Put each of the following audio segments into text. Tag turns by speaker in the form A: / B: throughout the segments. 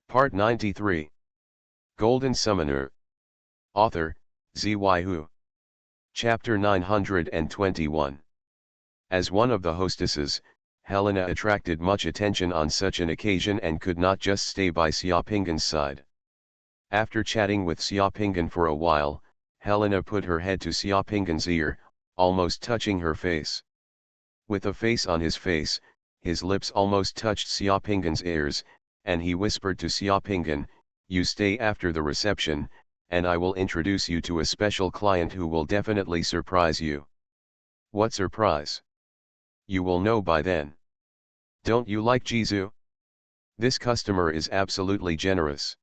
A: Part 93. Golden Summoner. Author, Xuanhuan. Chapter 921. As one of the hostesses, Helena attracted much attention on such an occasion and could not just stay by Xiaopinggan's side. After chatting with Xiaopinggan for a while, Helena put her head to Xiaopinggan's ear, almost touching her face. With a face on his face, his lips almost touched Xiaopinggan's ears, and he whispered to Xiaopinggan, "You stay after the reception, and I will introduce you to a special client who will definitely surprise you." "What surprise?" "You will know by then." "Don't you like Jisoo? This customer is absolutely generous."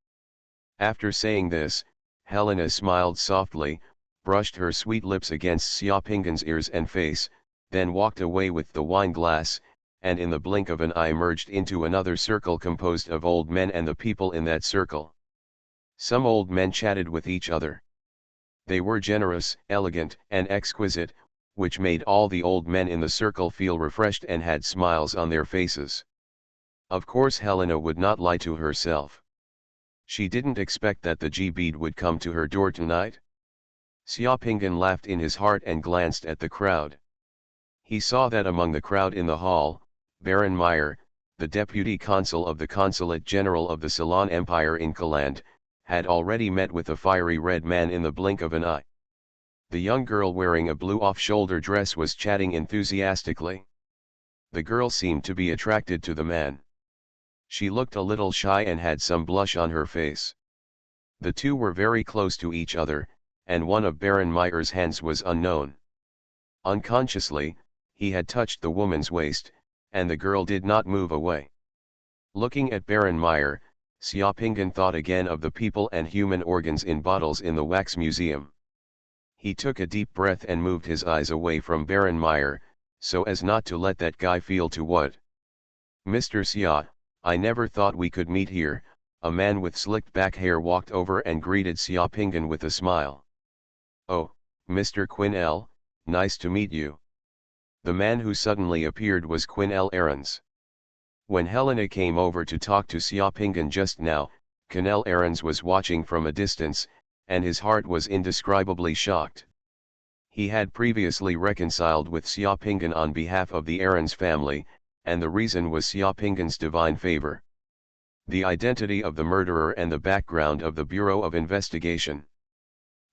A: After saying this, Helena smiled softly, brushed her sweet lips against Xiaopinggan's ears and face, then walked away with the wine glass, and in the blink of an eye merged into another circle composed of old men and the people in that circle. Some old men chatted with each other. They were generous, elegant, and exquisite, which made all the old men in the circle feel refreshed and had smiles on their faces. Of course Helena would not lie to herself. She didn't expect that the G-bead would come to her door tonight. Xiaopinggan laughed in his heart and glanced at the crowd. He saw that among the crowd in the hall, Baron Meyer, the deputy consul of the Consulate General of the Ceylon Empire in Kaland, had already met with a fiery red man in the blink of an eye. The young girl wearing a blue off-shoulder dress was chatting enthusiastically. The girl seemed to be attracted to the man. She looked a little shy and had some blush on her face. The two were very close to each other, and one of Baron Meyer's hands was unknown. Unconsciously, he had touched the woman's waist, and the girl did not move away. Looking at Baron Meyer, Xiaopinggan thought again of the people and human organs in bottles in the wax museum. He took a deep breath and moved his eyes away from Baron Meyer, so as not to let that guy feel to what. "Mr. Xia, I never thought we could meet here." A man with slicked back hair walked over and greeted Xiaopinggan with a smile. "Oh, Mr. Quinn, nice to meet you." The man who suddenly appeared was Quinn Ahrens. When Helena came over to talk to Xiaopinggan just now, Quinn Ahrens was watching from a distance, and his heart was indescribably shocked. He had previously reconciled with Xiaopinggan on behalf of the Ahrens family, and the reason was Xiaopinggan's divine favor. The identity of the murderer and the background of the Bureau of Investigation.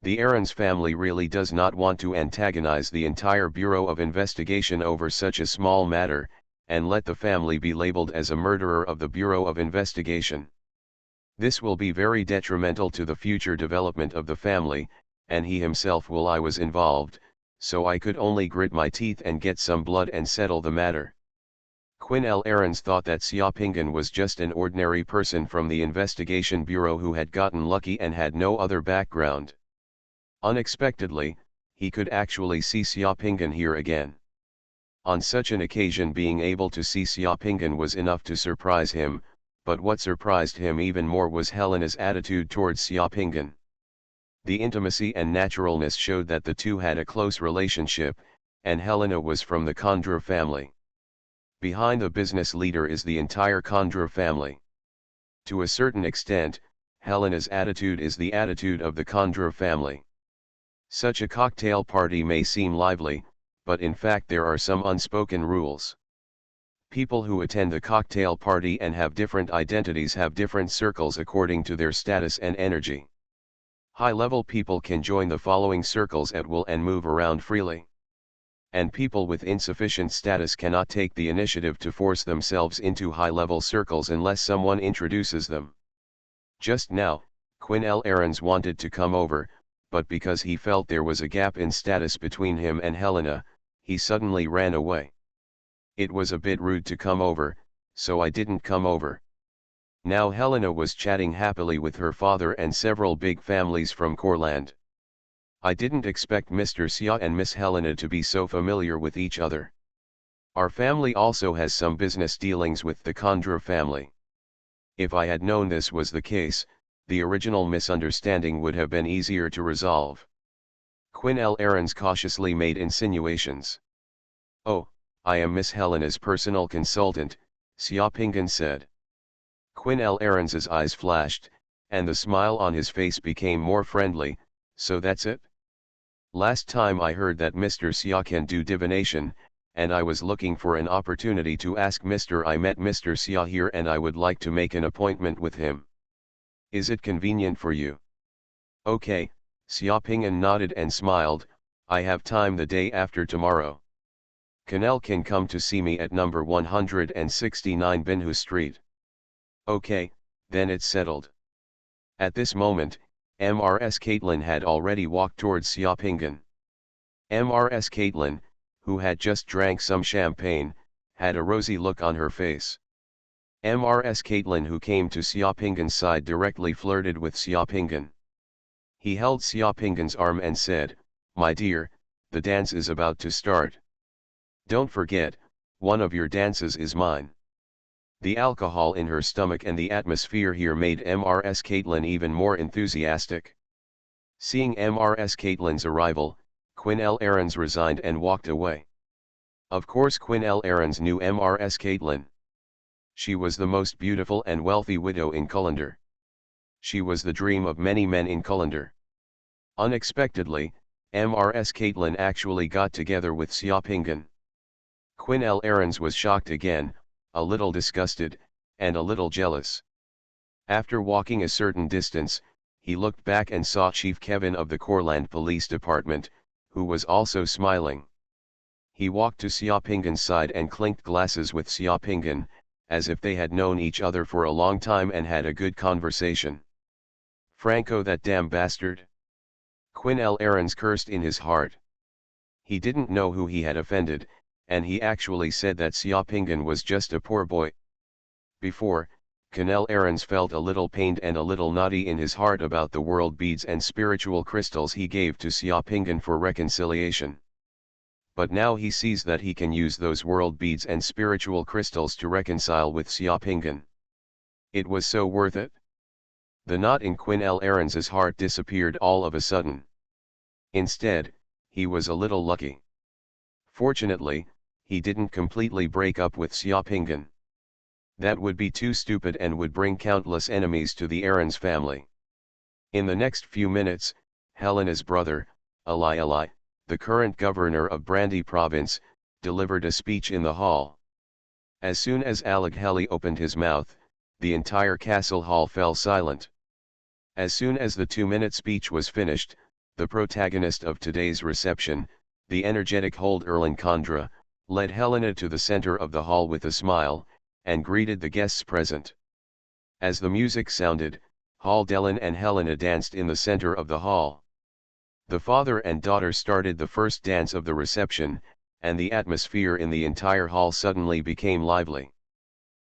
A: The Ahrens family really does not want to antagonize the entire Bureau of Investigation over such a small matter, and let the family be labeled as a murderer of the Bureau of Investigation. This will be very detrimental to the future development of the family, and he himself will. I was involved, so I could only grit my teeth and get some blood and settle the matter. Quinn Ahrens thought that Xiaopinggan was just an ordinary person from the Investigation Bureau who had gotten lucky and had no other background. Unexpectedly, he could actually see Xiaopinggan here again. On such an occasion being able to see Xiaopinggan was enough to surprise him, but what surprised him even more was Helena's attitude towards Xiaopinggan. The intimacy and naturalness showed that the two had a close relationship, and Helena was from the Kondra family. Behind the business leader is the entire Kondra family. To a certain extent, Helena's attitude is the attitude of the Kondra family. Such a cocktail party may seem lively, but in fact there are some unspoken rules. People who attend the cocktail party and have different identities have different circles according to their status and energy. High-level people can join the following circles at will and move around freely. And people with insufficient status cannot take the initiative to force themselves into high-level circles unless someone introduces them. Just now, Quinn Ahrens wanted to come over, but because he felt there was a gap in status between him and Helena, he suddenly ran away. "It was a bit rude to come over, so I didn't come over." Now Helena was chatting happily with her father and several big families from Korland. "I didn't expect Mr. Xia and Miss Helena to be so familiar with each other. Our family also has some business dealings with the Kondra family. If I had known this was the case, the original misunderstanding would have been easier to resolve." Quinn Ahrens cautiously made insinuations. "Oh, I am Miss Helena's personal consultant," Xiaopinggan said. Quinn Aaron's eyes flashed, and the smile on his face became more friendly. So that's it? Last time I heard that Mr. Xia can do divination, and I was looking for an opportunity to ask Mr. I met Mr. Xia here and I would like to make an appointment with him. Is it convenient for you? Okay, Xia Ping'an nodded and smiled. I have time the day after tomorrow. Canel can come to see me at number 169 Binhu Street. Okay, then it's settled. At this moment, Mrs. Caitlin had already walked towards Xia Ping'an. Mrs. Caitlin, who had just drank some champagne, had a rosy look on her face. Mrs. Caitlin, who came to Xia Ping'an's side, directly flirted with Xia Ping'an. He held Xia Ping'an's arm and said, "My dear, the dance is about to start. Don't forget, one of your dances is mine." The alcohol in her stomach and the atmosphere here made Mrs. Caitlin even more enthusiastic. Seeing Mrs. Caitlin's arrival, Quinn Aaron's resigned and walked away. Of course Quinn Aaron's knew Mrs. Caitlin. She was the most beautiful and wealthy widow in Colander. She was the dream of many men in Colander. Unexpectedly, Mrs. Caitlin actually got together with Xia Ping'an. Quinn Aaron's was shocked again, a little disgusted, and a little jealous. After walking a certain distance, he looked back and saw Chief Kevin of the Courland Police Department, who was also smiling. He walked to Xia Ping'an's side and clinked glasses with Xia Ping'an, as if they had known each other for a long time and had a good conversation. "Franco, that damn bastard!" Quinn Aaron's cursed in his heart. He didn't know who he had offended, and he actually said that Xia Ping'an was just a poor boy. Before, Canel Aaron's felt a little pained and a little naughty in his heart about the world beads and spiritual crystals he gave to Xia Ping'an for reconciliation. But now he sees that he can use those world beads and spiritual crystals to reconcile with Xia Ping'an. It was so worth it. The knot in Quinn Aaron's heart disappeared all of a sudden. Instead, he was a little lucky. Fortunately, he didn't completely break up with Xia Ping'an. That would be too stupid and would bring countless enemies to the Aaron's family. In the next few minutes, Helena's brother, Ali, the current governor of Brandy Province, delivered a speech in the hall. As soon as Heli opened his mouth, the entire castle hall fell silent. As soon as the 2-minute speech was finished, the protagonist of today's reception, the energetic Hold Erlen Kondra, led Helena to the center of the hall with a smile, and greeted the guests present. As the music sounded, Haldelen and Helena danced in the center of the hall. The father and daughter started the first dance of the reception, and the atmosphere in the entire hall suddenly became lively.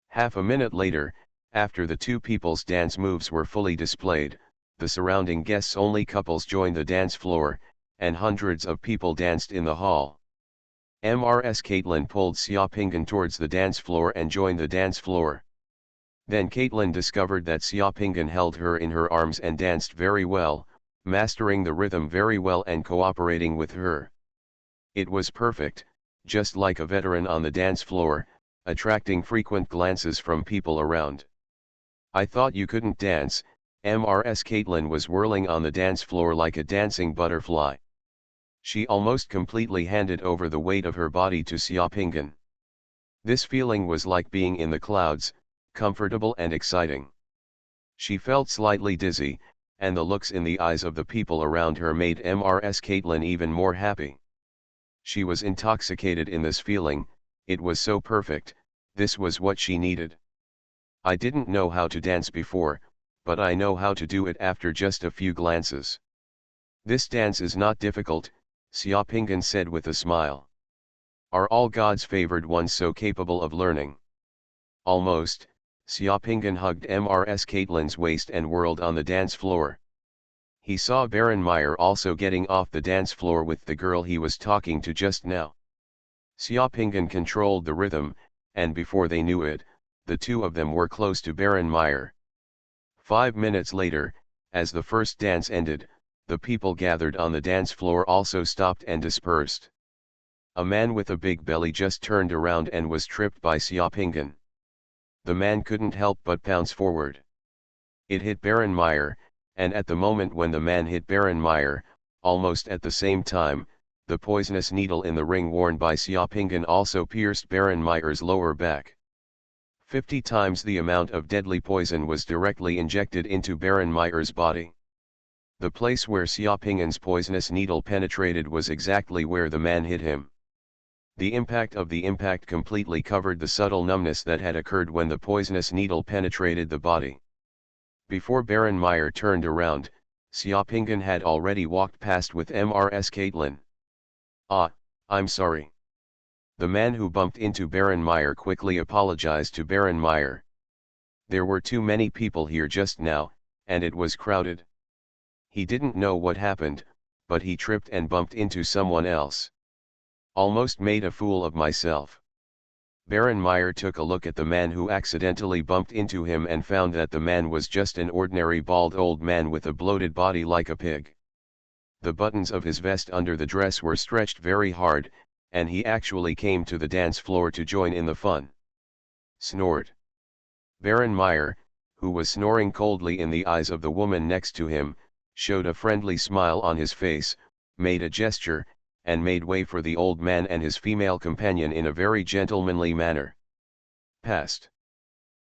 A: Half a minute later, after the two people's dance moves were fully displayed, the surrounding guests-only couples joined the dance floor, and hundreds of people danced in the hall. Mrs. Caitlin pulled Xia Ping'an towards the dance floor and joined the dance floor. Then Caitlin discovered that Xia Ping'an held her in her arms and danced very well, mastering the rhythm very well and cooperating with her. It was perfect, just like a veteran on the dance floor, attracting frequent glances from people around. "I thought you couldn't dance." Mrs. Caitlin was whirling on the dance floor like a dancing butterfly. She almost completely handed over the weight of her body to Xia Ping'an. This feeling was like being in the clouds, comfortable and exciting. She felt slightly dizzy, and the looks in the eyes of the people around her made Mrs. Caitlin even more happy. She was intoxicated in this feeling. It was so perfect, this was what she needed. "I didn't know how to dance before, but I know how to do it after just a few glances. This dance is not difficult," Xia Ping'an said with a smile. "Are all God's favored ones so capable of learning?" "Almost." Xia Ping'an hugged Mrs. Caitlin's waist and whirled on the dance floor. He saw Baron Meyer also getting off the dance floor with the girl he was talking to just now. Xia Ping'an controlled the rhythm, and before they knew it, the two of them were close to Baron Meyer. 5 minutes later, as the first dance ended, the people gathered on the dance floor also stopped and dispersed. A man with a big belly just turned around and was tripped by Xia Ping'an. The man couldn't help but pounce forward. It hit Baron Meyer, and at the moment when the man hit Baron Meyer, almost at the same time, the poisonous needle in the ring worn by Xiaopingen also pierced Baron Meyer's lower back. 50 times the amount of deadly poison was directly injected into Baron Meyer's body. The place where Xiaopingen's poisonous needle penetrated was exactly where the man hit him. The impact of the impact completely covered the subtle numbness that had occurred when the poisonous needle penetrated the body. Before Baron Meyer turned around, Xiaopingen had already walked past with Mrs. Caitlin. "Ah, I'm sorry." The man who bumped into Baron Meyer quickly apologized to Baron Meyer. There were too many people here just now, and it was crowded. He didn't know what happened, but he tripped and bumped into someone else. "Almost made a fool of myself." Baron Meyer took a look at the man who accidentally bumped into him and found that the man was just an ordinary bald old man with a bloated body like a pig. The buttons of his vest under the dress were stretched very hard, and he actually came to the dance floor to join in the fun. Snored. Baron Meyer, who was snoring coldly in the eyes of the woman next to him, showed a friendly smile on his face, made a gesture, and made way for the old man and his female companion in a very gentlemanly manner. Passed.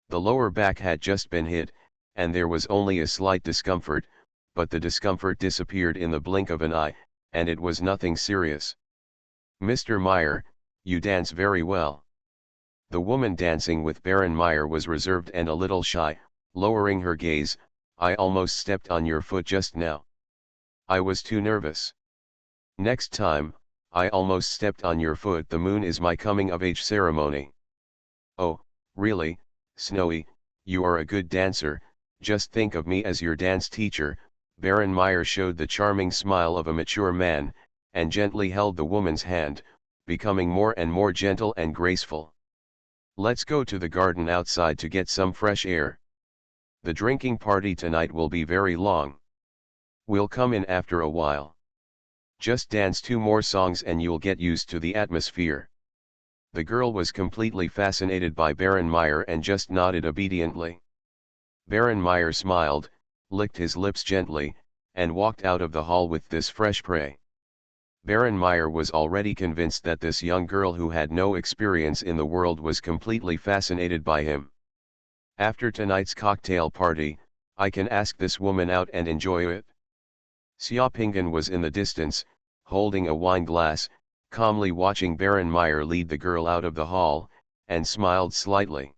A: The lower back had just been hit, and there was only a slight discomfort, but the discomfort disappeared in the blink of an eye, and it was nothing serious. "Mr. Meyer, you dance very well." The woman dancing with Baron Meyer was reserved and a little shy, lowering her gaze. "I almost stepped on your foot just now. I was too nervous. Next time, I almost stepped on your foot. The moon is my coming-of-age ceremony." "Oh, really, Snowy, you are a good dancer, just think of me as your dance teacher." Baron Meyer showed the charming smile of a mature man, and gently held the woman's hand, becoming more and more gentle and graceful. "Let's go to the garden outside to get some fresh air. The drinking party tonight will be very long. We'll come in after a while. Just dance 2 more songs and you'll get used to the atmosphere." The girl was completely fascinated by Baron Meyer and just nodded obediently. Baron Meyer smiled, licked his lips gently, and walked out of the hall with this fresh prey. Baron Meyer was already convinced that this young girl who had no experience in the world was completely fascinated by him. "After tonight's cocktail party, I can ask this woman out and enjoy it." Xiaopingen was in the distance, holding a wine glass, calmly watching Baron Meyer lead the girl out of the hall, and smiled slightly.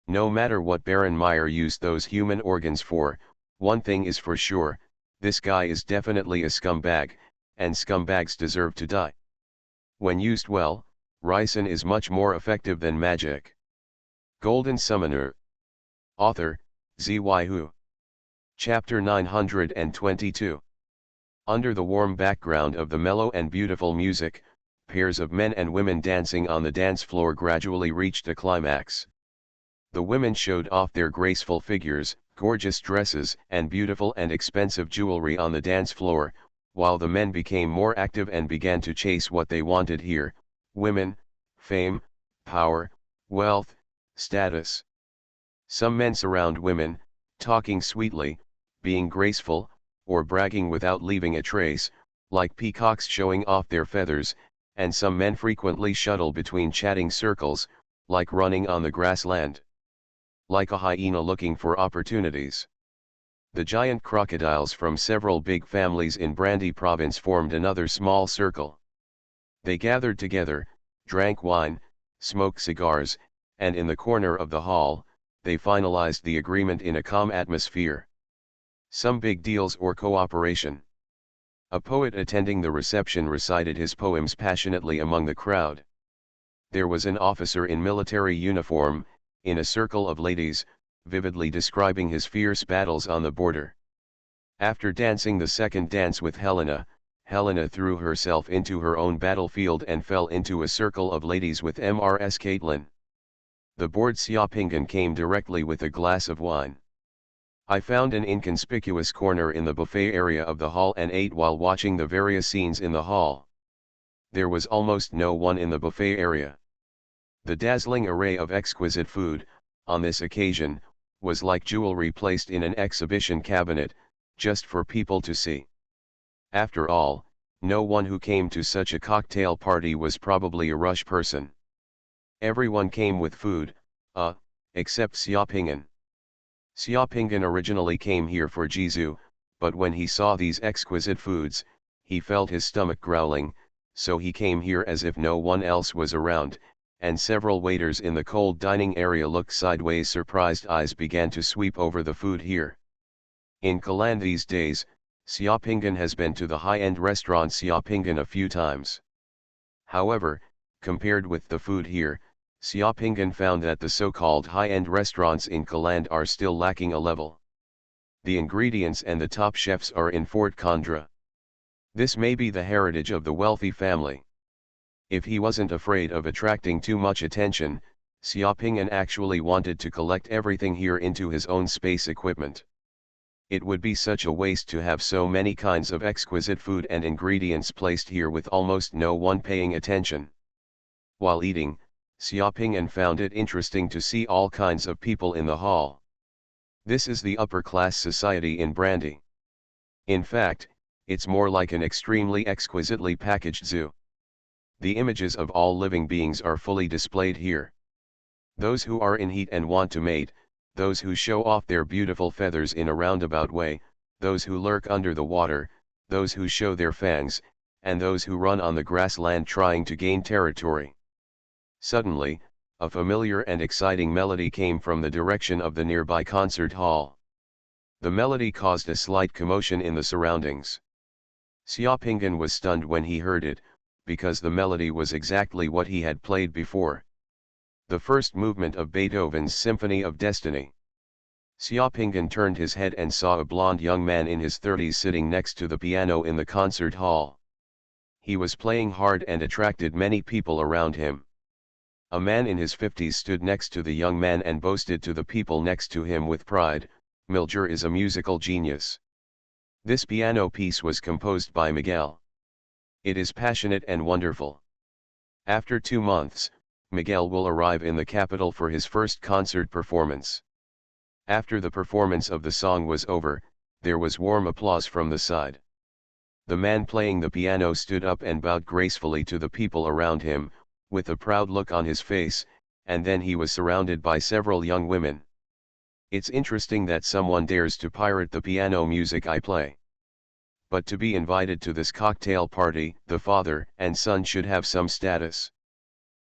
A: No matter what Baron Meyer used those human organs for, one thing is for sure, this guy is definitely a scumbag, and scumbags deserve to die. When used well, ricin is much more effective than magic. Golden Summoner. Author, Xuanhuan. Chapter 922. Under the warm background of the mellow and beautiful music, pairs of men and women dancing on the dance floor gradually reached a climax. The women showed off their graceful figures, gorgeous dresses, and beautiful and expensive jewelry on the dance floor, while the men became more active and began to chase what they wanted here: women, fame, power, wealth, status. Some men surround women, talking sweetly, being graceful, or bragging without leaving a trace, like peacocks showing off their feathers, and some men frequently shuttle between chatting circles, like running on the grassland. Like a hyena looking for opportunities. The giant crocodiles from several big families in Brandy province formed another small circle. They gathered together, drank wine, smoked cigars, and in the corner of the hall, they finalized the agreement in a calm atmosphere. Some big deals or cooperation. A poet attending the reception recited his poems passionately among the crowd. There was an officer in military uniform, in a circle of ladies, vividly describing his fierce battles on the border. After dancing the second dance with Helena, Helena threw herself into her own battlefield and fell into a circle of ladies with Mrs. Caitlin. The bored Xiaopingen came directly with a glass of wine. I found an inconspicuous corner in the buffet area of the hall and ate while watching the various scenes in the hall. There was almost no one in the buffet area. The dazzling array of exquisite food, on this occasion, was like jewelry placed in an exhibition cabinet, just for people to see. After all, no one who came to such a cocktail party was probably a rush person. Everyone came with food, except Xiaoping'an. Xiaoping'an originally came here for Jizu, but when he saw these exquisite foods, he felt his stomach growling, so he came here as if no one else was around, and several waiters in the cold dining area looked sideways. Surprised eyes began to sweep over the food here. In Kalan these days, Xiaoping'an has been to the high-end restaurant Xiaoping'an a few times. However, compared with the food here, Xiaoping'an found that the so-called high-end restaurants in Kalan are still lacking a level. The ingredients and the top chefs are in Fort Condra. This may be the heritage of the wealthy family. If he wasn't afraid of attracting too much attention, Xiaoping'an actually wanted to collect everything here into his own space equipment. It would be such a waste to have so many kinds of exquisite food and ingredients placed here with almost no one paying attention. While eating, Xiaoping'an found it interesting to see all kinds of people in the hall. This is the upper-class society in Brandy. In fact, it's more like an extremely exquisitely packaged zoo. The images of all living beings are fully displayed here. Those who are in heat and want to mate, those who show off their beautiful feathers in a roundabout way, those who lurk under the water, those who show their fangs, and those who run on the grassland trying to gain territory. Suddenly, a familiar and exciting melody came from the direction of the nearby concert hall. The melody caused a slight commotion in the surroundings. Xiaoping'an was stunned when he heard it, because the melody was exactly what he had played before. The first movement of Beethoven's Symphony of Destiny. Xiaoping'an turned his head and saw a blond young man in his 30s sitting next to the piano in the concert hall. He was playing hard and attracted many people around him. A man in his 50s stood next to the young man and boasted to the people next to him with pride, "Milger is a musical genius. This piano piece was composed by Miguel. It is passionate and wonderful. After 2 months, Miguel will arrive in the capital for his first concert performance." After the performance of the song was over, there was warm applause from the side. The man playing the piano stood up and bowed gracefully to the people around him, with a proud look on his face, and then he was surrounded by several young women. "It's interesting that someone dares to pirate the piano music I play. But to be invited to this cocktail party, the father and son should have some status."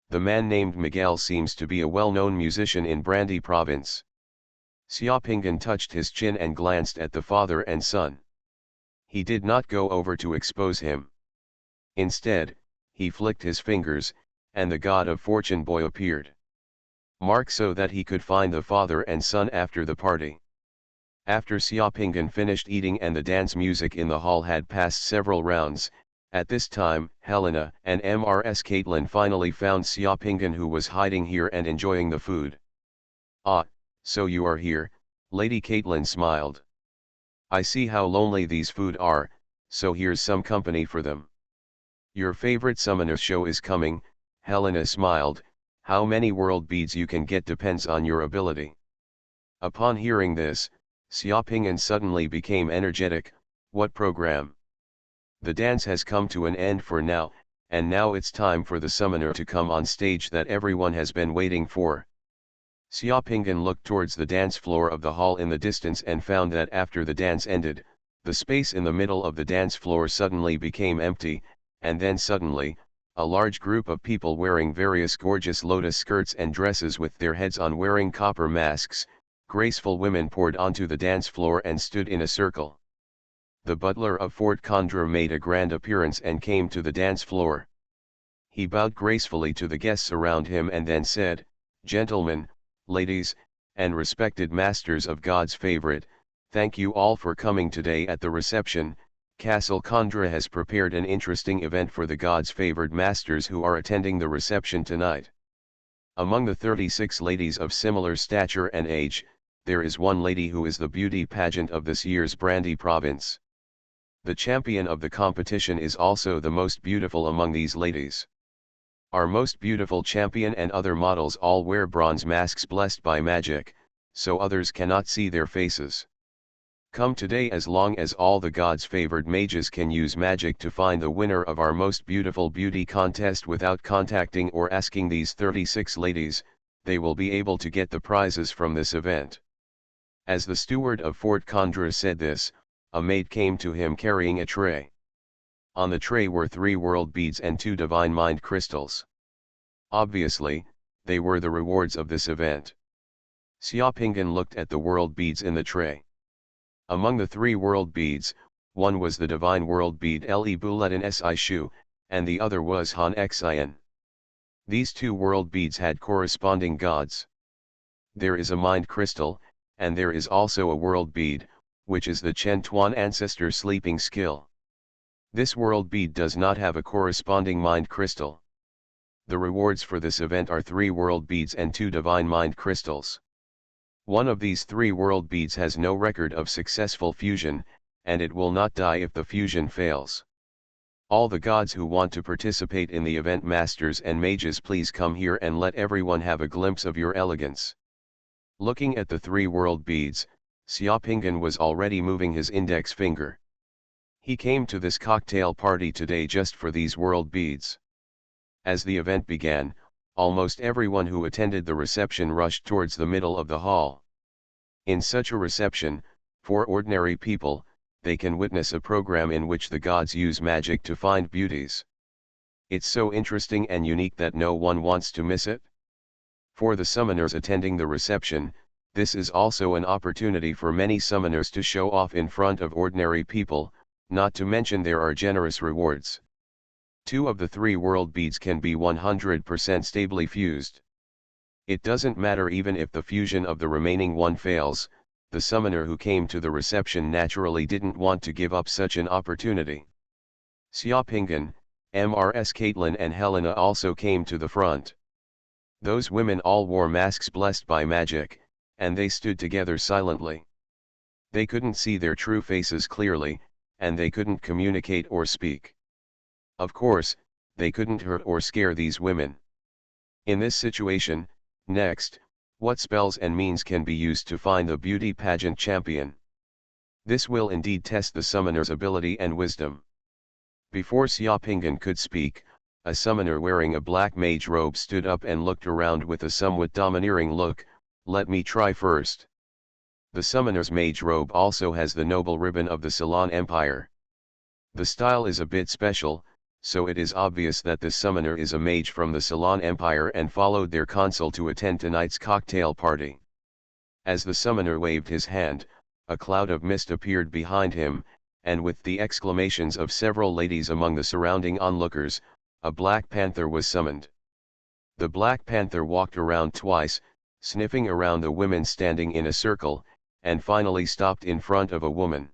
A: The man named Miguel seems to be a well-known musician in Brandy province. Xiaoping'an touched his chin and glanced at the father and son. He did not go over to expose him. Instead, he flicked his fingers, and the god of fortune boy appeared. Mark so that he could find the father and son after the party. After Xiaoping'an finished eating and the dance music in the hall had passed several rounds, at this time, Helena and Mrs. Caitlin finally found Xiaoping'an, who was hiding here and enjoying the food. "Ah, so you are here," Lady Caitlin smiled. "I see how lonely these food are, so here's some company for them." "Your favorite summoner show is coming," Helena smiled. "How many world beads you can get depends on your ability." Upon hearing this, Xiaoping'an suddenly became energetic. "What program?" "The dance has come to an end for now, and now it's time for the summoner to come on stage that everyone has been waiting for." Xiaoping'an looked towards the dance floor of the hall in the distance and found that after the dance ended, the space in the middle of the dance floor suddenly became empty, and then suddenly, a large group of people wearing various gorgeous lotus skirts and dresses with their heads on wearing copper masks, graceful women poured onto the dance floor and stood in a circle. The butler of Fort Condra made a grand appearance and came to the dance floor. He bowed gracefully to the guests around him and then said, "Gentlemen, ladies, and respected masters of God's favorite, thank you all for coming today at the reception. Castle Condra has prepared an interesting event for the God's favored masters who are attending the reception tonight. Among the 36 ladies of similar stature and age, there is one lady who is the beauty pageant of this year's Brandy province. The champion of the competition is also the most beautiful among these ladies. Our most beautiful champion and other models all wear bronze masks blessed by magic, so others cannot see their faces. Come today as long as all the gods' favored mages can use magic to find the winner of our most beautiful beauty contest without contacting or asking these 36 ladies, they will be able to get the prizes from this event. As the steward of Fort Condra said this, a maid came to him carrying a tray. On the tray were 3 world beads and 2 divine mind crystals. Obviously, they were the rewards of this event. Xiaopingan looked at the world beads in the tray. Among the 3 world beads, one was the divine world bead Le Bouletin Si Shu, and the other was Han Xin. These 2 world beads had corresponding gods. There is a mind crystal, and there is also a world bead, which is the Chen Tuan ancestor sleeping skill. This world bead does not have a corresponding mind crystal. The rewards for this event are 3 world beads and 2 divine mind crystals. One of these 3 world beads has no record of successful fusion, and it will not die if the fusion fails. All the gods who want to participate in the event, masters and mages, please come here and let everyone have a glimpse of your elegance. Looking at the 3 world beads, Xiaopingan was already moving his index finger. He came to this cocktail party today just for these world beads. As the event began, almost everyone who attended the reception rushed towards the middle of the hall. In such a reception, for ordinary people, they can witness a program in which the gods use magic to find beauties. It's so interesting and unique that no one wants to miss it. For the summoners attending the reception, this is also an opportunity for many summoners to show off in front of ordinary people, not to mention there are generous rewards. 2 of the 3 world beads can be 100% stably fused. It doesn't matter even if the fusion of the remaining one fails, the summoner who came to the reception naturally didn't want to give up such an opportunity. Xiaopingan, Mrs. Caitlin and Helena also came to the front. Those women all wore masks blessed by magic, and they stood together silently. They couldn't see their true faces clearly, and they couldn't communicate or speak. Of course, they couldn't hurt or scare these women. In this situation, next, what spells and means can be used to find the beauty pageant champion? This will indeed test the summoner's ability and wisdom. Before Xiaopingan could speak, a summoner wearing a black mage robe stood up and looked around with a somewhat domineering look. Let me try first. The summoner's mage robe also has the noble ribbon of the Ceylon Empire. The style is a bit special, so it is obvious that this summoner is a mage from the Ceylon Empire and followed their consul to attend tonight's cocktail party. As the summoner waved his hand, a cloud of mist appeared behind him, and with the exclamations of several ladies among the surrounding onlookers, a black panther was summoned. The black panther walked around twice, sniffing around the women standing in a circle, and finally stopped in front of a woman.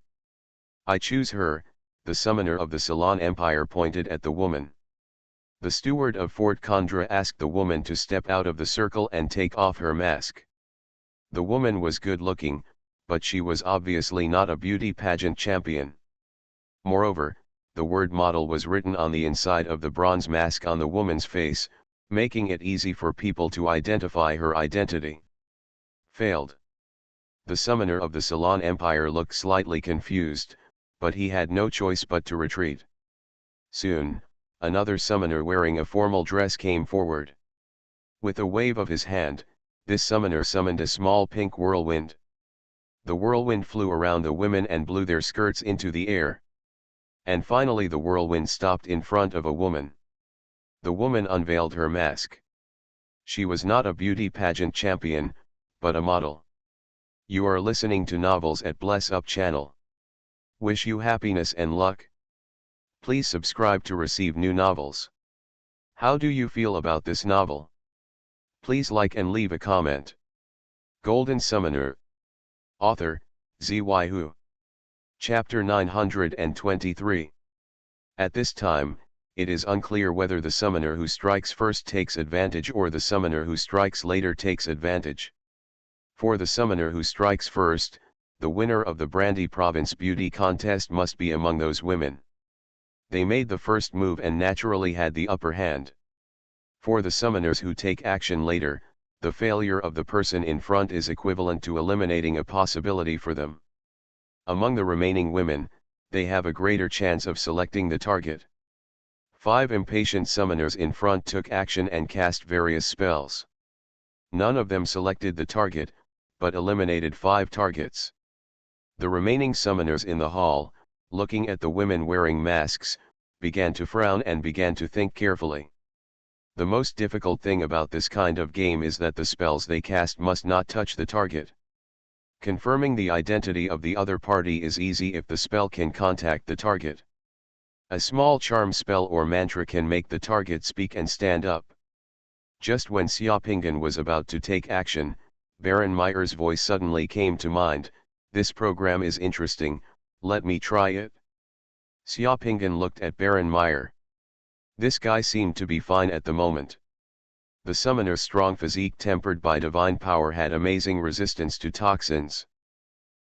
A: I choose her. The summoner of the Ceylon Empire pointed at the woman. The steward of Fort Condra asked the woman to step out of the circle and take off her mask. The woman was good-looking, but she was obviously not a beauty pageant champion. Moreover, the word model was written on the inside of the bronze mask on the woman's face, making it easy for people to identify her identity. Failed. The summoner of the Ceylon Empire looked slightly confused, but he had no choice but to retreat. Soon, another summoner wearing a formal dress came forward. With a wave of his hand, this summoner summoned a small pink whirlwind. The whirlwind flew around the women and blew their skirts into the air. And finally the whirlwind stopped in front of a woman. The woman unveiled her mask. She was not a beauty pageant champion, but a model. You are listening to Novels at Bless Up channel. Wish you happiness and luck. Please subscribe to receive new novels. How do you feel about this novel? Please like and leave a comment. Golden Summoner. Author, Xuanhuan. Chapter 923. At this time, it is unclear whether the summoner who strikes first takes advantage or the summoner who strikes later takes advantage. For the summoner who strikes first, the winner of the Brandy Province Beauty Contest must be among those women. They made the first move and naturally had the upper hand. For the summoners who take action later, the failure of the person in front is equivalent to eliminating a possibility for them. Among the remaining women, they have a greater chance of selecting the target. 5 impatient summoners in front took action and cast various spells. None of them selected the target, but eliminated 5 targets. The remaining summoners in the hall, looking at the women wearing masks, began to frown and began to think carefully. The most difficult thing about this kind of game is that the spells they cast must not touch the target. Confirming the identity of the other party is easy if the spell can contact the target. A small charm spell or mantra can make the target speak and stand up. Just when Xiaopingan was about to take action, Baron Meyer's voice suddenly came to mind. "This program is interesting, let me try it." Xiaopingan looked at Baron Meyer. This guy seemed to be fine at the moment. The summoner's strong physique tempered by divine power had amazing resistance to toxins.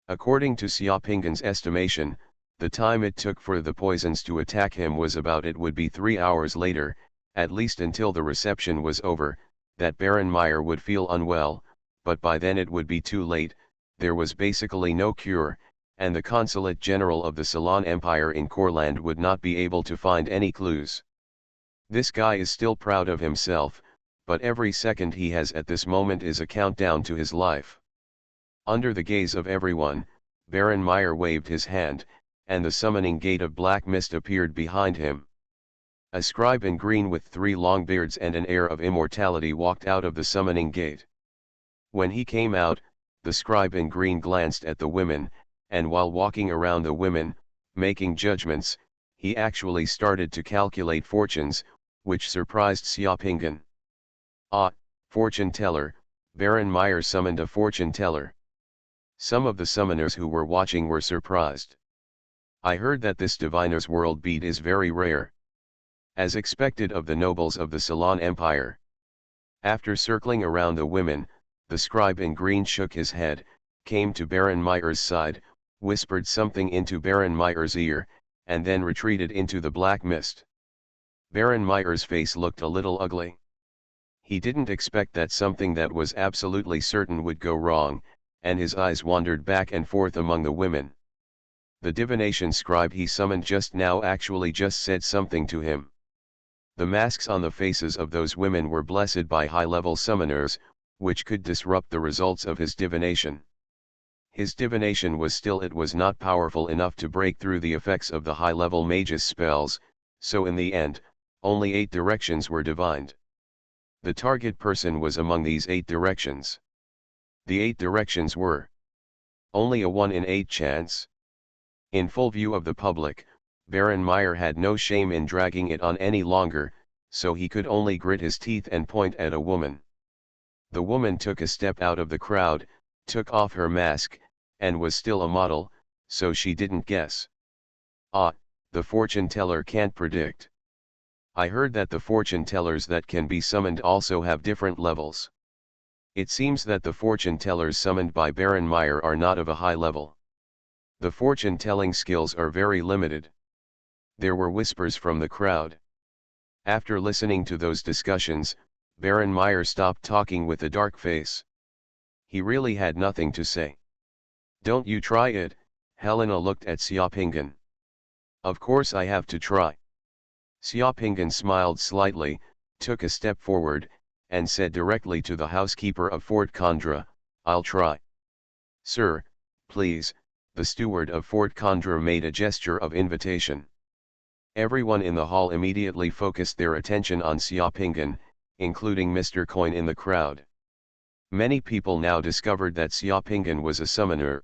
A: According to Xiaopingan's estimation, the time it took for the poisons to attack him was about it would be 3 hours later, at least until the reception was over, that Baron Meyer would feel unwell, but by then it would be too late. There was basically no cure, and the Consulate General of the Ceylon Empire in Courland would not be able to find any clues. This guy is still proud of himself, but every second he has at this moment is a countdown to his life. Under the gaze of everyone, Baron Meyer waved his hand, and the summoning gate of black mist appeared behind him. A scribe in green with 3 long beards and an air of immortality walked out of the summoning gate. When he came out, the scribe in green glanced at the women, and while walking around the women, making judgments, he actually started to calculate fortunes, which surprised Xiaopingan. "Ah, fortune teller," Baron Meyer summoned a fortune teller. Some of the summoners who were watching were surprised. "I heard that this diviner's world bead is very rare." As expected of the nobles of the Ceylon Empire. After circling around the women, the scribe in green shook his head, came to Baron Meyer's side, whispered something into Baron Meyer's ear, and then retreated into the black mist. Baron Meyer's face looked a little ugly. He didn't expect that something that was absolutely certain would go wrong, and his eyes wandered back and forth among the women. The divination scribe he summoned just now actually just said something to him. The masks on the faces of those women were blessed by high-level summoners, which could disrupt the results of his divination. His divination was still it was not powerful enough to break through the effects of the high-level mage's spells, so in the end, only 8 directions were divined. The target person was among these 8 directions. The 8 directions were only a 1 in 8 chance. In full view of the public, Baron Meyer had no shame in dragging it on any longer, so he could only grit his teeth and point at a woman. The woman took a step out of the crowd, took off her mask, and was still a model, so she didn't guess. "Ah, the fortune teller can't predict. I heard that the fortune tellers that can be summoned also have different levels. It seems that the fortune tellers summoned by Baron Meyer are not of a high level. The fortune-telling skills are very limited." There were whispers from the crowd. After listening to those discussions, Baron Meyer stopped talking with a dark face. He really had nothing to say. "Don't you try it," Helena looked at Xiaopingan. "Of course I have to try." Xiaopingan smiled slightly, took a step forward, and said directly to the housekeeper of Fort Condra, "I'll try." "Sir, please," the steward of Fort Condra made a gesture of invitation. Everyone in the hall immediately focused their attention on Xiaopingan, including Mr. Coin in the crowd. Many people now discovered that Xiaopingan was a summoner.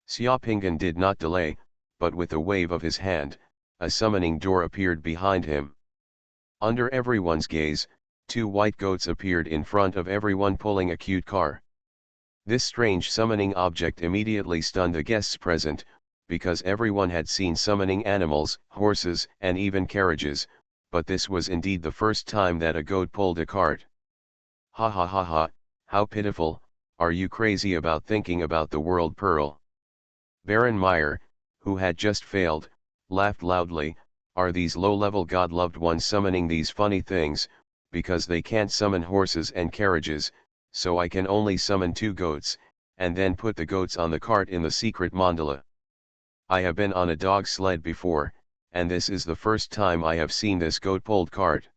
A: Xiaopingan did not delay, but with a wave of his hand, a summoning door appeared behind him. Under everyone's gaze, 2 white goats appeared in front of everyone pulling a cute car. This strange summoning object immediately stunned the guests present, because everyone had seen summoning animals, horses, and even carriages, but this was indeed the first time that a goat pulled a cart. "Ha ha ha ha, how pitiful, are you crazy about thinking about the world pearl?" Baron Meyer, who had just failed, laughed loudly. "Are these low-level god-loved ones summoning these funny things, because they can't summon horses and carriages, so I can only summon 2 goats, and then put the goats on the cart in the secret mandala. I have been on a dog sled before, and this is the first time I have seen this goat-pulled cart.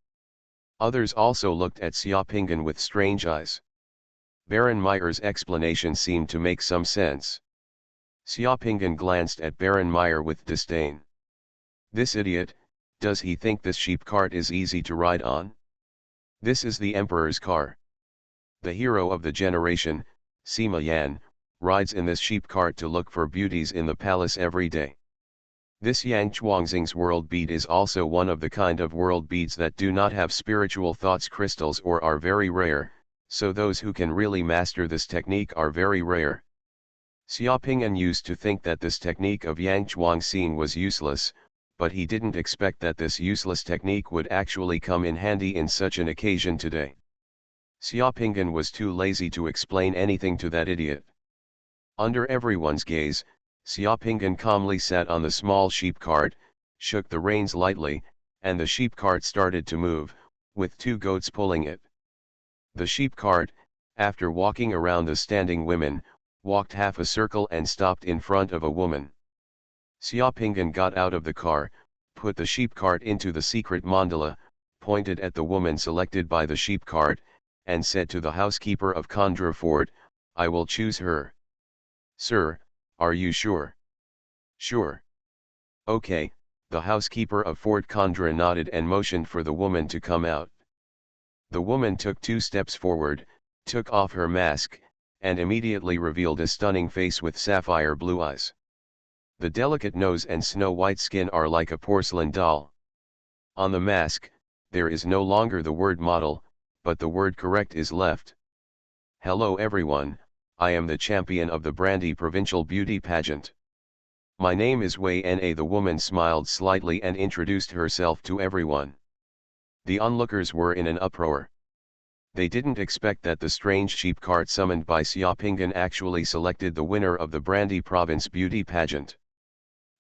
A: Others also looked at Xiaopingen with strange eyes. Baron Meyer's explanation seemed to make some sense. Xiaopingen glanced at Baron Meyer with disdain. This idiot, does he think this sheep cart is easy to ride on? This is the emperor's car. The hero of the generation, Sima Yan, rides in this sheep cart to look for beauties in the palace every day. This Yang Chuangxing's world bead is also one of the kind of world beads that do not have spiritual thoughts crystals or are very rare, so those who can really master this technique are very rare. Xiaopingen used to think that this technique of Yang Chuangxing was useless, but he didn't expect that this useless technique would actually come in handy in such an occasion today. Xiaopingen was too lazy to explain anything to that idiot. Under everyone's gaze, Xiaopingen calmly sat on the small sheep cart, shook the reins lightly, and the sheep cart started to move, with 2 goats pulling it. The sheep cart, after walking around the standing women, walked half a circle and stopped in front of a woman. Xiaopingen got out of the car, put the sheep cart into the secret mandala, pointed at the woman selected by the sheep cart, and said to the housekeeper of Condra Fort, "I will choose her." "Sir, are you sure?" "Sure." "Okay." The housekeeper of Fort Condra nodded and motioned for the woman to come out. The woman took 2 steps forward, took off her mask, and immediately revealed a stunning face with sapphire blue eyes. The delicate nose and snow-white skin are like a porcelain doll. On the mask, there is no longer the word model, but the word correct is left. "Hello everyone, I am the champion of the Brandy Provincial Beauty Pageant. My name is Wei Na." The woman smiled slightly and introduced herself to everyone. The onlookers were in an uproar. They didn't expect that the strange sheep cart summoned by Xiaopingen actually selected the winner of the Brandy Province Beauty Pageant.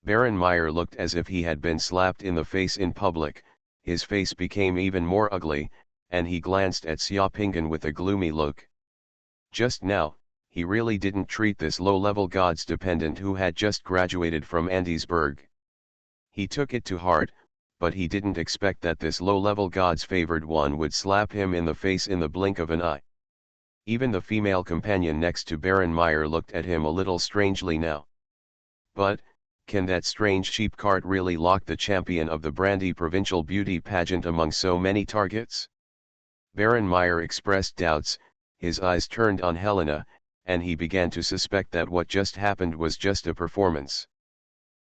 A: Baron Meyer looked as if he had been slapped in the face in public, his face became even more ugly, and he glanced at Xiaopingen with a gloomy look. Just now, he really didn't treat this low-level god's dependent who had just graduated from Andesburg. He took it to heart, but he didn't expect that this low-level god's favored one would slap him in the face in the blink of an eye. Even the female companion next to Baron Meyer looked at him a little strangely now. But, can that strange sheep cart really lock the champion of the Brandy Provincial Beauty Pageant among so many targets? Baron Meyer expressed doubts, his eyes turned on Helena, and he began to suspect that what just happened was just a performance.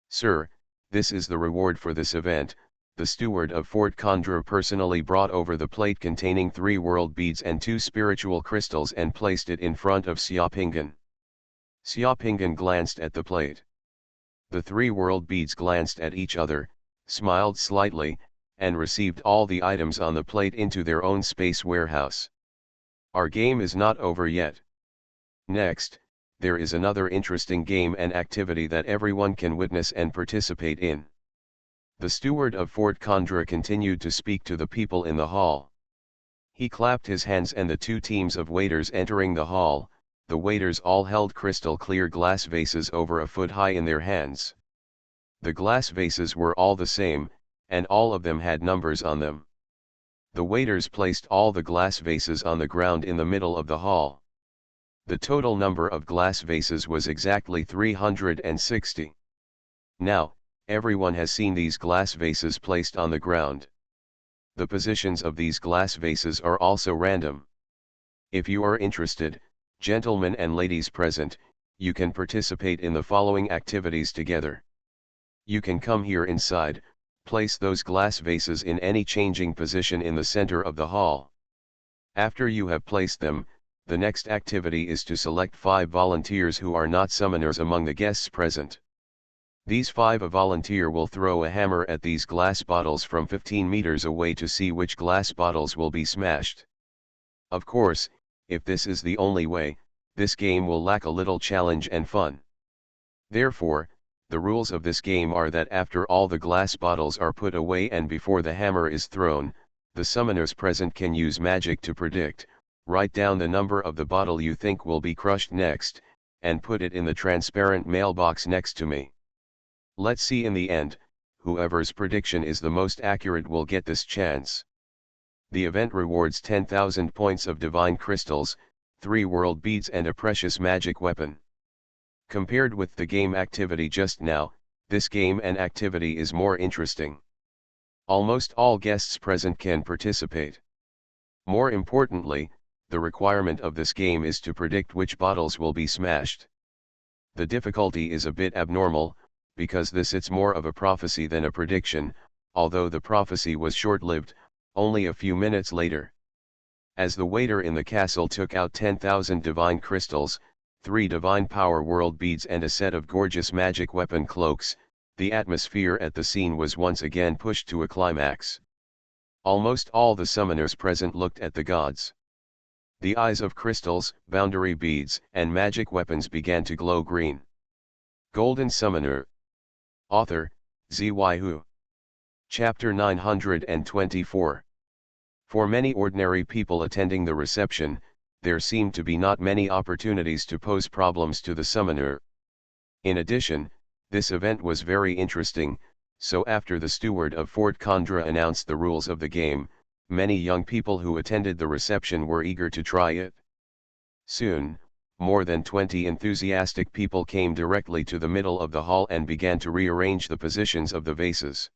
A: "Sir, this is the reward for this event." The steward of Fort Condra personally brought over the plate containing 3 world beads and 2 spiritual crystals and placed it in front of Xiaopingen. Xiaopingen glanced at the plate. The 3 world beads glanced at each other, smiled slightly, and received all the items on the plate into their own space warehouse. Our game is not over yet. Next, there is another interesting game and activity that everyone can witness and participate in. The steward of Fort Condra continued to speak to the people in the hall. He clapped his hands and the 2 teams of waiters entering the hall, the waiters all held crystal clear glass vases over a foot high in their hands. The glass vases were all the same, and all of them had numbers on them. The waiters placed all the glass vases on the ground in the middle of the hall. The total number of glass vases was exactly 360. Now, everyone has seen these glass vases placed on the ground. The positions of these glass vases are also random. If you are interested, gentlemen and ladies present, you can participate in the following activities together. You can come here inside, place those glass vases in any changing position in the center of the hall. After you have placed them, the next activity is to select 5 volunteers who are not summoners among the guests present. These 5 a volunteer will throw a hammer at these glass bottles from 15 meters away to see which glass bottles will be smashed. Of course, if this is the only way, this game will lack a little challenge and fun. Therefore, the rules of this game are that after all the glass bottles are put away and before the hammer is thrown, The summoners present can use magic to predict. Write down the number of the bottle you think will be crushed next, and put it in the transparent mailbox next to me. Let's see in the end, whoever's prediction is the most accurate will get this chance. The event rewards 10,000 points of divine crystals, 3 world beads and a precious magic weapon. Compared with the game activity just now, this game and activity is more interesting. Almost all guests present can participate. More importantly, the requirement of this game is to predict which bottles will be smashed. The difficulty is a bit abnormal, because it's more of a prophecy than a prediction, although the prophecy was short-lived, only a few minutes later. As the waiter in the castle took out 10,000 divine crystals, 3 divine power world beads and a set of gorgeous magic weapon cloaks, the atmosphere at the scene was once again pushed to a climax. Almost all the summoners present looked at the gods. The eyes of crystals, boundary beads, and magic weapons began to glow green. Golden Summoner. Author, Xuanhuan. Chapter 924. For many ordinary people attending the reception, there seemed to be not many opportunities to pose problems to the summoner. In addition, this event was very interesting, so after the steward of Fort Condra announced the rules of the game, many young people who attended the reception were eager to try it. Soon, more than 20 enthusiastic people came directly to the middle of the hall and began to rearrange the positions of the vases.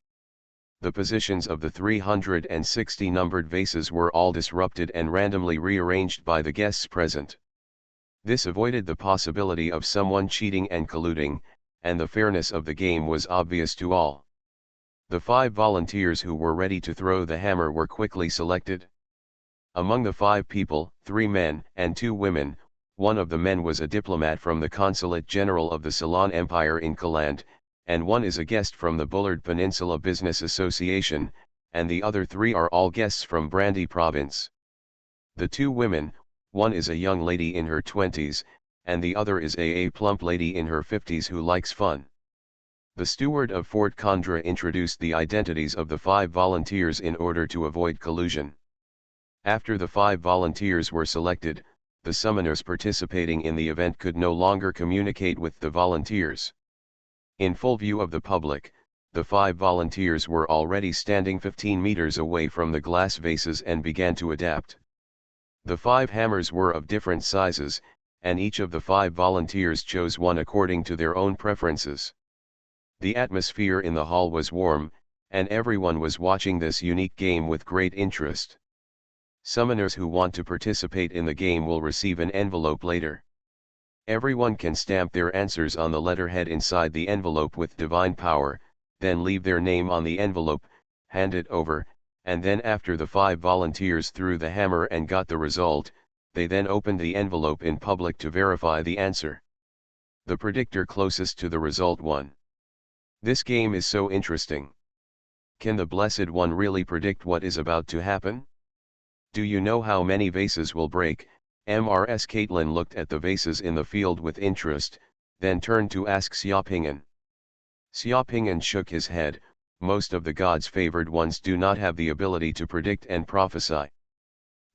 A: The positions of the 360 numbered vases were all disrupted and randomly rearranged by the guests present. This avoided the possibility of someone cheating and colluding, and the fairness of the game was obvious to all. The 5 volunteers who were ready to throw the hammer were quickly selected. Among the 5 people, 3 men and 2 women, one of the men was a diplomat from the Consulate General of the Ceylon Empire in Kaland, and one is a guest from the Bullard Peninsula Business Association, and the other 3 are all guests from Brandy Province. The 2 women, one is a young lady in her 20s, and the other is a plump lady in her 50s who likes fun. The steward of Fort Condra introduced the identities of the 5 volunteers in order to avoid collusion. After the 5 volunteers were selected, the summoners participating in the event could no longer communicate with the volunteers. In full view of the public, the 5 volunteers were already standing 15 meters away from the glass vases and began to adapt. The 5 hammers were of different sizes, and each of the 5 volunteers chose one according to their own preferences. The atmosphere in the hall was warm, and everyone was watching this unique game with great interest. Summoners who want to participate in the game will receive an envelope later. Everyone can stamp their answers on the letterhead inside the envelope with divine power, then leave their name on the envelope, hand it over, and then after the 5 volunteers threw the hammer and got the result, they then opened the envelope in public to verify the answer. The predictor closest to the result won. This game is so interesting. Can the Blessed One really predict what is about to happen? Do you know how many vases will break? Mrs. Caitlin looked at the vases in the field with interest, then turned to ask Xiaoping'an. Xiaoping'an shook his head. Most of the gods' favored ones do not have the ability to predict and prophesy.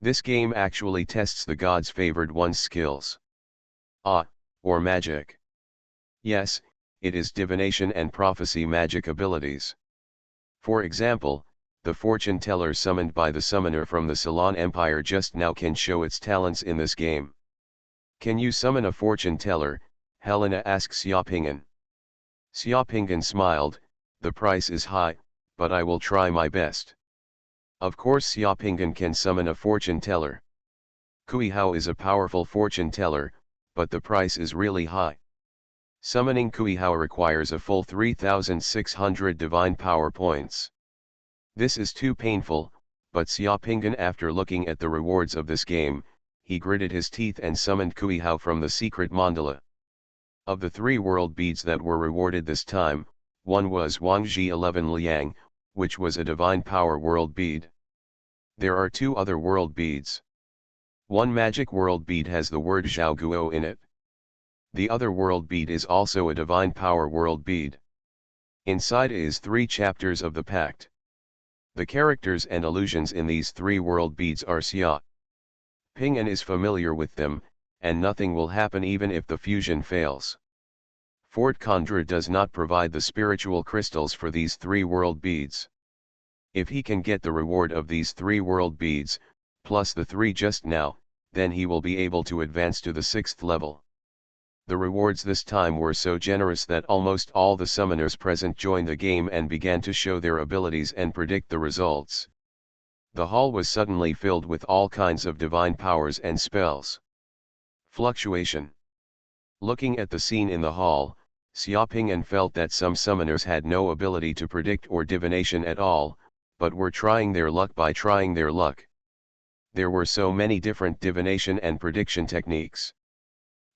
A: This game actually tests the gods' favored ones' skills. Or magic. Yes, it is divination and prophecy magic abilities. For example, the fortune teller summoned by the summoner from the Ceylon Empire just now can show its talents in this game. Can you summon a fortune teller? Helena asked Xiaoping'an. Xiaoping'an smiled. The price is high, but I will try my best. Of course Xiaoping'an can summon a fortune teller. Kuihao is a powerful fortune teller, but the price is really high. Summoning Kuihao requires a full 3,600 divine power points. This is too painful, but Xiaoping'an, after looking at the rewards of this game, he gritted his teeth and summoned Kuihao from the secret mandala. Of the 3 world beads that were rewarded this time, one was Wangji 11 Liang, which was a divine power world bead. There are 2 other world beads. One magic world bead has the word Zhao Guo in it. The other world bead is also a divine power world bead. Inside is 3 chapters of the pact. The characters and illusions in these three world beads are Xia Ping and is familiar with them, and nothing will happen even if the fusion fails. Fort Condra does not provide the spiritual crystals for these three world beads. If he can get the reward of these three world beads, plus the three just now, then he will be able to advance to the 6th level. The rewards this time were so generous that almost all the summoners present joined the game and began to show their abilities and predict the results. The hall was suddenly filled with all kinds of divine powers and spells. Fluctuation. Looking at the scene in the hall, Xia Ping'an felt that some summoners had no ability to predict or divination at all, but were trying their luck by trying their luck. There were so many different divination and prediction techniques.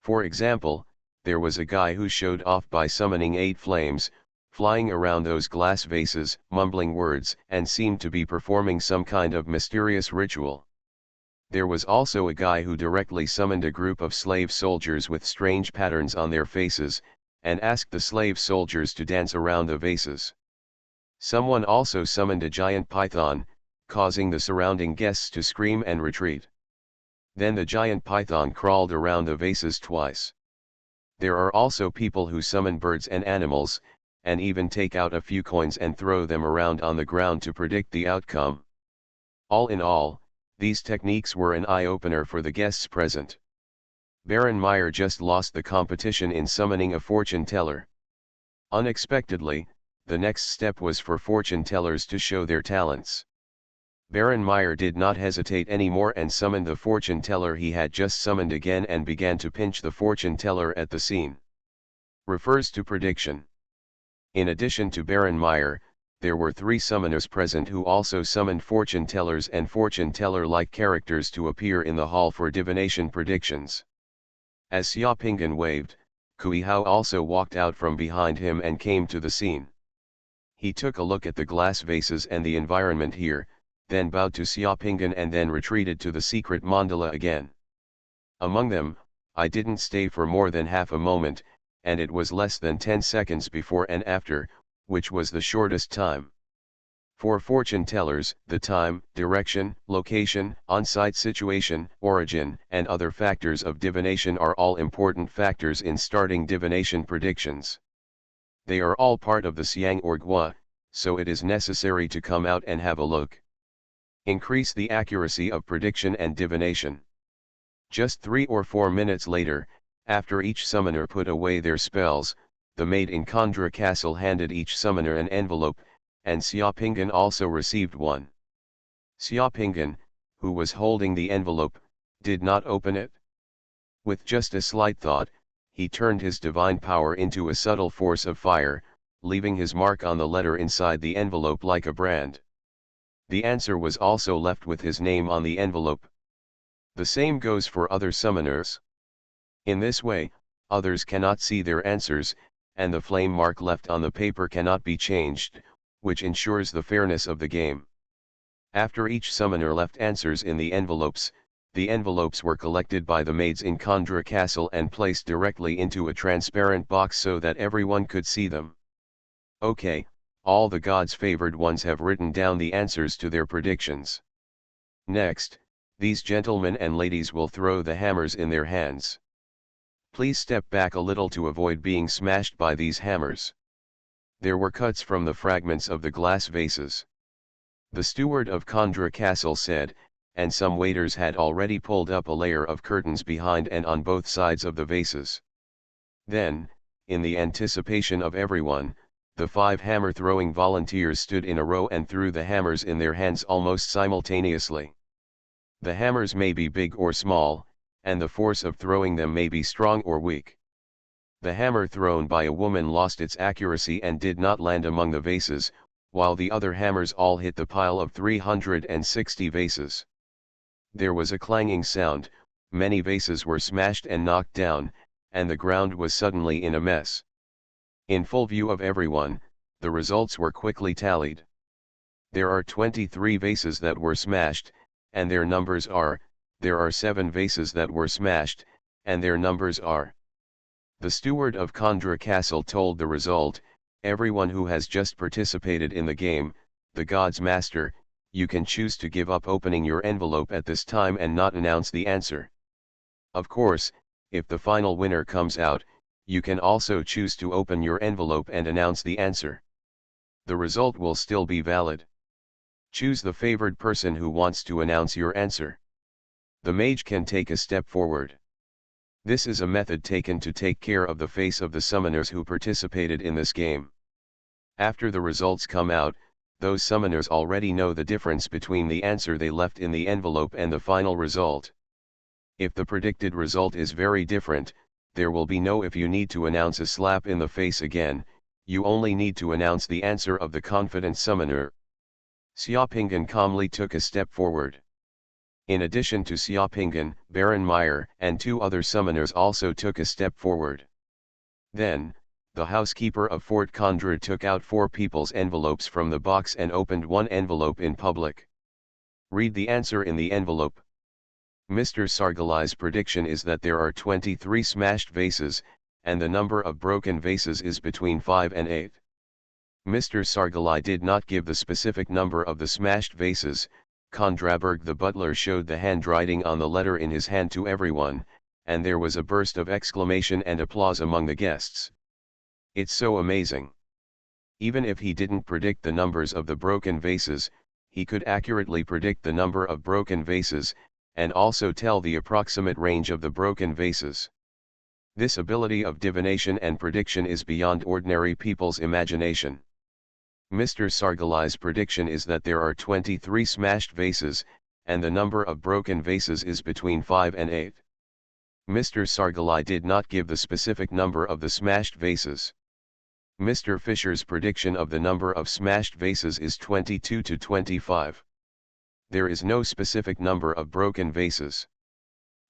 A: For example, there was a guy who showed off by summoning 8 flames, flying around those glass vases, mumbling words, and seemed to be performing some kind of mysterious ritual. There was also a guy who directly summoned a group of slave soldiers with strange patterns on their faces, and asked the slave soldiers to dance around the vases. Someone also summoned a giant python, causing the surrounding guests to scream and retreat. Then the giant python crawled around the vases twice. There are also people who summon birds and animals, and even take out a few coins and throw them around on the ground to predict the outcome. All in all, these techniques were an eye-opener for the guests present. Baron Meyer just lost the competition in summoning a fortune teller. Unexpectedly, the next step was for fortune tellers to show their talents. Baron Meyer did not hesitate anymore and summoned the fortune teller he had just summoned again and began to pinch the fortune teller at the scene. Refers to prediction. In addition to Baron Meyer, there were 3 summoners present who also summoned fortune tellers and fortune teller-like characters to appear in the hall for divination predictions. As Xia Ping'an waved, Kui Hao also walked out from behind him and came to the scene. He took a look at the glass vases and the environment here, then bowed to Xia Ping'an and then retreated to the secret mandala again. Among them, I didn't stay for more than half a moment, and it was less than 10 seconds before and after, which was the shortest time. For fortune tellers, the time, direction, location, on-site situation, origin, and other factors of divination are all important factors in starting divination predictions. They are all part of the Xiang or Gua, so it is necessary to come out and have a look. Increase the accuracy of prediction and divination. Just 3 or 4 minutes later, after each summoner put away their spells, the maid in Condra Castle handed each summoner an envelope, and Xia Ping'an also received one. Xia Ping'an, who was holding the envelope, did not open it. With just a slight thought, he turned his divine power into a subtle force of fire, leaving his mark on the letter inside the envelope like a brand. The answer was also left with his name on the envelope. The same goes for other summoners. In this way, others cannot see their answers, and the flame mark left on the paper cannot be changed, which ensures the fairness of the game. After each summoner left answers in the envelopes were collected by the maids in Condra Castle and placed directly into a transparent box so that everyone could see them. Okay, all the gods' favored ones have written down the answers to their predictions. Next, these gentlemen and ladies will throw the hammers in their hands. Please step back a little to avoid being smashed by these hammers. There were cuts from the fragments of the glass vases. The steward of Condra Castle said, and some waiters had already pulled up a layer of curtains behind and on both sides of the vases. Then, in the anticipation of everyone, the 5 hammer-throwing volunteers stood in a row and threw the hammers in their hands almost simultaneously. The hammers may be big or small, and the force of throwing them may be strong or weak. The hammer thrown by a woman lost its accuracy and did not land among the vases, while the other hammers all hit the pile of 360 vases. There was a clanging sound, many vases were smashed and knocked down, and the ground was suddenly in a mess. In full view of everyone, the results were quickly tallied. There are 23 vases that were smashed, and their numbers are, there are 7 vases that were smashed, and their numbers are. The steward of Condra Castle told the result, everyone who has just participated in the game, the God's Master, you can choose to give up opening your envelope at this time and not announce the answer. Of course, if the final winner comes out, you can also choose to open your envelope and announce the answer. The result will still be valid. Choose the favored person who wants to announce your answer. The mage can take a step forward. This is a method taken to take care of the face of the summoners who participated in this game. After the results come out, those summoners already know the difference between the answer they left in the envelope and the final result. If the predicted result is very different, there will be no if you need to announce a slap in the face again, you only need to announce the answer of the confident summoner. Xiaopingan calmly took a step forward. In addition to Xiaopingan, Baron Meyer and 2 other summoners also took a step forward. Then, the housekeeper of Fort Condra took out 4 people's envelopes from the box and opened one envelope in public. Read the answer in the envelope. Mr. Sargalai's prediction is that there are 23 smashed vases, and the number of broken vases is between 5 and 8. Mr. Sargalai did not give the specific number of the smashed vases. Kondraberg the butler showed the handwriting on the letter in his hand to everyone, and there was a burst of exclamation and applause among the guests. It's so amazing. Even if he didn't predict the numbers of the broken vases, he could accurately predict the number of broken vases, and also tell the approximate range of the broken vases. This ability of divination and prediction is beyond ordinary people's imagination. Mr. Sargalai's prediction is that there are 23 smashed vases, and the number of broken vases is between 5 and 8. Mr. Sargalai did not give the specific number of the smashed vases. Mr. Fisher's prediction of the number of smashed vases is 22 to 25. There is no specific number of broken vases.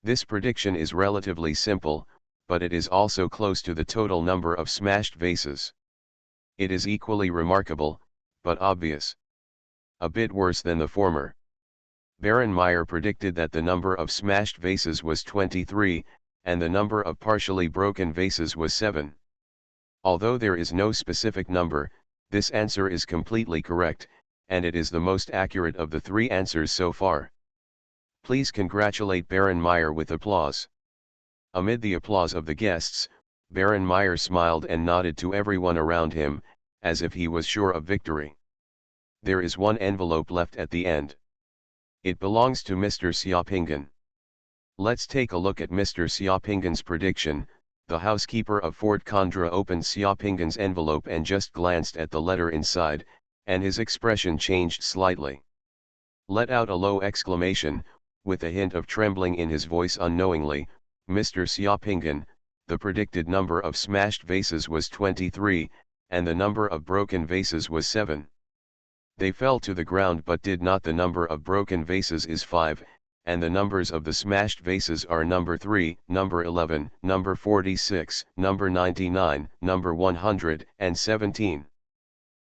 A: This prediction is relatively simple, but it is also close to the total number of smashed vases. It is equally remarkable, but obvious. A bit worse than the former. Baron Meyer predicted that the number of smashed vases was 23, and the number of partially broken vases was 7. Although there is no specific number, this answer is completely correct, and it is the most accurate of the 3 answers so far. Please congratulate Baron Meyer with applause. Amid the applause of the guests, Baron Meyer smiled and nodded to everyone around him, as if he was sure of victory. There is one envelope left at the end. It belongs to Mr. Xiaopingan. Let's take a look at Mr. Xiaopingan's prediction. The housekeeper of Fort Condra opened Xiaopingan's envelope and just glanced at the letter inside, and his expression changed slightly. Let out a low exclamation, with a hint of trembling in his voice unknowingly, Mr. Xiaopingan, the predicted number of smashed vases was 23, and the number of broken vases was 7. They fell to the ground but did not. The number of broken vases is 5, and the numbers of the smashed vases are number 3, number 11, number 46, number 99, number 117.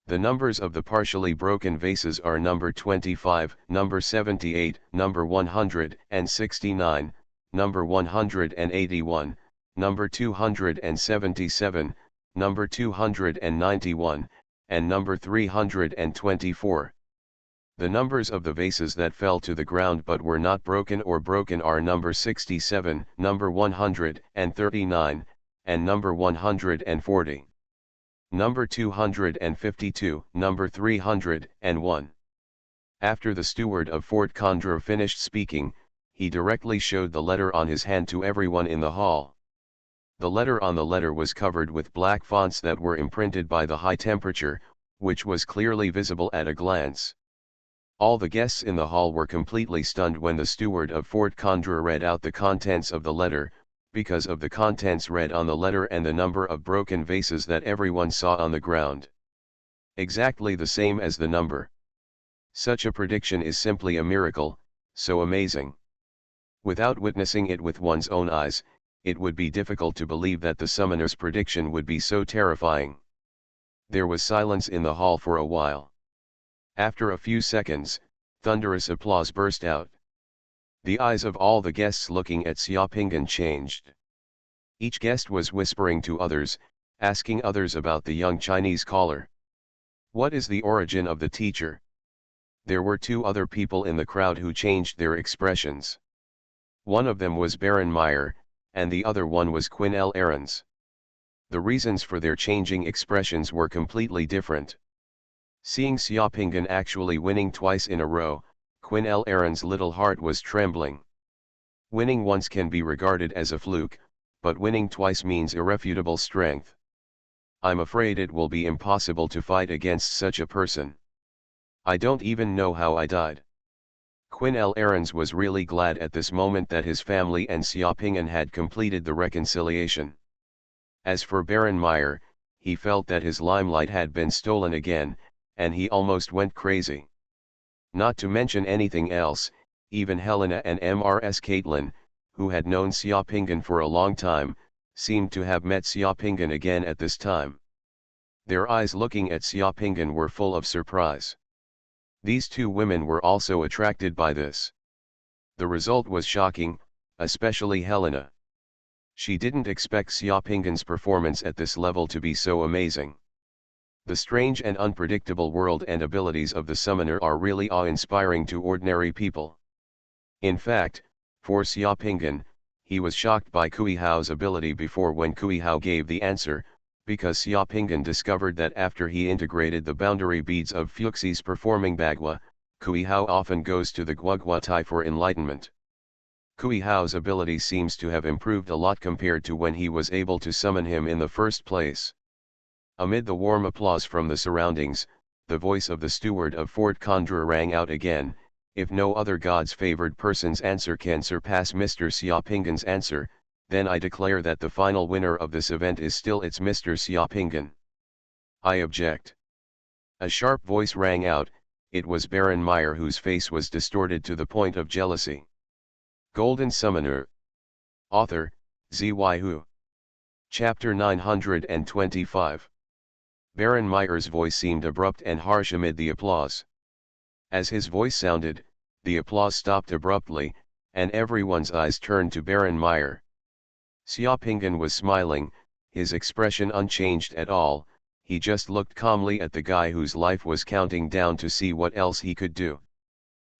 A: The numbers of the partially broken vases are number 25, number 78, number 169, number 181, number 277, number 291, and number 324. The numbers of the vases that fell to the ground but were not broken or broken are number 67, number 139, and number 140. Number 252, number 301. After the steward of Fort Condra finished speaking, he directly showed the letter on his hand to everyone in the hall. The letter on the letter was covered with black fonts that were imprinted by the high temperature, which was clearly visible at a glance. All the guests in the hall were completely stunned when the steward of Fort Condra read out the contents of the letter, because of the contents read on the letter and the number of broken vases that everyone saw on the ground. Exactly the same as the number. Such a prediction is simply a miracle, so amazing. Without witnessing it with one's own eyes, it would be difficult to believe that the summoner's prediction would be so terrifying. There was silence in the hall for a while. After a few seconds, thunderous applause burst out. The eyes of all the guests looking at Xiaopingan changed. Each guest was whispering to others, asking others about the young Chinese caller. What is the origin of the teacher? There were two other people in the crowd who changed their expressions. One of them was Baron Meyer, and the other one was Quinn L. Ahrens. The reasons for their changing expressions were completely different. Seeing Xiaopingen actually winning twice in a row, Quinn L. Ahrens' little heart was trembling. Winning once can be regarded as a fluke, but winning twice means irrefutable strength. I'm afraid it will be impossible to fight against such a person. I don't even know how I died. Quinn L. Ahrens was really glad at this moment that his family and Xiaopingen had completed the reconciliation. As for Baron Meyer, he felt that his limelight had been stolen again, and he almost went crazy. Not to mention anything else, even Helena and Mrs. Caitlin, who had known Xiaopingen for a long time, seemed to have met Xiaopingen again at this time. Their eyes looking at Xiaopingen were full of surprise. These two women were also attracted by this. The result was shocking, especially Helena. She didn't expect Xiaopingen's performance at this level to be so amazing. The strange and unpredictable world and abilities of the summoner are really awe-inspiring to ordinary people. In fact, for Xiaopingen, he was shocked by Kui Hao's ability before when Kui Hao gave the answer, because Xiaopingen discovered that after he integrated the boundary beads of Fuxi's performing Bagua, Kui Hao often goes to the Guoguotai for enlightenment. Kui Hao's ability seems to have improved a lot compared to when he was able to summon him in the first place. Amid the warm applause from the surroundings, the voice of the steward of Fort Condra rang out again, "If no other god's favored person's answer can surpass Mr. Xiaopingen's answer, then I declare that the final winner of this event is still it's Mr. Xiaopingen. I object." A sharp voice rang out. It was Baron Meyer, whose face was distorted to the point of jealousy. Golden Summoner. Author, Xuanhuan. Chapter 925. Baron Meyer's voice seemed abrupt and harsh amid the applause. As his voice sounded, the applause stopped abruptly, and everyone's eyes turned to Baron Meyer. Xiaopingen was smiling, his expression unchanged at all. He just looked calmly at the guy whose life was counting down to see what else he could do.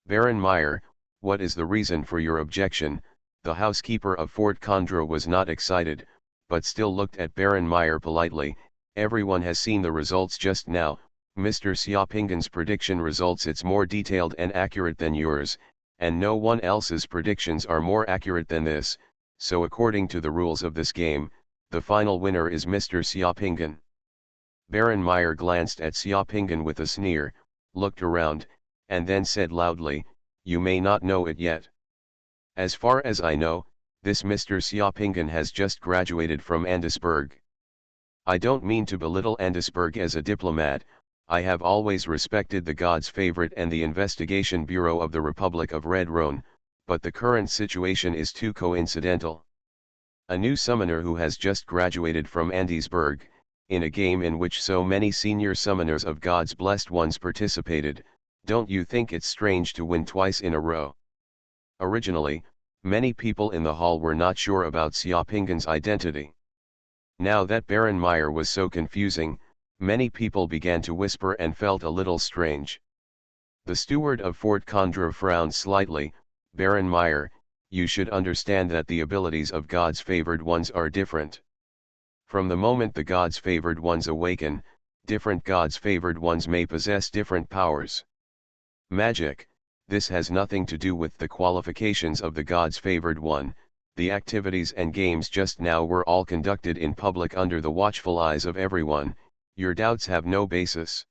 A: "Baron Meyer, what is the reason for your objection?" The housekeeper of Fort Condra was not excited, but still looked at Baron Meyer politely. "Everyone has seen the results just now. Mr. Xiaopingen's prediction results, it's more detailed and accurate than yours, and no one else's predictions are more accurate than this, so according to the rules of this game, the final winner is Mr. Xiaopingen." Baron Meyer glanced at Xiaopingen with a sneer, looked around, and then said loudly, "You may not know it yet. As far as I know, this Mr. Xiaopingen has just graduated from Andesburg. I don't mean to belittle Andesburg as a diplomat. I have always respected the God's favorite and the Investigation Bureau of the Republic of Red Rhone, but the current situation is too coincidental. A new summoner who has just graduated from Andesburg, in a game in which so many senior summoners of God's blessed ones participated, don't you think it's strange to win twice in a row?" Originally, many people in the hall were not sure about Xiaopingen's identity. Now that Baron Meyer was so confusing, many people began to whisper and felt a little strange. The steward of Fort Condra frowned slightly. "Baron Meyer, you should understand that the abilities of God's favored ones are different. From the moment the God's favored ones awaken, different God's favored ones may possess different powers. Magic, this has nothing to do with the qualifications of the God's favored one. The activities and games just now were all conducted in public under the watchful eyes of everyone. Your doubts have no basis."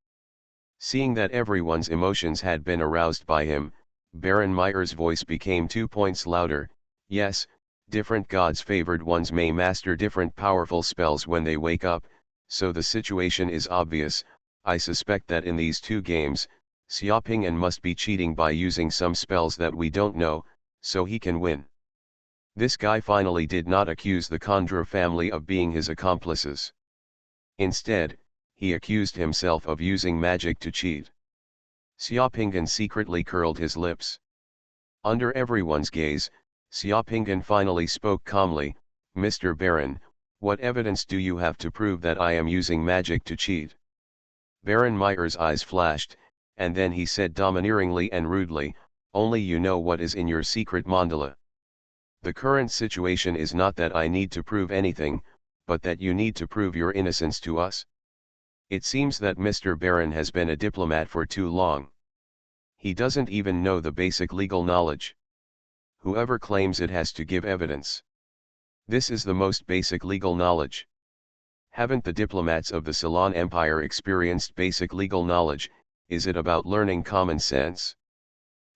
A: Seeing that everyone's emotions had been aroused by him, Baron Meyer's voice became 2 points louder. "Yes, different God's favored ones may master different powerful spells when they wake up, so the situation is obvious. I suspect that in these two games, Xiaopingen must be cheating by using some spells that we don't know, so he can win." This guy finally did not accuse the Condra family of being his accomplices. Instead, he accused himself of using magic to cheat. Xiaopingen secretly curled his lips. Under everyone's gaze, Xiaopingen finally spoke calmly, "Mr. Baron, what evidence do you have to prove that I am using magic to cheat?" Baron Meyer's eyes flashed, and then he said domineeringly and rudely, "Only you know what is in your secret mandala. The current situation is not that I need to prove anything, but that you need to prove your innocence to us. It seems that Mr. Baron has been a diplomat for too long. He doesn't even know the basic legal knowledge. Whoever claims it has to give evidence. This is the most basic legal knowledge. Haven't the diplomats of the Ceylon Empire experienced basic legal knowledge? Is it about learning common sense?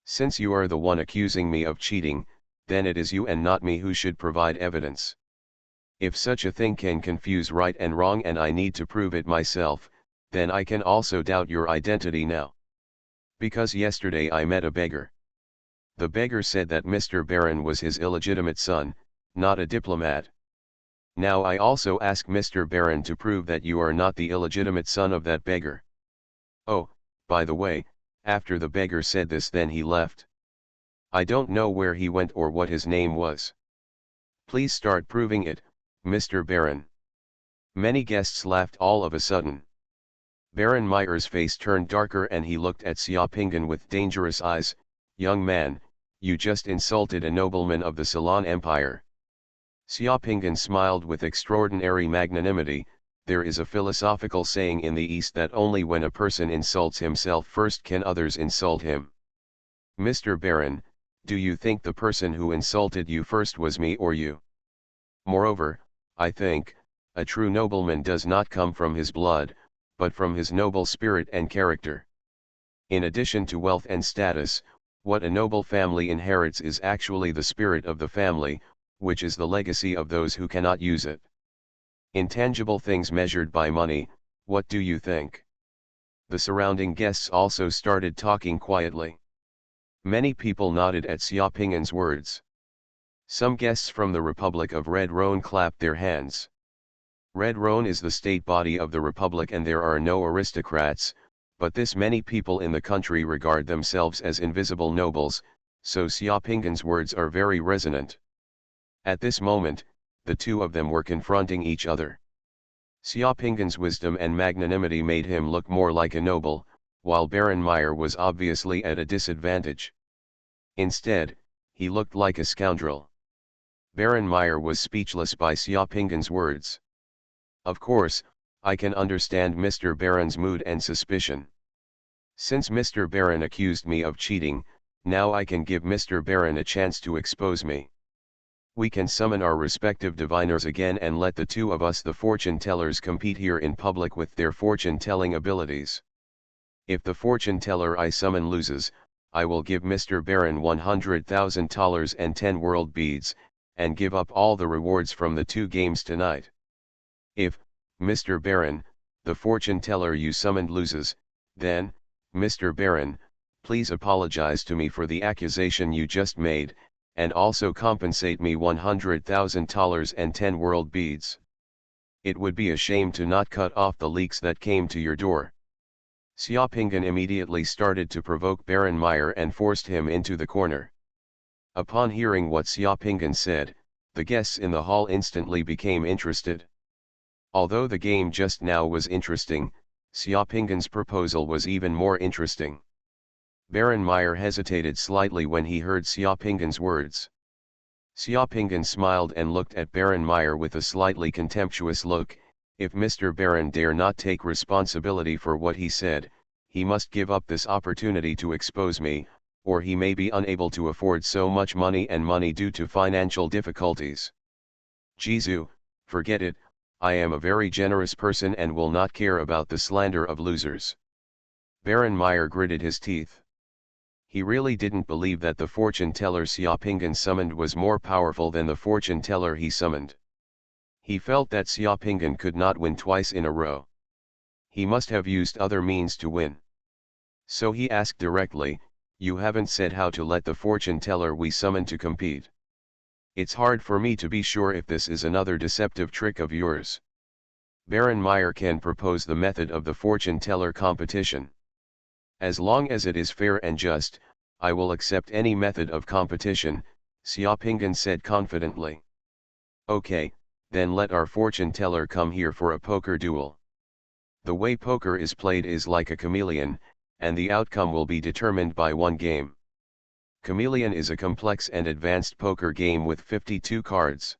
A: Since you are the one accusing me of cheating, then it is you and not me who should provide evidence. If such a thing can confuse right and wrong and I need to prove it myself, then I can also doubt your identity now. Because yesterday I met a beggar. The beggar said that Mr. Baron was his illegitimate son, not a diplomat. Now I also ask Mr. Baron to prove that you are not the illegitimate son of that beggar. Oh, by the way, after the beggar said this then he left. I don't know where he went or what his name was. Please start proving it, Mr. Baron." Many guests laughed all of a sudden. Baron Meyer's face turned darker and he looked at Xiaopingen with dangerous eyes. "Young man, you just insulted a nobleman of the Ceylon Empire." Xiaopingen smiled with extraordinary magnanimity. There is a philosophical saying in the East that only when a person insults himself first can others insult him. "Mr. Baron, do you think the person who insulted you first was me or you? Moreover, I think, a true nobleman does not come from his blood, but from his noble spirit and character. In addition to wealth and status, what a noble family inherits is actually the spirit of the family, which is the legacy of those who cannot use it. Intangible things measured by money, what do you think?" The surrounding guests also started talking quietly. Many people nodded at Xiaopingen's words. Some guests from the Republic of Red Rhone clapped their hands. Red Rhone is the state body of the Republic and there are no aristocrats, but this many people in the country regard themselves as invisible nobles, so Xiaopingen's words are very resonant. At this moment, the two of them were confronting each other. Xiaopingen's wisdom and magnanimity made him look more like a noble, while Baron Meyer was obviously at a disadvantage. Instead, he looked like a scoundrel. Baron Meyer was speechless by Xiaopingen's words. Of course, I can understand Mr. Baron's mood and suspicion. Since Mr. Baron accused me of cheating, now I can give Mr. Baron a chance to expose me. We can summon our respective diviners again and let the two of us the fortune tellers compete here in public with their fortune telling abilities. If the fortune teller I summon loses, I will give Mr. Baron $100,000 and 10 world beads, and give up all the rewards from the 2 games tonight. If, Mr. Baron, the fortune teller you summoned loses, then, Mr. Baron, please apologize to me for the accusation you just made, and also compensate me $100,000 and 10 world beads. It would be a shame to not cut off the leaks that came to your door." Xiaopingen immediately started to provoke Baron Meyer and forced him into the corner. Upon hearing what Xiaopingen said, the guests in the hall instantly became interested. Although the game just now was interesting, Xiaopingen's proposal was even more interesting. Baron Meyer hesitated slightly when he heard Xiaopingen's words. Xiaopingen smiled and looked at Baron Meyer with a slightly contemptuous look. If Mr. Baron dare not take responsibility for what he said, he must give up this opportunity to expose me, or he may be unable to afford so much money due to financial difficulties. "Jizu, forget it, I am a very generous person and will not care about the slander of losers." Baron Meyer gritted his teeth. He really didn't believe that the fortune teller Xiaopingen summoned was more powerful than the fortune teller he summoned. He felt that Xiaopingen could not win twice in a row. He must have used other means to win. So he asked directly, "You haven't said how to let the fortune teller we summoned to compete. It's hard for me to be sure if this is another deceptive trick of yours." Baron Meyer can propose the method of the fortune teller competition. "As long as it is fair and just, I will accept any method of competition," Xiaopingen said confidently. "Okay, then let our fortune teller come here for a poker duel. The way poker is played is like a chameleon, and the outcome will be determined by one game. Chameleon is a complex and advanced poker game with 52 cards.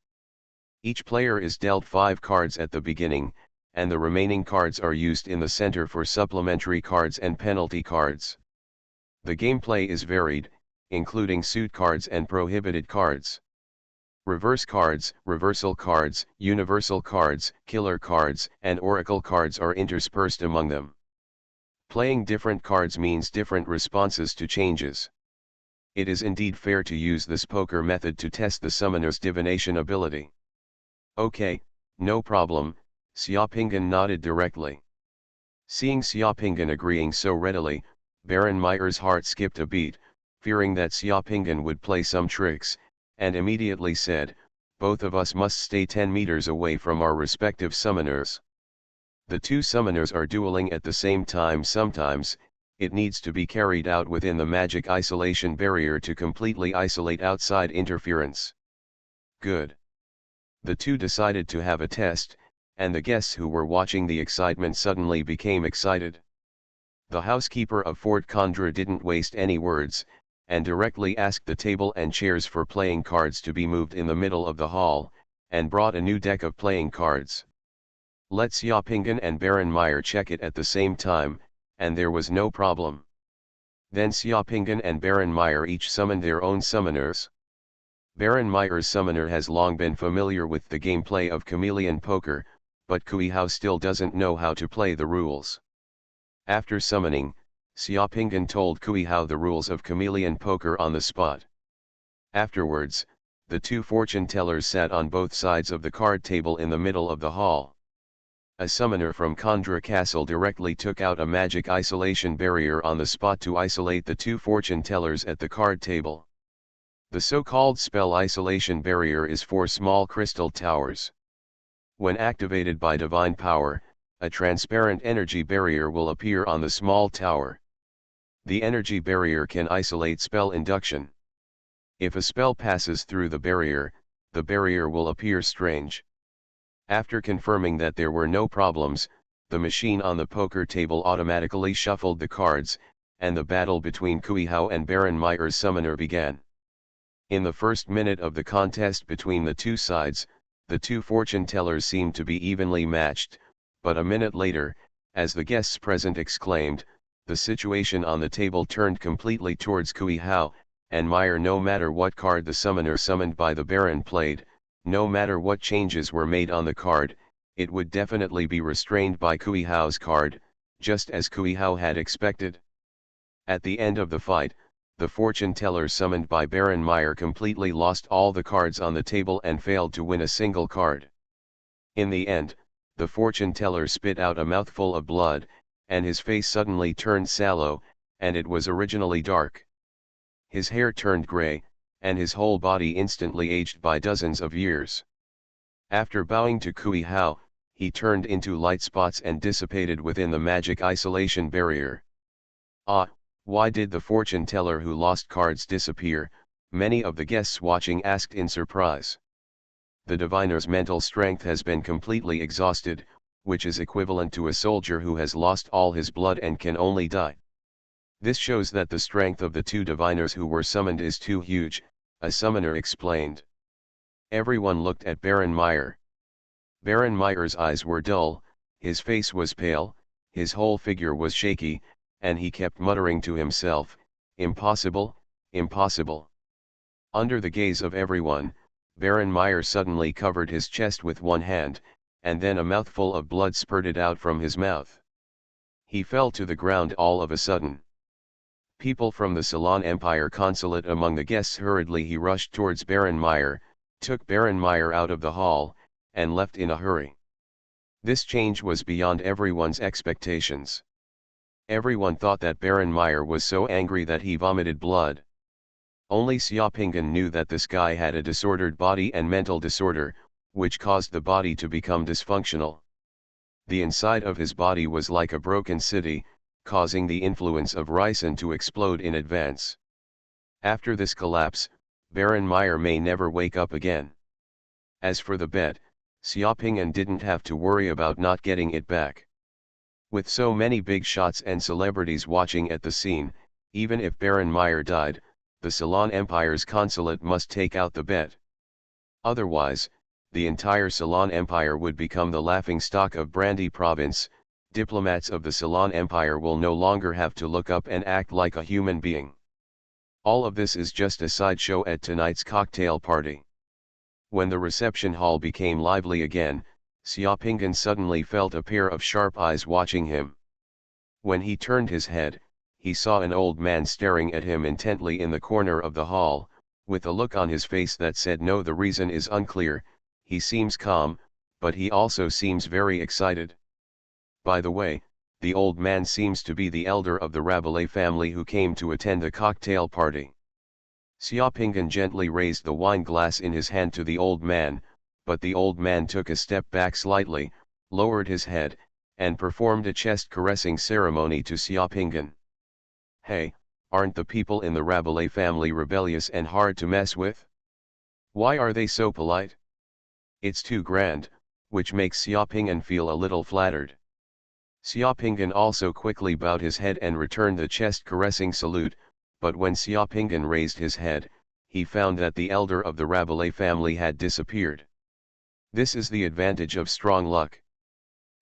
A: Each player is dealt 5 cards at the beginning, and the remaining cards are used in the center for supplementary cards and penalty cards. The gameplay is varied, including suit cards and prohibited cards. Reverse cards, reversal cards, universal cards, killer cards, and oracle cards are interspersed among them. Playing different cards means different responses to changes. It is indeed fair to use this poker method to test the summoner's divination ability. Okay, no problem, Xiaopingan nodded directly. Seeing Xiaopingan agreeing so readily, Baron Meyer's heart skipped a beat, fearing that Xiaopingan would play some tricks, and immediately said, "Both of us must stay 10 meters away from our respective summoners." The two summoners are dueling at the same time. Sometimes, it needs to be carried out within the magic isolation barrier to completely isolate outside interference. Good. The two decided to have a test, and the guests who were watching the excitement suddenly became excited. The housekeeper of Fort Condra didn't waste any words, and directly asked the table and chairs for playing cards to be moved in the middle of the hall, and brought a new deck of playing cards. Let Xiaopingan and Baron Meyer check it at the same time, and there was no problem. Then Xiaopingan and Baron Meyer each summoned their own summoners. Baron Meyer's summoner has long been familiar with the gameplay of chameleon poker, but Kuihao still doesn't know how to play the rules. After summoning, Xiaopingan told Kuihao the rules of chameleon poker on the spot. Afterwards, the two fortune tellers sat on both sides of the card table in the middle of the hall. A summoner from Condra Castle directly took out a magic isolation barrier on the spot to isolate the two fortune tellers at the card table. The so-called spell isolation barrier is 4 small crystal towers. When activated by divine power, a transparent energy barrier will appear on the small tower. The energy barrier can isolate spell induction. If a spell passes through the barrier will appear strange. After confirming that there were no problems, the machine on the poker table automatically shuffled the cards, and the battle between Kuihao and Baron Meyer's summoner began. In the first minute of the contest between the two sides, the two fortune tellers seemed to be evenly matched, but a minute later, as the guests present exclaimed, the situation on the table turned completely towards Kuihao, and Meyer, no matter what card the summoner summoned by the Baron played, no matter what changes were made on the card, it would definitely be restrained by Kuihao's card, just as Kuihao had expected. At the end of the fight, the fortune teller summoned by Baron Meyer completely lost all the cards on the table and failed to win a single card. In the end, the fortune teller spit out a mouthful of blood, and his face suddenly turned sallow, and it was originally dark. His hair turned gray, and his whole body instantly aged by dozens of years. After bowing to Kuihao, he turned into light spots and dissipated within the magic isolation barrier. Ah, why did the fortune teller who lost cards disappear? Many of the guests watching asked in surprise. The diviner's mental strength has been completely exhausted, which is equivalent to a soldier who has lost all his blood and can only die. This shows that the strength of the two diviners who were summoned is too huge, a summoner explained. Everyone looked at Baron Meyer. Baron Meyer's eyes were dull, his face was pale, his whole figure was shaky, and he kept muttering to himself, "Impossible, impossible." Under the gaze of everyone, Baron Meyer suddenly covered his chest with one hand, and then a mouthful of blood spurted out from his mouth. He fell to the ground all of a sudden. People from the Ceylon Empire consulate among the guests hurriedly he rushed towards Baron Meyer, took Baron Meyer out of the hall, and left in a hurry. This change was beyond everyone's expectations. Everyone thought that Baron Meyer was so angry that he vomited blood. Only Xiaopingan knew that this guy had a disordered body and mental disorder, which caused the body to become dysfunctional. The inside of his body was like a broken city, causing the influence of ricin to explode in advance. After this collapse, Baron Meyer may never wake up again. As for the bet, Xiaopingan didn't have to worry about not getting it back. With so many big shots and celebrities watching at the scene, even if Baron Meyer died, the Ceylon Empire's consulate must take out the bet. Otherwise, the entire Ceylon Empire would become the laughingstock of Brandy Province. Diplomats of the Ceylon Empire will no longer have to look up and act like a human being. All of this is just a sideshow at tonight's cocktail party. When the reception hall became lively again, Xiaopinghan suddenly felt a pair of sharp eyes watching him. When he turned his head, he saw an old man staring at him intently in the corner of the hall, with a look on his face that said no, the reason is unclear. He seems calm, but he also seems very excited. By the way, the old man seems to be the elder of the Rabelais family who came to attend the cocktail party. Xiaopinghan gently raised the wine glass in his hand to the old man, but the old man took a step back slightly, lowered his head, and performed a chest-caressing ceremony to Xiaopinghan. Hey, aren't the people in the Rabelais family rebellious and hard to mess with? Why are they so polite? It's too grand, which makes Xiaopinghan feel a little flattered. Xiaopinghan also quickly bowed his head and returned the chest-caressing salute, but when Xiaopinghan raised his head, he found that the elder of the Rabelais family had disappeared. This is the advantage of strong luck.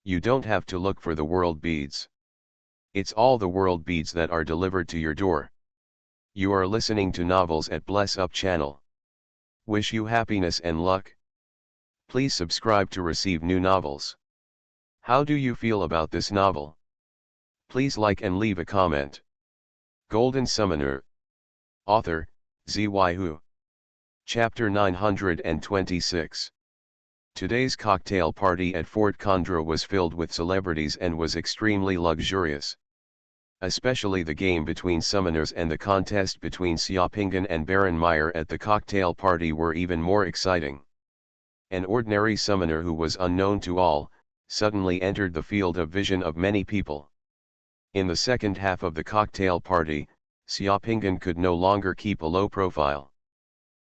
A: You don't have to look for the world beads. It's all the world beads that are delivered to your door. You are listening to Novels at Bless Up channel. Wish you happiness and luck. Please subscribe to receive new novels. How do you feel about this novel? Please like and leave a comment. Golden Summoner. Author, Xuanhuan. Chapter 926. Today's cocktail party at Fort Condra was filled with celebrities and was extremely luxurious. Especially the game between summoners and the contest between Xiaopinghan and Baron Meyer at the cocktail party were even more exciting. An ordinary summoner who was unknown to all, suddenly entered the field of vision of many people. In the second half of the cocktail party, Xiaopinghan could no longer keep a low profile.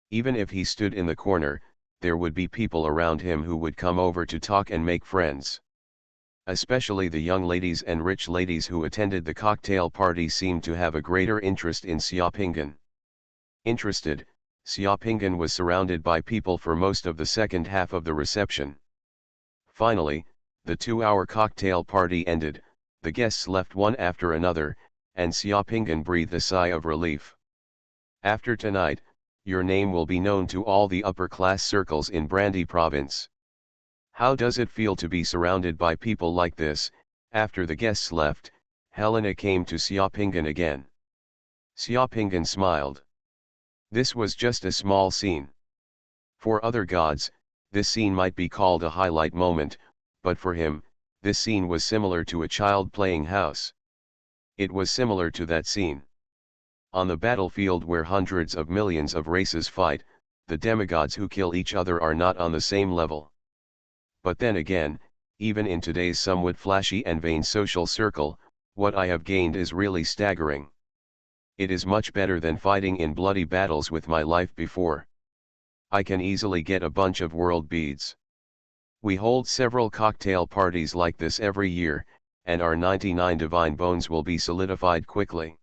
A: Even if he stood in the corner, there would be people around him who would come over to talk and make friends. Especially the young ladies and rich ladies who attended the cocktail party seemed to have a greater interest in Xiaopinghan. Interested, Xiaopinghan was surrounded by people for most of the second half of the reception. Finally, the 2-hour cocktail party ended, the guests left one after another, and Xiaopinghan breathed a sigh of relief. After tonight, your name will be known to all the upper-class circles in Brandy Province. How does it feel to be surrounded by people like this? After the guests left, Helena came to Xiaopinghan again. Xiaopinghan smiled. This was just a small scene. For other gods, this scene might be called a highlight moment, but for him, this scene was similar to a child playing house. It was similar to that scene. On the battlefield where hundreds of millions of races fight, the demigods who kill each other are not on the same level. But then again, even in today's somewhat flashy and vain social circle, what I have gained is really staggering. It is much better than fighting in bloody battles with my life before. I can easily get a bunch of world beads. We hold several cocktail parties like this every year, and our 99 divine bones will be solidified quickly.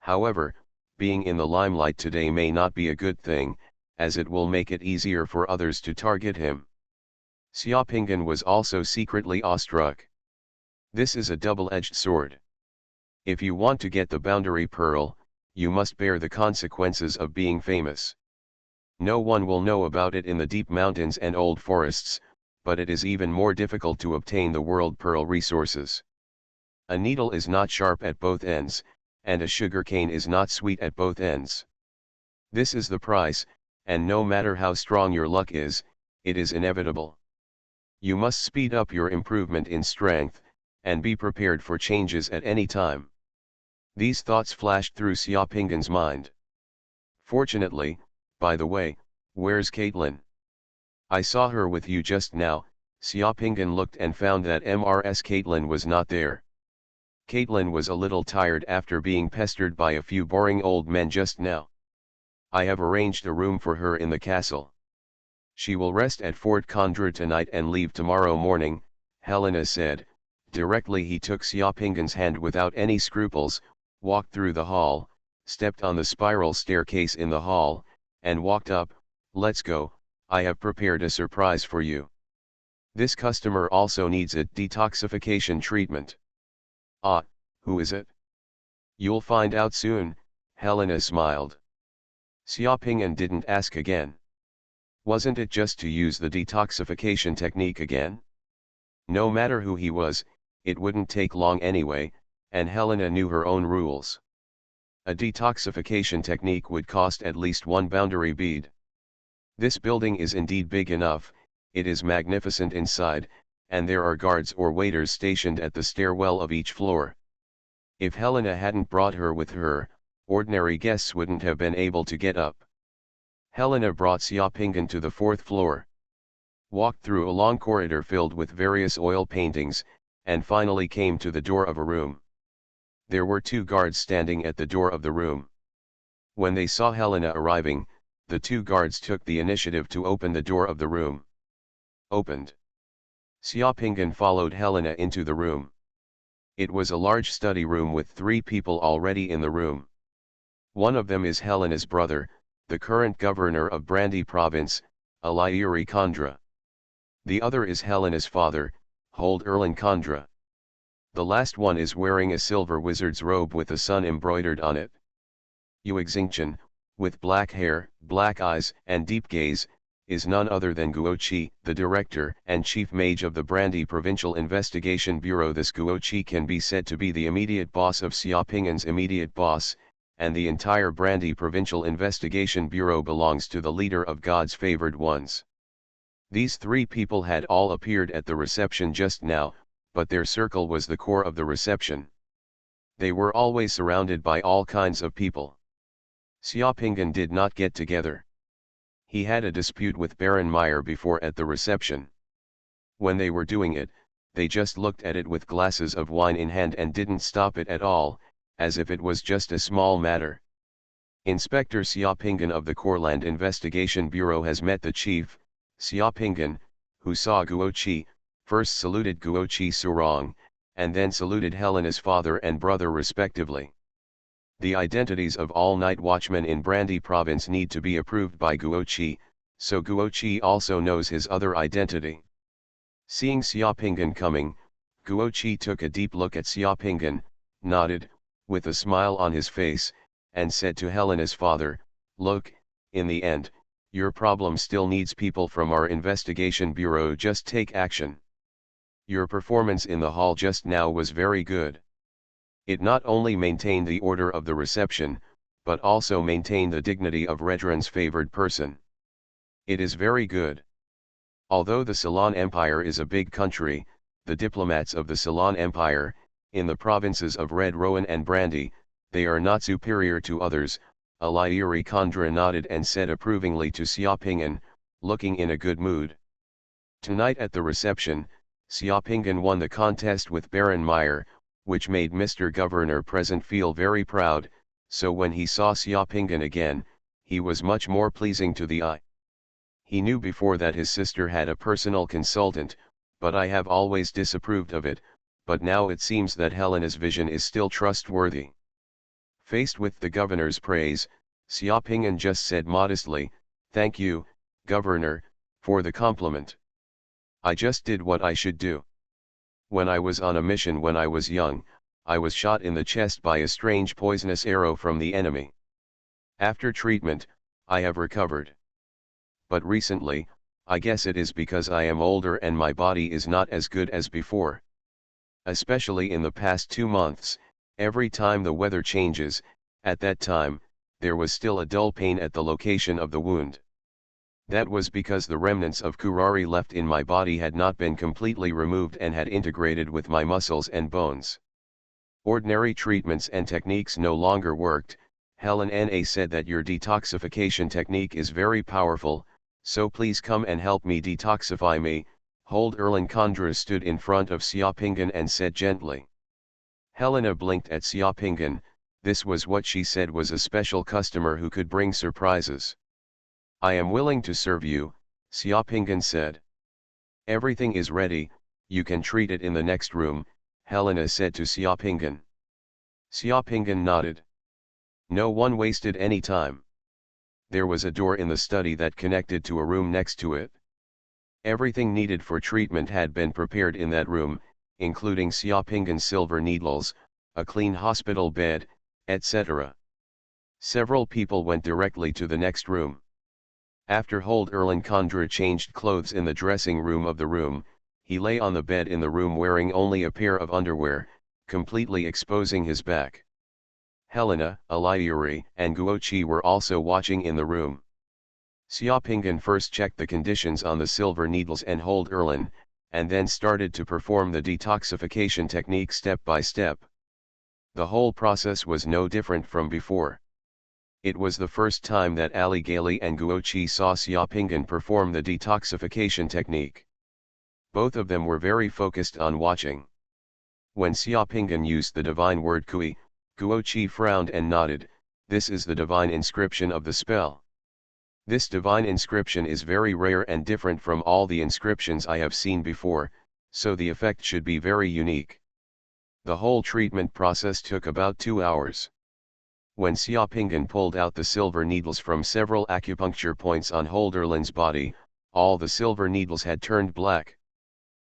A: However, being in the limelight today may not be a good thing, as it will make it easier for others to target him. Xiaopinghan was also secretly awestruck. This is a double-edged sword. If you want to get the boundary pearl, you must bear the consequences of being famous. No one will know about it in the deep mountains and old forests, but it is even more difficult to obtain the world pearl resources. A needle is not sharp at both ends, and a sugarcane is not sweet at both ends. This is the price, and no matter how strong your luck is, it is inevitable. You must speed up your improvement in strength, and be prepared for changes at any time. These thoughts flashed through Xiaopinghan's mind. Fortunately, by the way, where's Caitlin? I saw her with you just now. Xiaopinghan looked and found that Mrs. Caitlin was not there. Caitlin was a little tired after being pestered by a few boring old men just now. I have arranged a room for her in the castle. She will rest at Fort Condra tonight and leave tomorrow morning, Helena said, Directly he took Xiaoping's hand without any scruples, walked through the hall, stepped on the spiral staircase in the hall, and walked up. "Let's go, I have prepared a surprise for you. This customer also needs a detoxification treatment." "Ah, who is it?" "You'll find out soon," Helena smiled. Xiaoping didn't ask again. Wasn't it just to use the detoxification technique again? No matter who he was, it wouldn't take long anyway, and Helena knew her own rules. A detoxification technique would cost at least one boundary bead. This building is indeed big enough, it is magnificent inside, and there are guards or waiters stationed at the stairwell of each floor. If Helena hadn't brought her with her, ordinary guests wouldn't have been able to get up. Helena brought Xiaoping to the 4th floor. Walked through a long corridor filled with various oil paintings, and finally came to the door of a room. There were 2 guards standing at the door of the room. When they saw Helena arriving, the 2 guards took the initiative to open the door of the room. Opened. Xiaoping followed Helena into the room. It was a large study room with 3 people already in the room. One of them is Helena's brother, the current governor of Brandy province, Alairi Khandra. The other is Helena's father, Hold Erlin Khandra. The last one is wearing a silver wizard's robe with the sun embroidered on it. Yu Xingchen, with black hair, black eyes, and deep gaze, is none other than Guoqi, the director and chief mage of the Brandy Provincial Investigation Bureau. This Guoqi can be said to be the immediate boss of Xiaoping's immediate boss, and the entire Brandy Provincial Investigation Bureau belongs to the leader of God's favored ones. These 3 people had all appeared at the reception just now, but their circle was the core of the reception. They were always surrounded by all kinds of people. Xiaoping did not get together. He had a dispute with Baron Meyer before at the reception. When they were doing it, they just looked at it with glasses of wine in hand and didn't stop it at all, as if it was just a small matter. Inspector Xiaoping of the Courland Investigation Bureau has met the chief. Xiaoping, who saw Guoqi, first saluted Guoqi Surong, and then saluted Helena's father and brother respectively. The identities of all night watchmen in Brandy province need to be approved by Guoqi, so Guoqi also knows his other identity. Seeing Xiaoping coming, Guoqi took a deep look at Xiaoping, nodded, with a smile on his face, and said to Helena's father, "Look, in the end, your problem still needs people from our investigation bureau. Just take action. Your performance in the hall just now was very good. It not only maintained the order of the reception, but also maintained the dignity of Redran's favored person. It is very good." Although the Ceylon Empire is a big country, the diplomats of the Ceylon Empire, in the provinces of Red Rowan and Brandy, they are not superior to others. Alairi Khandra nodded and said approvingly to Xiaoping, looking in a good mood. Tonight at the reception, Xiaoping won the contest with Baron Meyer, which made Mr. Governor present feel very proud, so when he saw Xiaoping again, he was much more pleasing to the eye. He knew before that his sister had a personal consultant, but I have always disapproved of it, but now it seems that Helena's vision is still trustworthy. Faced with the governor's praise, Xiaoping just said modestly, "Thank you, Governor, for the compliment. I just did what I should do. When I was on a mission when I was young, I was shot in the chest by a strange poisonous arrow from the enemy. After treatment, I have recovered. But recently, I guess it is because I am older and my body is not as good as before. Especially in the past 2 months, every time the weather changes, at that time, there was still a dull pain at the location of the wound. That was because the remnants of curare left in my body had not been completely removed and had integrated with my muscles and bones. Ordinary treatments and techniques no longer worked. Helen Na said that your detoxification technique is very powerful, so please come and help me detoxify me." Hold Erlin Khandra stood in front of Xiaoping and said gently. Helena blinked at Xiaoping. This was what she said was a special customer who could bring surprises. "I am willing to serve you," Xiaoping said. "Everything is ready, you can treat it in the next room," Helena said to Xiaopingan. Xiaopingan nodded. No one wasted any time. There was a door in the study that connected to a room next to it. Everything needed for treatment had been prepared in that room, including Xiaopingan's silver needles, a clean hospital bed, etc. Several people went directly to the next room. After Hold Erlen Kondra changed clothes in the dressing room of the room, he lay on the bed in the room wearing only a pair of underwear, completely exposing his back. Helena, Aliuri, and Guoqi were also watching in the room. Xiaopingan first checked the conditions on the silver needles and Hold Erlen, and then started to perform the detoxification technique step by step. The whole process was no different from before. It was the first time that Ali Gali and Guoqi saw Xiaopingan perform the detoxification technique. Both of them were very focused on watching. When Xiaopingan used the divine word Kui, Guoqi frowned and nodded. This is the divine inscription of the spell. This divine inscription is very rare and different from all the inscriptions I have seen before, so the effect should be very unique. The whole treatment process took about 2 hours. When Xiaopingan pulled out the silver needles from several acupuncture points on Hold Erlen's body, all the silver needles had turned black.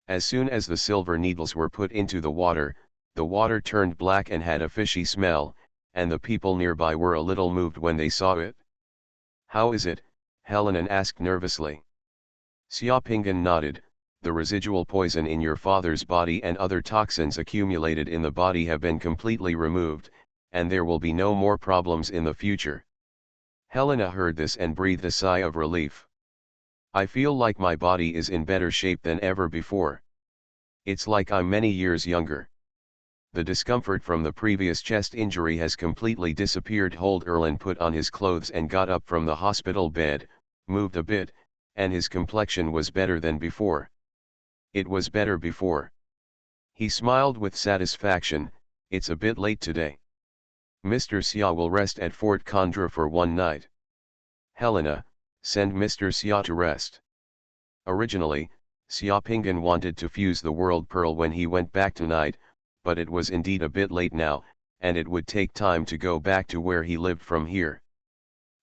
A: As soon as the silver needles were put into the water turned black and had a fishy smell, and the people nearby were a little moved when they saw it. How is it? Helena asked nervously. Xiaopingan nodded. The residual poison in your father's body and other toxins accumulated in the body have been completely removed, and there will be no more problems in the future. Helena heard this and breathed a sigh of relief. I feel like my body is in better shape than ever before. It's like I'm many years younger. The discomfort from the previous chest injury has completely disappeared. Hold Erlen put on his clothes and got up from the hospital bed, moved a bit, and his complexion was better than before. It was better before. He smiled with satisfaction. It's a bit late today. Mr. Xia will rest at Fort Kondra for one night. Helena, send Mr. Xia to rest. Originally, Xiaopingan wanted to fuse the world pearl when he went back tonight, but it was indeed a bit late now, and it would take time to go back to where he lived from here.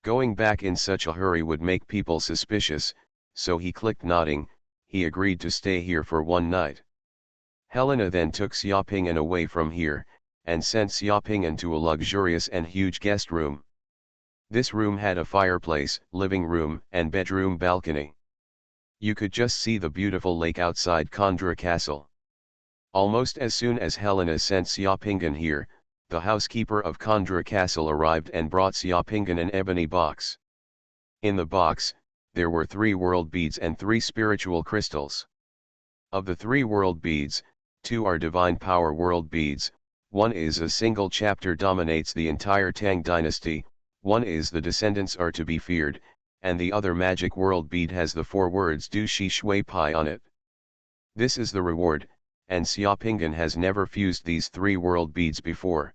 A: Going back in such a hurry would make people suspicious, so he clicked nodding. He agreed to stay here for one night. Helena then took Xiaopingan away from here, and sent Xiaopingan to a luxurious and huge guest room. This room had a fireplace, living room, and bedroom balcony. You could just see the beautiful lake outside Kondra Castle. Almost as soon as Helena sent Xiaopingan here, the housekeeper of Kondra Castle arrived and brought Xiaopingan an ebony box. In the box, there were 3 world beads and 3 spiritual crystals. Of the 3 world beads, 2 are divine power world beads. One is a single chapter dominates the entire Tang dynasty, one is the descendants are to be feared, and the other magic world bead has the 4 words Du Shi Shui Pai on it. This is the reward, and Xiaopingan has never fused these 3 world beads before.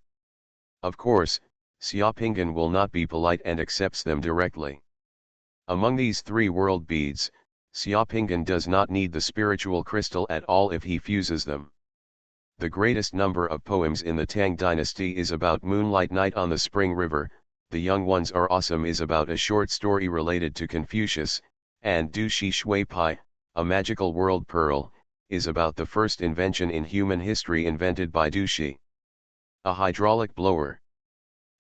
A: Of course, Xiaopingan will not be polite and accepts them directly. Among these 3 world beads, Xiaopingan does not need the spiritual crystal at all if he fuses them. The greatest number of poems in the Tang dynasty is about Moonlight Night on the Spring River, The Young Ones Are Awesome is about a short story related to Confucius, and Du Shi Shui Pai, a magical world pearl, is about the first invention in human history invented by Du Shi. A hydraulic blower.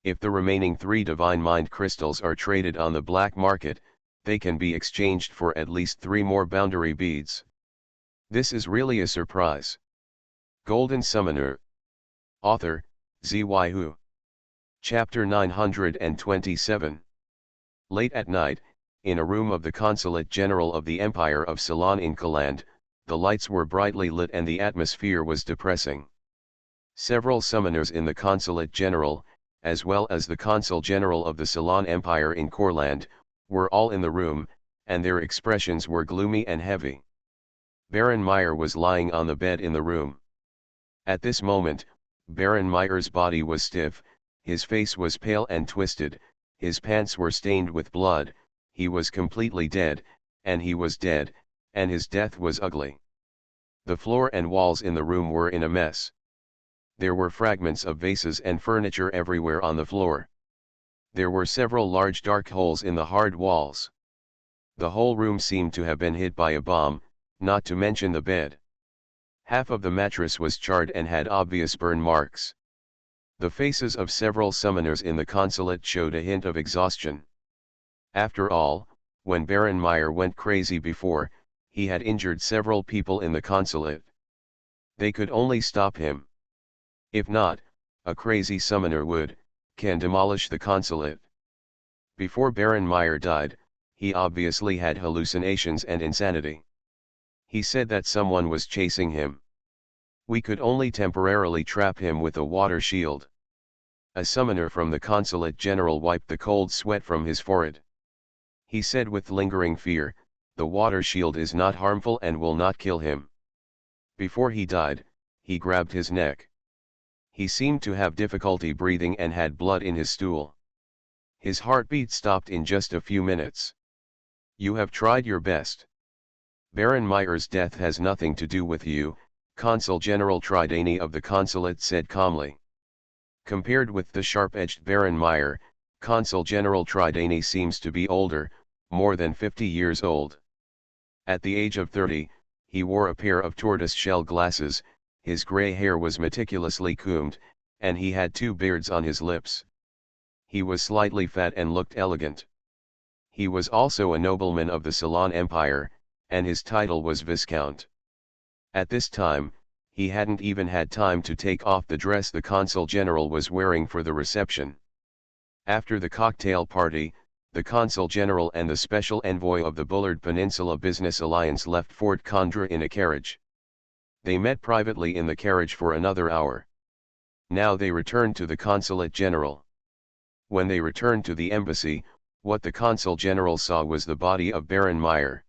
A: If the remaining 3 divine mind crystals are traded on the black market, they can be exchanged for at least 3 more boundary beads. This is really a surprise. Golden Summoner. Author, Xuanhuan. Chapter 927. Late at night, in a room of the Consulate General of the Empire of Ceylon in Kaland, the lights were brightly lit and the atmosphere was depressing. Several summoners in the Consulate General, as well as the Consul General of the Ceylon Empire in Courland, were all in the room, and their expressions were gloomy and heavy. Baron Meyer was lying on the bed in the room. At this moment, Baron Meyer's body was stiff, his face was pale and twisted, his pants were stained with blood, he was completely dead, and he was dead, and his death was ugly. The floor and walls in the room were in a mess. There were fragments of vases and furniture everywhere on the floor. There were several large dark holes in the hard walls. The whole room seemed to have been hit by a bomb, not to mention the bed. Half of the mattress was charred and had obvious burn marks. The faces of several summoners in the consulate showed a hint of exhaustion. After all, when Baron Meyer went crazy before, he had injured several people in the consulate. They could only stop him. If not, a crazy summoner can demolish the consulate. Before Baron Meyer died, he obviously had hallucinations and insanity. He said that someone was chasing him. We could only temporarily trap him with a water shield. A summoner from the consulate general wiped the cold sweat from his forehead. He said with lingering fear, "The water shield is not harmful and will not kill him." Before he died, he grabbed his neck. He seemed to have difficulty breathing and had blood in his stool. His heartbeat stopped in just a few minutes. You have tried your best. Baron Meyer's death has nothing to do with you, Consul General Tridani of the consulate said calmly. Compared with the sharp-edged Baron Meyer, Consul General Tridani seems to be older, more than 50 years old. At the age of 30, he wore a pair of tortoise-shell glasses, his grey hair was meticulously combed, and he had 2 beards on his lips. He was slightly fat and looked elegant. He was also a nobleman of the Ceylon Empire, and his title was Viscount. At this time, he hadn't even had time to take off the dress the Consul General was wearing for the reception. After the cocktail party, the Consul General and the Special Envoy of the Bullard Peninsula Business Alliance left Fort Condra in a carriage. They met privately in the carriage for another hour. Now they returned to the Consulate General. When they returned to the embassy, what the Consul General saw was the body of Baron Meyer.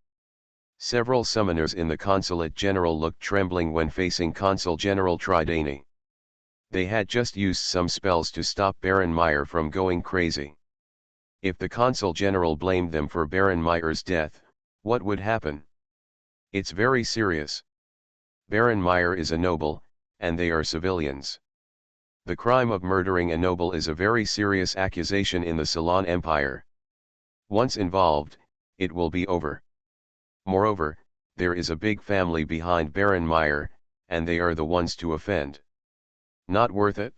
A: Several summoners in the Consulate General looked trembling when facing Consul General Tridani. They had just used some spells to stop Baron Meyer from going crazy. If the Consul General blamed them for Baron Meyer's death, what would happen? It's very serious. Baron Meyer is a noble, and they are civilians. The crime of murdering a noble is a very serious accusation in the Ceylon Empire. Once involved, it will be over. Moreover, there is a big family behind Baron Meyer, and they are the ones to offend. Not worth it?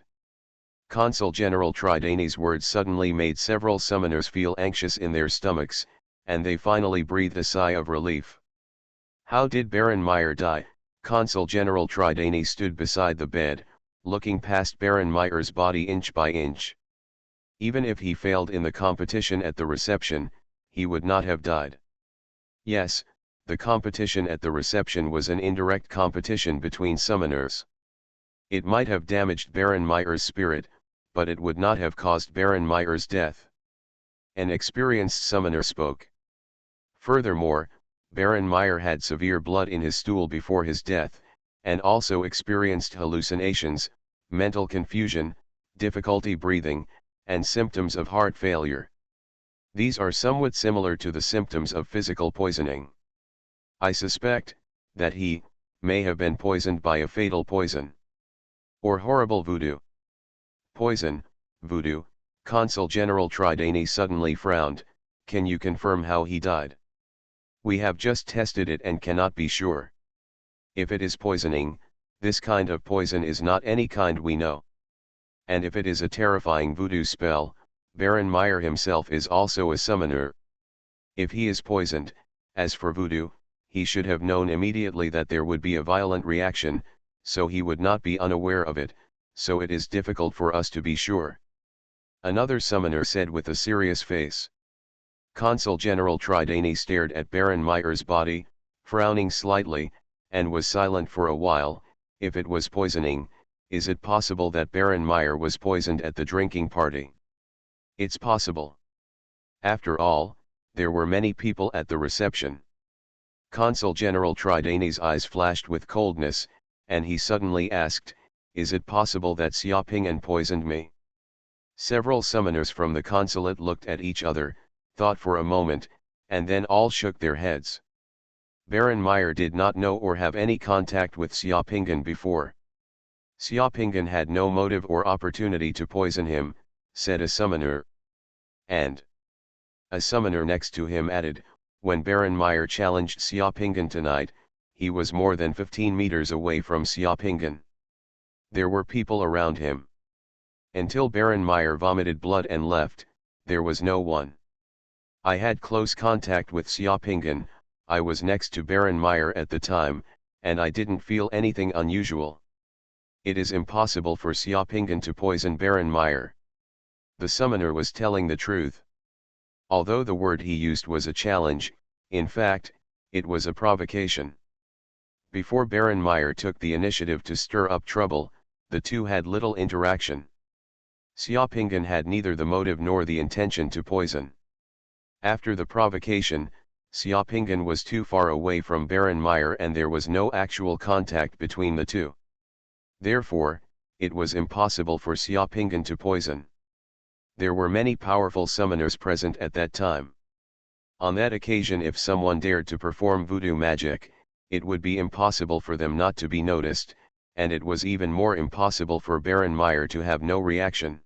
A: Consul General Tridani's words suddenly made several summoners feel anxious in their stomachs, and they finally breathed a sigh of relief. How did Baron Meyer die? Consul General Tridani stood beside the bed, looking past Baron Meyer's body inch by inch. Even if he failed in the competition at the reception, he would not have died. Yes, the competition at the reception was an indirect competition between summoners. It might have damaged Baron Meyer's spirit, but it would not have caused Baron Meyer's death. An experienced summoner spoke. Furthermore, Baron Meyer had severe blood in his stool before his death, and also experienced hallucinations, mental confusion, difficulty breathing, and symptoms of heart failure. These are somewhat similar to the symptoms of physical poisoning. I suspect that he may have been poisoned by a fatal poison. Or horrible voodoo. Poison, voodoo, Consul General Tridani suddenly frowned. Can you confirm how he died? We have just tested it and cannot be sure. If it is poisoning, this kind of poison is not any kind we know. And if it is a terrifying voodoo spell, Baron Meyer himself is also a summoner. If he is poisoned, as for voodoo, he should have known immediately that there would be a violent reaction, so he would not be unaware of it, so it is difficult for us to be sure. Another summoner said with a serious face. Consul General Tridani stared at Baron Meyer's body, frowning slightly, and was silent for a while. If it was poisoning, is it possible that Baron Meyer was poisoned at the drinking party? It's possible. After all, there were many people at the reception. Consul General Tridani's eyes flashed with coldness, and he suddenly asked, is it possible that Xiaoping'an poisoned me? Several summoners from the consulate looked at each other, thought for a moment, and then all shook their heads. Baron Meyer did not know or have any contact with Xiaoping'an before. Xiaopingan had no motive or opportunity to poison him, said a summoner. And a summoner next to him added, when Baron Meyer challenged Xiaopingan tonight, he was more than 15 meters away from Xiaopingan. There were people around him. Until Baron Meyer vomited blood and left, there was no one. I had close contact with Xiaopingan, I was next to Baron Meyer at the time, and I didn't feel anything unusual. It is impossible for Xiaopingan to poison Baron Meyer. The summoner was telling the truth. Although the word he used was a challenge, in fact, it was a provocation. Before Baron Meyer took the initiative to stir up trouble, the two had little interaction. Xiaopingan had neither the motive nor the intention to poison. After the provocation, Xiaopingan was too far away from Baron Meyer and there was no actual contact between the two. Therefore, it was impossible for Xiaopingan to poison. There were many powerful summoners present at that time. On that occasion, if someone dared to perform voodoo magic, it would be impossible for them not to be noticed, and it was even more impossible for Baron Meyer to have no reaction.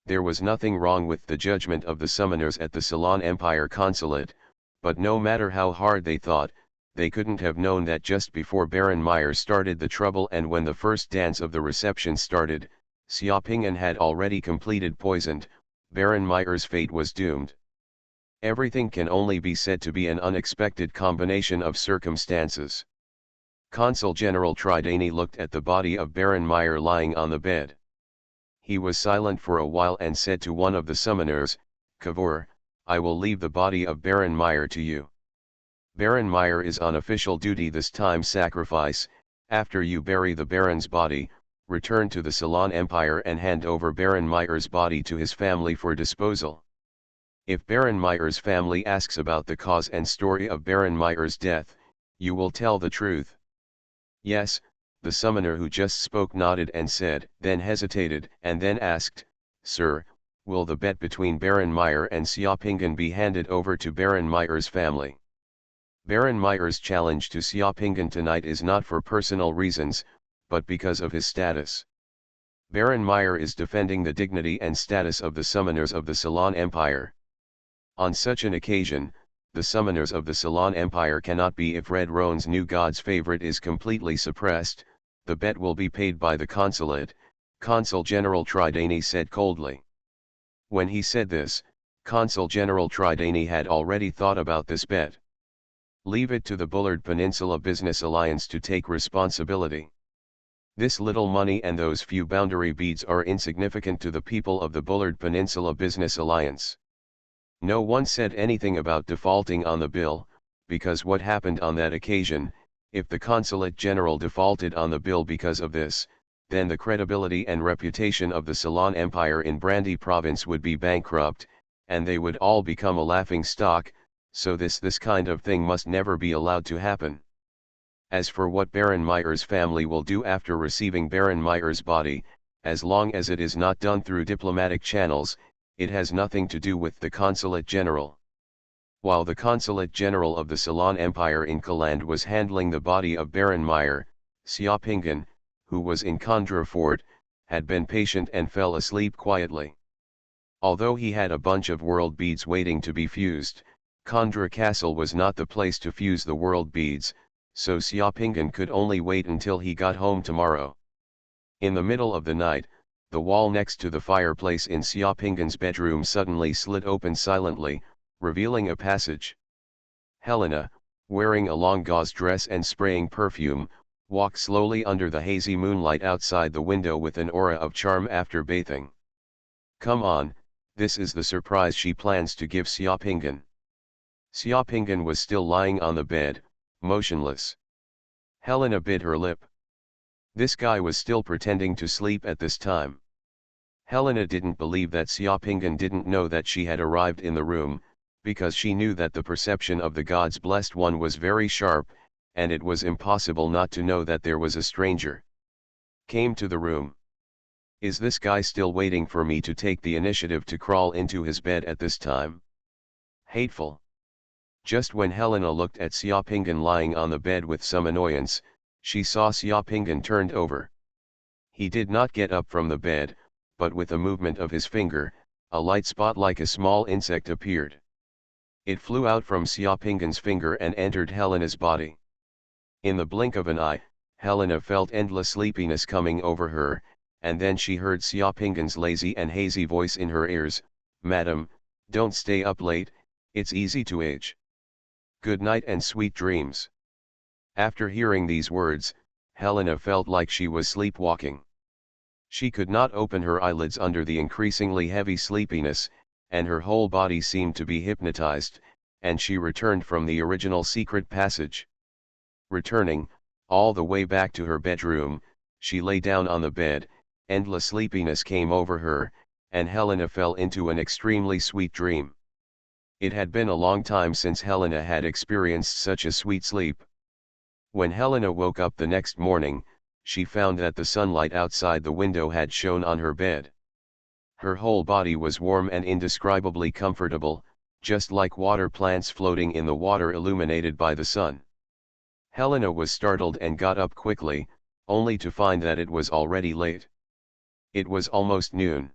A: There was nothing wrong with the judgment of the summoners at the Ceylon Empire consulate, but no matter how hard they thought, they couldn't have known that just before Baron Meyer started the trouble and when the first dance of the reception started, Xiaopingan had already completed poisoned. Baron Meyer's fate was doomed. Everything can only be said to be an unexpected combination of circumstances. Consul General Tridani looked at the body of Baron Meyer lying on the bed. He was silent for a while and said to one of the summoners, Kavor, I will leave the body of Baron Meyer to you. Baron Meyer is on official duty this time. Sacrifice, after you bury the Baron's body, return to the Ceylon Empire and hand over Baron Meyer's body to his family for disposal. If Baron Meyer's family asks about the cause and story of Baron Meyer's death, you will tell the truth. Yes, the summoner who just spoke nodded and said, then hesitated, and then asked, Sir, will the bet between Baron Meyer and Xiaopingan be handed over to Baron Meyer's family? Baron Meyer's challenge to Xiaopingan tonight is not for personal reasons, but because of his status. Baron Meyer is defending the dignity and status of the summoners of the Ceylon Empire. On such an occasion, the summoners of the Ceylon Empire cannot be. If Red Roan's new god's favorite is completely suppressed, the bet will be paid by the consulate, Consul General Tridani said coldly. When he said this, Consul General Tridani had already thought about this bet. Leave it to the Bullard Peninsula Business Alliance to take responsibility. This little money and those few boundary beads are insignificant to the people of the Bullard Peninsula Business Alliance. No one said anything about defaulting on the bill, because what happened on that occasion, if the Consulate General defaulted on the bill because of this, then the credibility and reputation of the Ceylon Empire in Brandy Province would be bankrupt, and they would all become a laughing stock, so this kind of thing must never be allowed to happen. As for what Baron Meyer's family will do after receiving Baron Meyer's body, as long as it is not done through diplomatic channels, it has nothing to do with the Consulate General. While the Consulate General of the Ceylon Empire in Kaland was handling the body of Baron Meyer, Xiaopingan, who was in Khandra Fort, had been patient and fell asleep quietly. Although he had a bunch of world beads waiting to be fused, Khandra Castle was not the place to fuse the world beads, so Xiaopingan could only wait until he got home tomorrow. In the middle of the night, the wall next to the fireplace in Xiaopingan's bedroom suddenly slid open silently, revealing a passage. Helena, wearing a long gauze dress and spraying perfume, walked slowly under the hazy moonlight outside the window with an aura of charm after bathing. Come on, this is the surprise she plans to give Xiaopingan. Xiaopingan was still lying on the bed, motionless. Helena bit her lip. This guy was still pretending to sleep at this time. Helena didn't believe that Xiaopingan didn't know that she had arrived in the room, because she knew that the perception of the God's blessed one was very sharp, and it was impossible not to know that there was a stranger. Came to the room. Is this guy still waiting for me to take the initiative to crawl into his bed at this time? Hateful. Just when Helena looked at Xiaopingan lying on the bed with some annoyance, she saw Xiaopingan turned over. He did not get up from the bed, but with a movement of his finger, a light spot like a small insect appeared. It flew out from Xiaopinggan's finger and entered Helena's body. In the blink of an eye, Helena felt endless sleepiness coming over her, and then she heard Xiaopinggan's lazy and hazy voice in her ears, "Madam, don't stay up late, it's easy to age. Good night and sweet dreams." After hearing these words, Helena felt like she was sleepwalking. She could not open her eyelids under the increasingly heavy sleepiness, and her whole body seemed to be hypnotized, and she returned from the original secret passage. Returning, all the way back to her bedroom, she lay down on the bed, endless sleepiness came over her, and Helena fell into an extremely sweet dream. It had been a long time since Helena had experienced such a sweet sleep. When Helena woke up the next morning, she found that the sunlight outside the window had shone on her bed. Her whole body was warm and indescribably comfortable, just like water plants floating in the water illuminated by the sun. Helena was startled and got up quickly, only to find that it was already late. It was almost noon.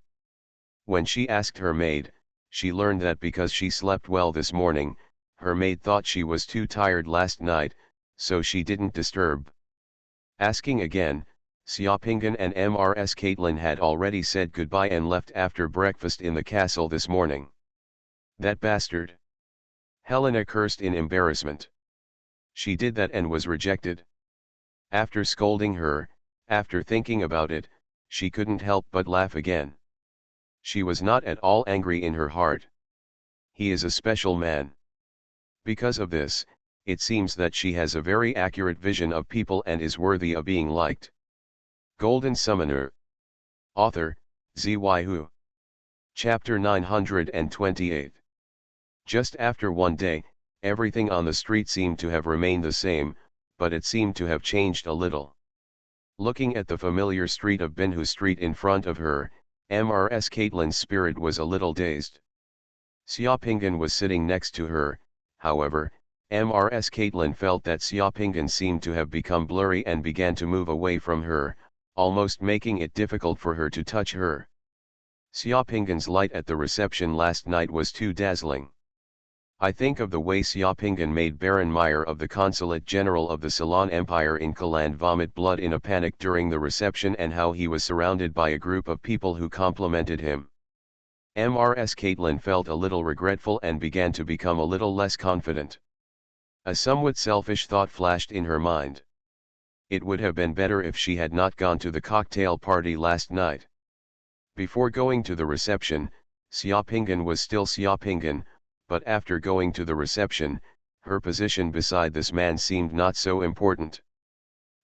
A: When she asked her maid, she learned that because she slept well this morning, her maid thought she was too tired last night, so she didn't disturb. Asking again, Xiaopinggan and Mrs. Caitlin had already said goodbye and left after breakfast in the castle this morning. That bastard! Helena cursed in embarrassment. She did that and was rejected. After scolding her, after thinking about it, she couldn't help but laugh again. She was not at all angry in her heart. He is a special man. Because of this, it seems that she has a very accurate vision of people and is worthy of being liked. Golden Summoner. Author, Xuanhuan. Chapter 928. Just after one day, everything on the street seemed to have remained the same, but it seemed to have changed a little. Looking at the familiar street of Binhu Street in front of her, Mrs. Caitlin's spirit was a little dazed. Xiaopinggan was sitting next to her, however, Mrs. Caitlin felt that Xiaopinggan seemed to have become blurry and began to move away from her, almost making it difficult for her to touch her. Xiaopinggan's light at the reception last night was too dazzling. I think of the way Xiaopinggan made Baron Meyer of the Consulate General of the Ceylon Empire in Kelan vomit blood in a panic during the reception and how he was surrounded by a group of people who complimented him. Mrs. Caitlin felt a little regretful and began to become a little less confident. A somewhat selfish thought flashed in her mind. It would have been better if she had not gone to the cocktail party last night. Before going to the reception, Xiaopinggan was still Xiaopinggan, but after going to the reception, her position beside this man seemed not so important.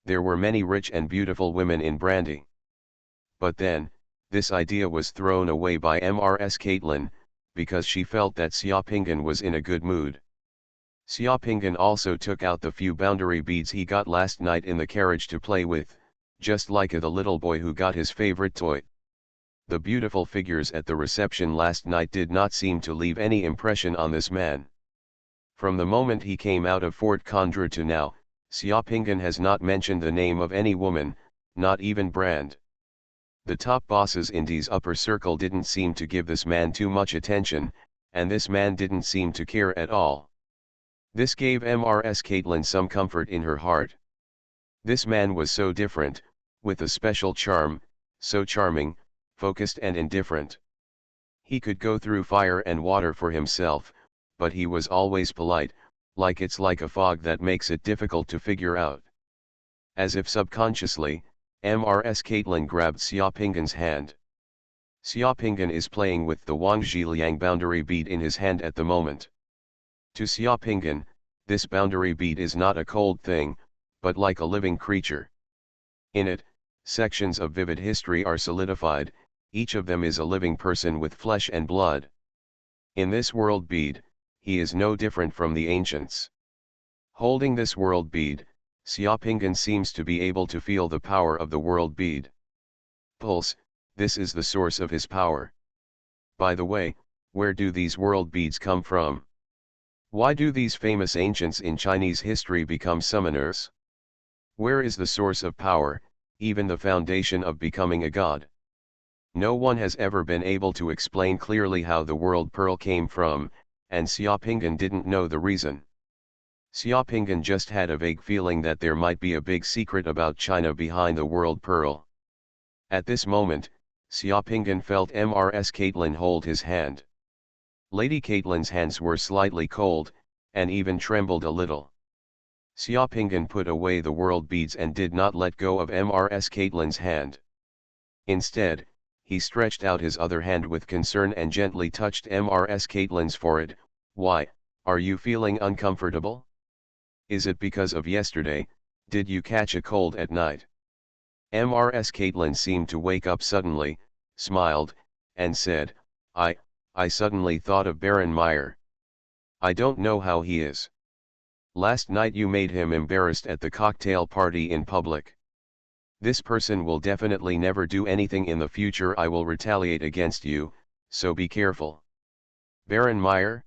A: There were many rich and beautiful women in Brandy. But then, this idea was thrown away by Mrs. Caitlin, because she felt that Xiaopinggan was in a good mood. Xiaopinggan also took out the few boundary beads he got last night in the carriage to play with, just like the little boy who got his favorite toy. The beautiful figures at the reception last night did not seem to leave any impression on this man. From the moment he came out of Fort Condra to now, Xiaopinggan has not mentioned the name of any woman, not even Brand. The top bosses in D's upper circle didn't seem to give this man too much attention, and this man didn't seem to care at all. This gave Mrs. Caitlin some comfort in her heart. This man was so different, with a special charm, so charming, focused and indifferent. He could go through fire and water for himself, but he was always polite, like it's like a fog that makes it difficult to figure out. As if subconsciously, Mrs. Caitlin grabbed Xiaopinggan's hand. Xiaopinggan is playing with the Wangzhiliang boundary bead in his hand at the moment. To Xiaopinggan, this boundary bead is not a cold thing, but like a living creature. In it, sections of vivid history are solidified, each of them is a living person with flesh and blood. In this world bead, he is no different from the ancients. Holding this world bead, Xiaopinggan seems to be able to feel the power of the world bead. Pulse, this is the source of his power. By the way, where do these world beads come from? Why do these famous ancients in Chinese history become summoners? Where is the source of power, even the foundation of becoming a god. No one has ever been able to explain clearly how the world pearl came from, and Xiaopinghan didn't know the reason. Xiaopinghan just had a vague feeling that there might be a big secret about China behind the world pearl. At this moment, Xiaopinghan felt Mrs. Caitlin hold his hand. Lady Caitlin's hands were slightly cold, and even trembled a little. Xiaopinghan put away the world beads and did not let go of Mrs. Caitlin's hand. Instead, he stretched out his other hand with concern and gently touched Mrs. Caitlin's forehead. "Why, are you feeling uncomfortable? Is it because of yesterday? Did you catch a cold at night?" Mrs. Caitlin seemed to wake up suddenly, smiled, and said, I suddenly thought of Baron Meyer. I don't know how he is. Last night you made him embarrassed at the cocktail party in public. This person will definitely never do anything in the future. I will retaliate against you, so be careful." "Baron Meyer?"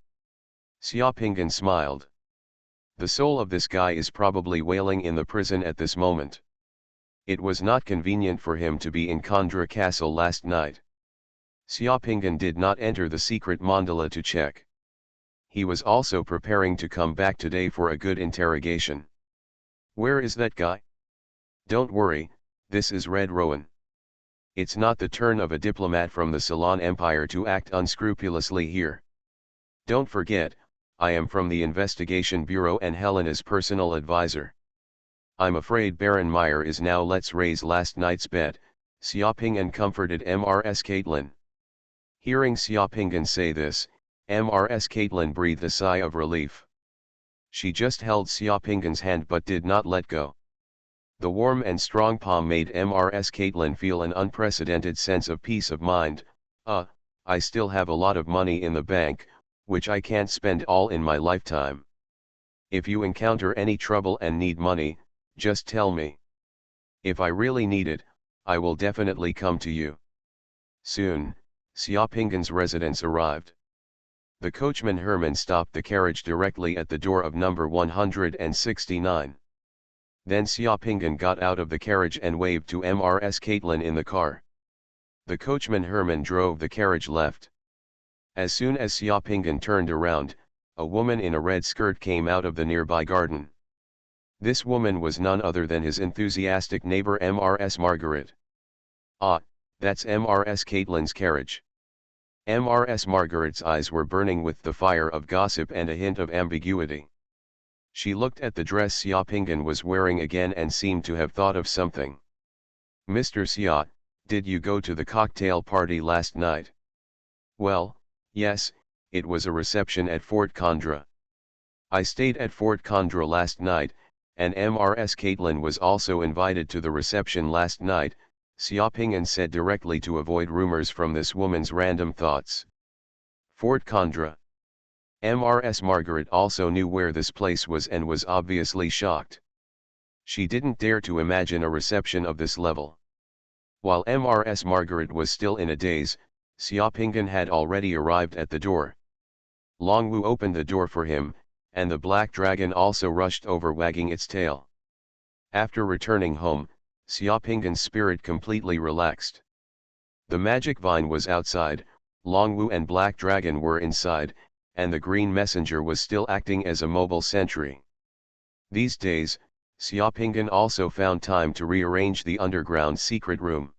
A: Xiaopinghan smiled. "The soul of this guy is probably wailing in the prison at this moment. It was not convenient for him to be in Khandra Castle last night." Xiaopinghan did not enter the secret mandala to check. He was also preparing to come back today for a good interrogation. "Where is that guy?" "Don't worry, this is Red Rowan. It's not the turn of a diplomat from the Ceylon Empire to act unscrupulously here. Don't forget, I am from the Investigation Bureau and Helena's personal advisor. I'm afraid Baron Meyer is now. Let's raise last night's bet," Xiaopinghan comforted Mrs. Caitlin. Hearing Xiaopinghan say this, Mrs. Caitlin breathed a sigh of relief. She just held Xiaopinghan's hand but did not let go. The warm and strong palm made Mrs. Caitlin feel an unprecedented sense of peace of mind. I still have a lot of money in the bank, which I can't spend all in my lifetime. If you encounter any trouble and need money, just tell me. If I really need it, I will definitely come to you." Soon, Xiaopinghan's residence arrived. The coachman Herman stopped the carriage directly at the door of number 169. Then Xiaopinghan got out of the carriage and waved to Mrs. Caitlin in the car. The coachman Herman drove the carriage left. As soon as Xiaopinghan turned around, a woman in a red skirt came out of the nearby garden. This woman was none other than his enthusiastic neighbor Mrs. Margaret. "Ah, that's Mrs. Caitlin's carriage." Mrs. Margaret's eyes were burning with the fire of gossip and a hint of ambiguity. She looked at the dress Xiaopinghan was wearing again and seemed to have thought of something. "Mr. Xia, did you go to the cocktail party last night?" "Well, yes, it was a reception at Fort Khandra. I stayed at Fort Khandra last night, and Mrs. Caitlin was also invited to the reception last night," Xiaopinghan said directly to avoid rumors from this woman's random thoughts. Fort Khandra. Mrs. Margaret also knew where this place was and was obviously shocked. She didn't dare to imagine a reception of this level. While Mrs. Margaret was still in a daze, Xiaopinghan had already arrived at the door. Longwu opened the door for him, and the black dragon also rushed over wagging its tail. After returning home, Xiaopinghan's spirit completely relaxed. The magic vine was outside, Longwu and Black Dragon were inside, and the Green Messenger was still acting as a mobile sentry. These days, Xiaopinghan also found time to rearrange the underground secret room.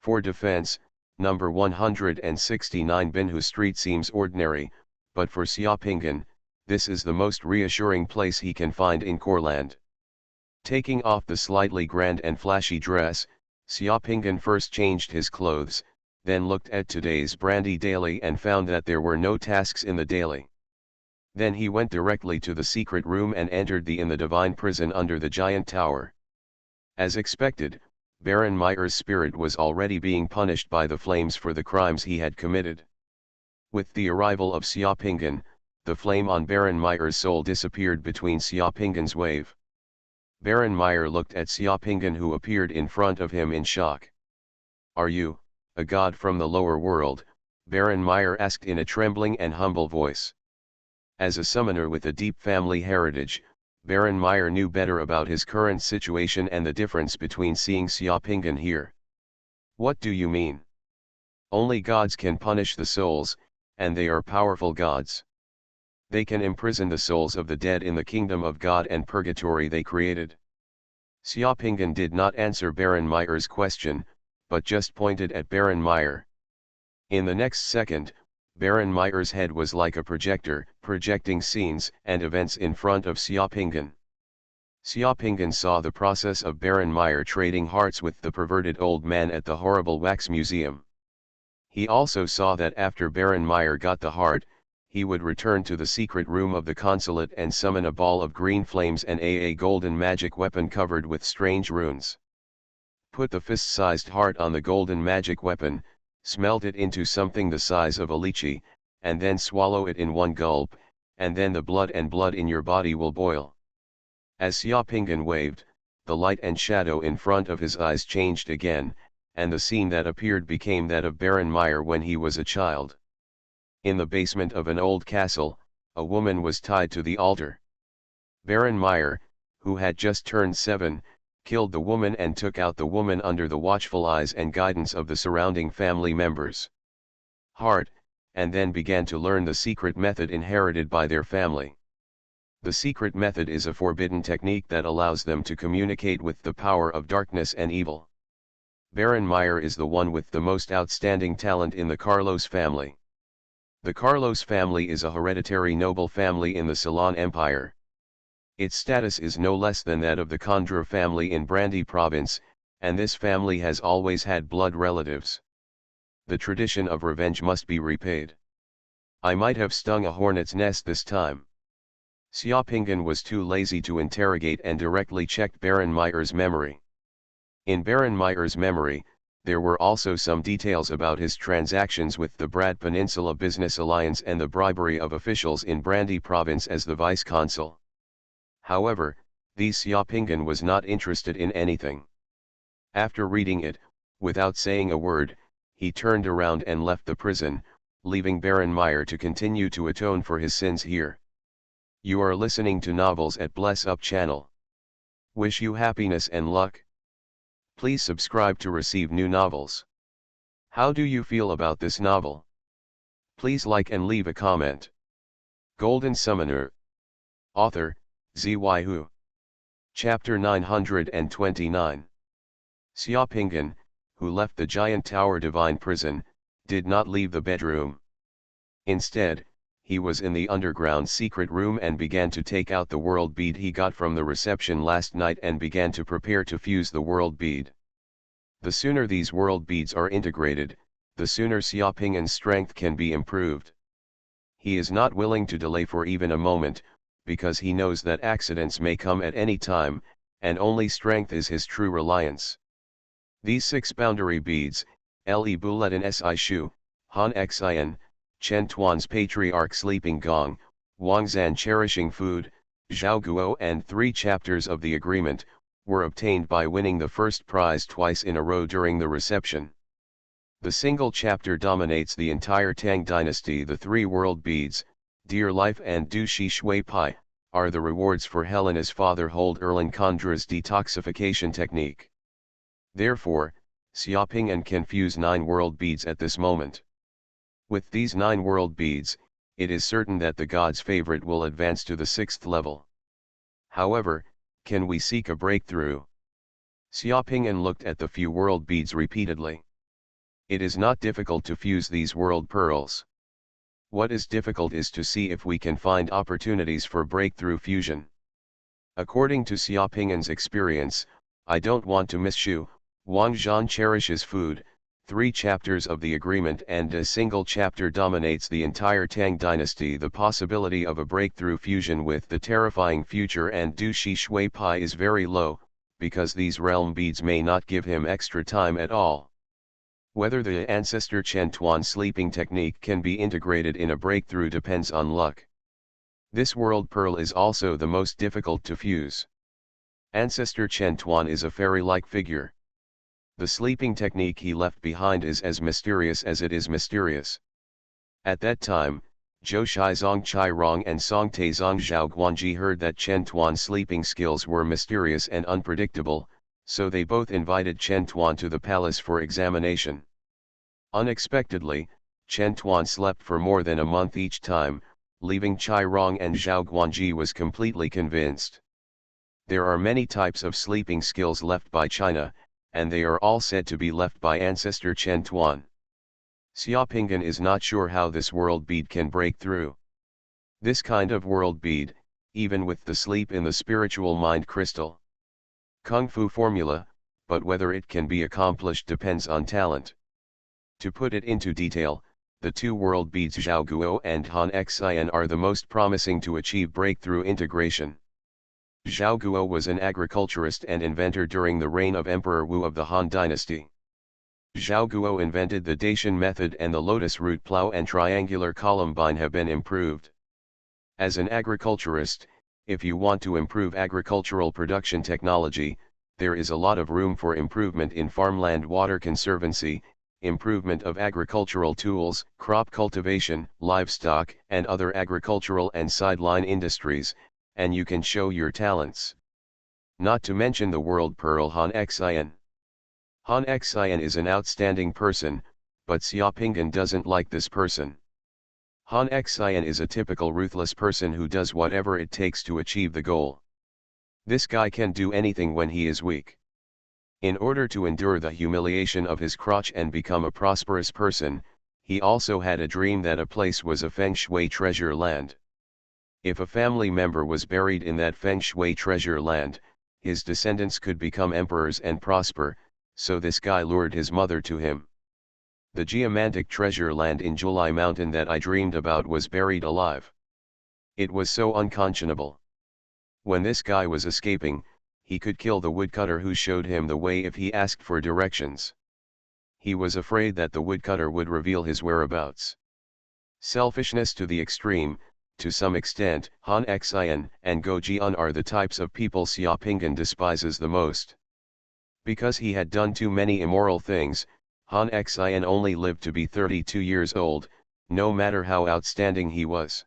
A: For defense, number 169 Binhu Street seems ordinary, but for Xiaopinghan, this is the most reassuring place he can find in Courland. Taking off the slightly grand and flashy dress, Xiaopinghan first changed his clothes, then looked at today's brandy daily and found that there were no tasks in the daily. Then he went directly to the secret room and entered the divine prison under the giant tower. As expected, Baron Meyer's spirit was already being punished by the flames for the crimes he had committed. With the arrival of Xiaopinghan, the flame on Baron Meyer's soul disappeared between Xiaopinghan's wave. Baron Meyer looked at Xiaopinghan, who appeared in front of him in shock. "Are you, a god from the lower world?" Baron Meyer asked in a trembling and humble voice. As a summoner with a deep family heritage, Baron Meyer knew better about his current situation and the difference between seeing Xiaopinghan here. What do you mean? Only gods can punish the souls, and they are powerful gods. They can imprison the souls of the dead in the kingdom of God and purgatory they created. Xiaopinghan did not answer Baron Meyer's question, but just pointed at Baron Meyer. In the next second, Baron Meyer's head was like a projector, projecting scenes and events in front of Xiaopinghan. Xiaopinghan saw the process of Baron Meyer trading hearts with the perverted old man at the horrible wax museum. He also saw that after Baron Meyer got the heart, he would return to the secret room of the consulate and summon a ball of green flames and a golden magic weapon covered with strange runes. Put the fist-sized heart on the golden magic weapon, smelt it into something the size of a lychee, and then swallow it in one gulp, and then the blood in your body will boil. As Xiaopinghan waved, the light and shadow in front of his eyes changed again, and the scene that appeared became that of Baron Meyer when he was a child. In the basement of an old castle, a woman was tied to the altar. Baron Meyer, who had just turned 7, killed the woman and took out the woman under the watchful eyes and guidance of the surrounding family members. Heart, and then began to learn the secret method inherited by their family. The secret method is a forbidden technique that allows them to communicate with the power of darkness and evil. Baron Meyer is the one with the most outstanding talent in the Carlos family. The Carlos family is a hereditary noble family in the Ceylon Empire. Its status is no less than that of the Khandra family in Brandy province, and this family has always had blood relatives. The tradition of revenge must be repaid. I might have stung a hornet's nest this time. Xiaopinghan was too lazy to interrogate and directly checked Baron Meyer's memory. In Baron Meyer's memory, there were also some details about his transactions with the Brad Peninsula Business Alliance and the bribery of officials in Brandy province as the vice-consul. However, these Xiaopinghan was not interested in anything. After reading it, without saying a word, he turned around and left the prison, leaving Baron Meyer to continue to atone for his sins here. You are listening to Novels at Bless Up channel. Wish you happiness and luck. Please subscribe to receive new novels. How do you feel about this novel? Please like and leave a comment. Golden Summoner. Author, Xuanhuan. Chapter 929. Xiaopinghan, who left the giant tower divine prison, did not leave the bedroom. Instead, he was in the underground secret room and began to take out the world bead he got from the reception last night and began to prepare to fuse the world bead. The sooner these world beads are integrated, the sooner Xiaopinghan's strength can be improved. He is not willing to delay for even a moment, because he knows that accidents may come at any time, and only strength is his true reliance. These 6 boundary beads, Le Bulletin Si Shu, Han Xin, Chen Tuan's Patriarch Sleeping Gong, Wang Zan Cherishing Food, Zhao Guo and 3 chapters of the agreement, were obtained by winning the first prize twice in a row during the reception. The single chapter dominates the entire Tang dynasty. The 3 world beads, Dear Life and Du Shi Shui Pai, are the rewards for Helena's father Hold Erlin Kondra's detoxification technique. Therefore, Xiaopinghan can fuse 9 world beads at this moment. With these 9 world beads, it is certain that the god's favorite will advance to the 6th level. However, can we seek a breakthrough? Xiaopinghan looked at the few world beads repeatedly. It is not difficult to fuse these world pearls. What is difficult is to see if we can find opportunities for breakthrough fusion. According to Xiaopinghan's experience, I don't want to miss Shu. Wang Zhan cherishes food. 3 chapters of the agreement and a single chapter dominates the entire Tang dynasty. The possibility of a breakthrough fusion with the terrifying future and Du Shi Shui Pai is very low, because these realm beads may not give him extra time at all. Whether the ancestor Chen Tuan sleeping technique can be integrated in a breakthrough depends on luck. This world pearl is also the most difficult to fuse. Ancestor Chen Tuan is a fairy-like figure. The sleeping technique he left behind is as mysterious as it is mysterious. At that time, Zhou Shizong Chai Rong and Song Taizong Zhao Guanji heard that Chen Tuan's sleeping skills were mysterious and unpredictable, so they both invited Chen Tuan to the palace for examination. Unexpectedly, Chen Tuan slept for more than a month each time, leaving Chai Rong, and Zhao Guanji was completely convinced. There are many types of sleeping skills left by China, and they are all said to be left by ancestor Chen Tuan. Xiaopingan is not sure how this world bead can break through. This kind of world bead, even with the sleep in the spiritual mind crystal. Kung Fu formula, but whether it can be accomplished depends on talent. To put it into detail, the two world beads Zhao Guo and Han Xian are the most promising to achieve breakthrough integration. Zhao Guo was an agriculturist and inventor during the reign of Emperor Wu of the Han dynasty. Zhao Guo invented the Dacian method, and the lotus root plow and triangular columbine have been improved. As an agriculturist, if you want to improve agricultural production technology, there is a lot of room for improvement in farmland water conservancy, improvement of agricultural tools, crop cultivation, livestock, and other agricultural and sideline industries, and you can show your talents. Not to mention the world pearl Han Xian. Han Xian is an outstanding person, but Xiaopingan doesn't like this person. Han Xian is a typical ruthless person who does whatever it takes to achieve the goal. This guy can do anything when he is weak. In order to endure the humiliation of his crotch and become a prosperous person, he also had a dream that a place was a feng shui treasure land. If a family member was buried in that feng shui treasure land, his descendants could become emperors and prosper, so this guy lured his mother to him. The geomantic treasure land in Julai Mountain that I dreamed about was buried alive. It was so unconscionable. When this guy was escaping, he could kill the woodcutter who showed him the way if he asked for directions. He was afraid that the woodcutter would reveal his whereabouts. Selfishness to the extreme. To some extent, Han Xian and Go Jian are the types of people Xiaopingan despises the most. Because he had done too many immoral things, Han Xian only lived to be 32 years old, no matter how outstanding he was.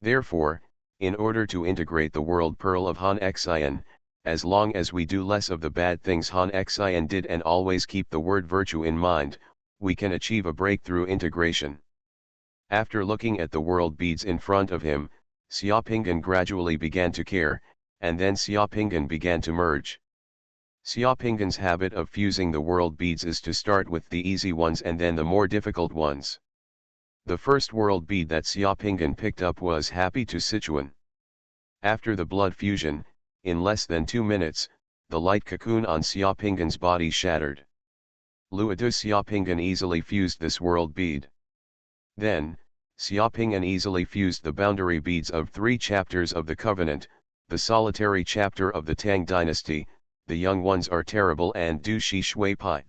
A: Therefore, in order to integrate the world pearl of Han Xian, as long as we do less of the bad things Han Xian did and always keep the word virtue in mind, we can achieve a breakthrough integration. After looking at the world beads in front of him, Xiaopingan gradually began to care, and then Xiaopingan began to merge. Xiaopingan's habit of fusing the world beads is to start with the easy ones and then the more difficult ones. The first world bead that Xiaopingan picked up was Happy to Sichuan. After the blood fusion, in less than 2 minutes, the light cocoon on Xiaopingan's body shattered. Luodu Xiaopingan easily fused this world bead. Then, Xiaopingan easily fused the boundary beads of 3 chapters of the Covenant, the solitary chapter of the Tang dynasty, the young ones are terrible and Du Shi Shui Pai.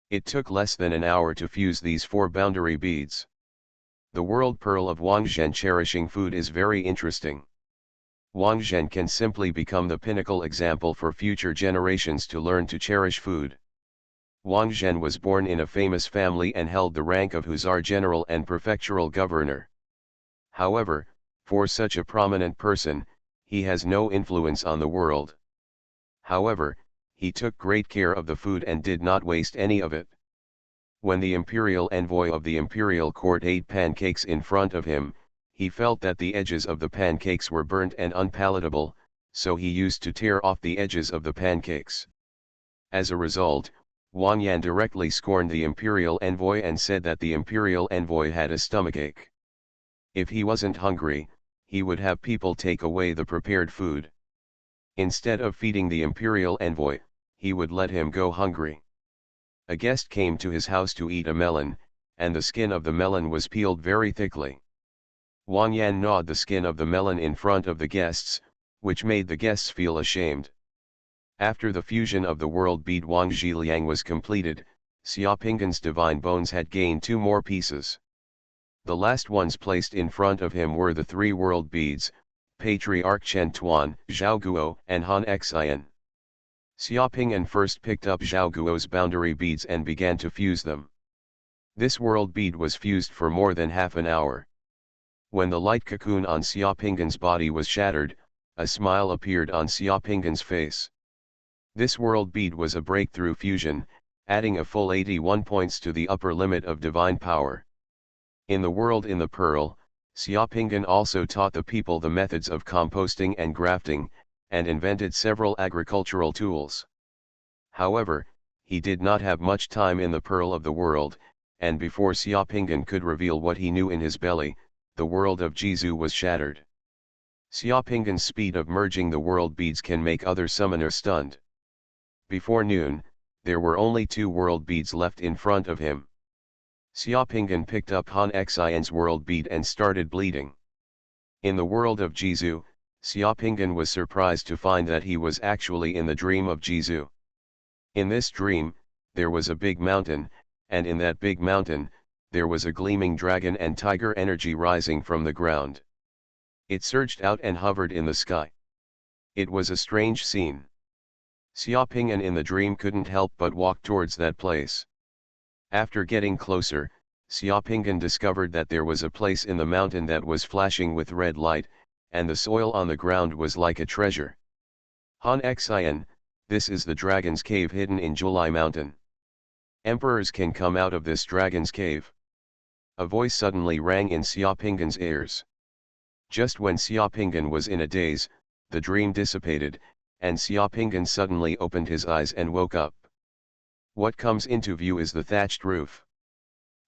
A: It took less than an hour to fuse these 4 boundary beads. The world pearl of Wang Zhen cherishing food is very interesting. Wang Zhen can simply become the pinnacle example for future generations to learn to cherish food. Wang Zhen was born in a famous family and held the rank of Hussar general and prefectural governor. However, for such a prominent person, he has no influence on the world. However, he took great care of the food and did not waste any of it. When the imperial envoy of the imperial court ate pancakes in front of him, he felt that the edges of the pancakes were burnt and unpalatable, so he used to tear off the edges of the pancakes. As a result, Wang Yan directly scorned the imperial envoy and said that the imperial envoy had a stomachache. If he wasn't hungry, he would have people take away the prepared food. Instead of feeding the imperial envoy, he would let him go hungry. A guest came to his house to eat a melon, and the skin of the melon was peeled very thickly. Wang Yan gnawed the skin of the melon in front of the guests, which made the guests feel ashamed. After the fusion of the world bead Wang Zhiliang was completed, Xiaopingan's divine bones had gained 2 more pieces. The last ones placed in front of him were the 3 world beads, Patriarch Chen Tuan, Zhao Guo, and Han Xian. Xiaopingan first picked up Zhao Guo's boundary beads and began to fuse them. This world bead was fused for more than half an hour. When the light cocoon on Xiaoping's body was shattered, a smile appeared on Xiaoping's face. This world bead was a breakthrough fusion, adding a full 81 points to the upper limit of divine power. In the world in the pearl, Xiaoping also taught the people the methods of composting and grafting, and invented several agricultural tools. However, he did not have much time in the pearl of the world, and before Xiaoping could reveal what he knew in his belly, the world of Jizu was shattered. Xiaoping's speed of merging the world beads can make other summoners stunned. Before noon, there were only 2 world beads left in front of him. Xiaoping picked up Han Xian's world bead and started bleeding. In the world of Jizu, Xiaoping was surprised to find that he was actually in the dream of Jizu. In this dream, there was a big mountain, and in that big mountain, there was a gleaming dragon and tiger energy rising from the ground. It surged out and hovered in the sky. It was a strange scene. Xiaoping in the dream couldn't help but walk towards that place. After getting closer, Xiaoping discovered that there was a place in the mountain that was flashing with red light, and the soil on the ground was like a treasure. Han Xian, this is the dragon's cave hidden in Julai Mountain. Emperors can come out of this dragon's cave. A voice suddenly rang in Xiaoping's ears. Just when Xiaoping was in a daze, the dream dissipated, and Xiaoping suddenly opened his eyes and woke up. What comes into view is the thatched roof.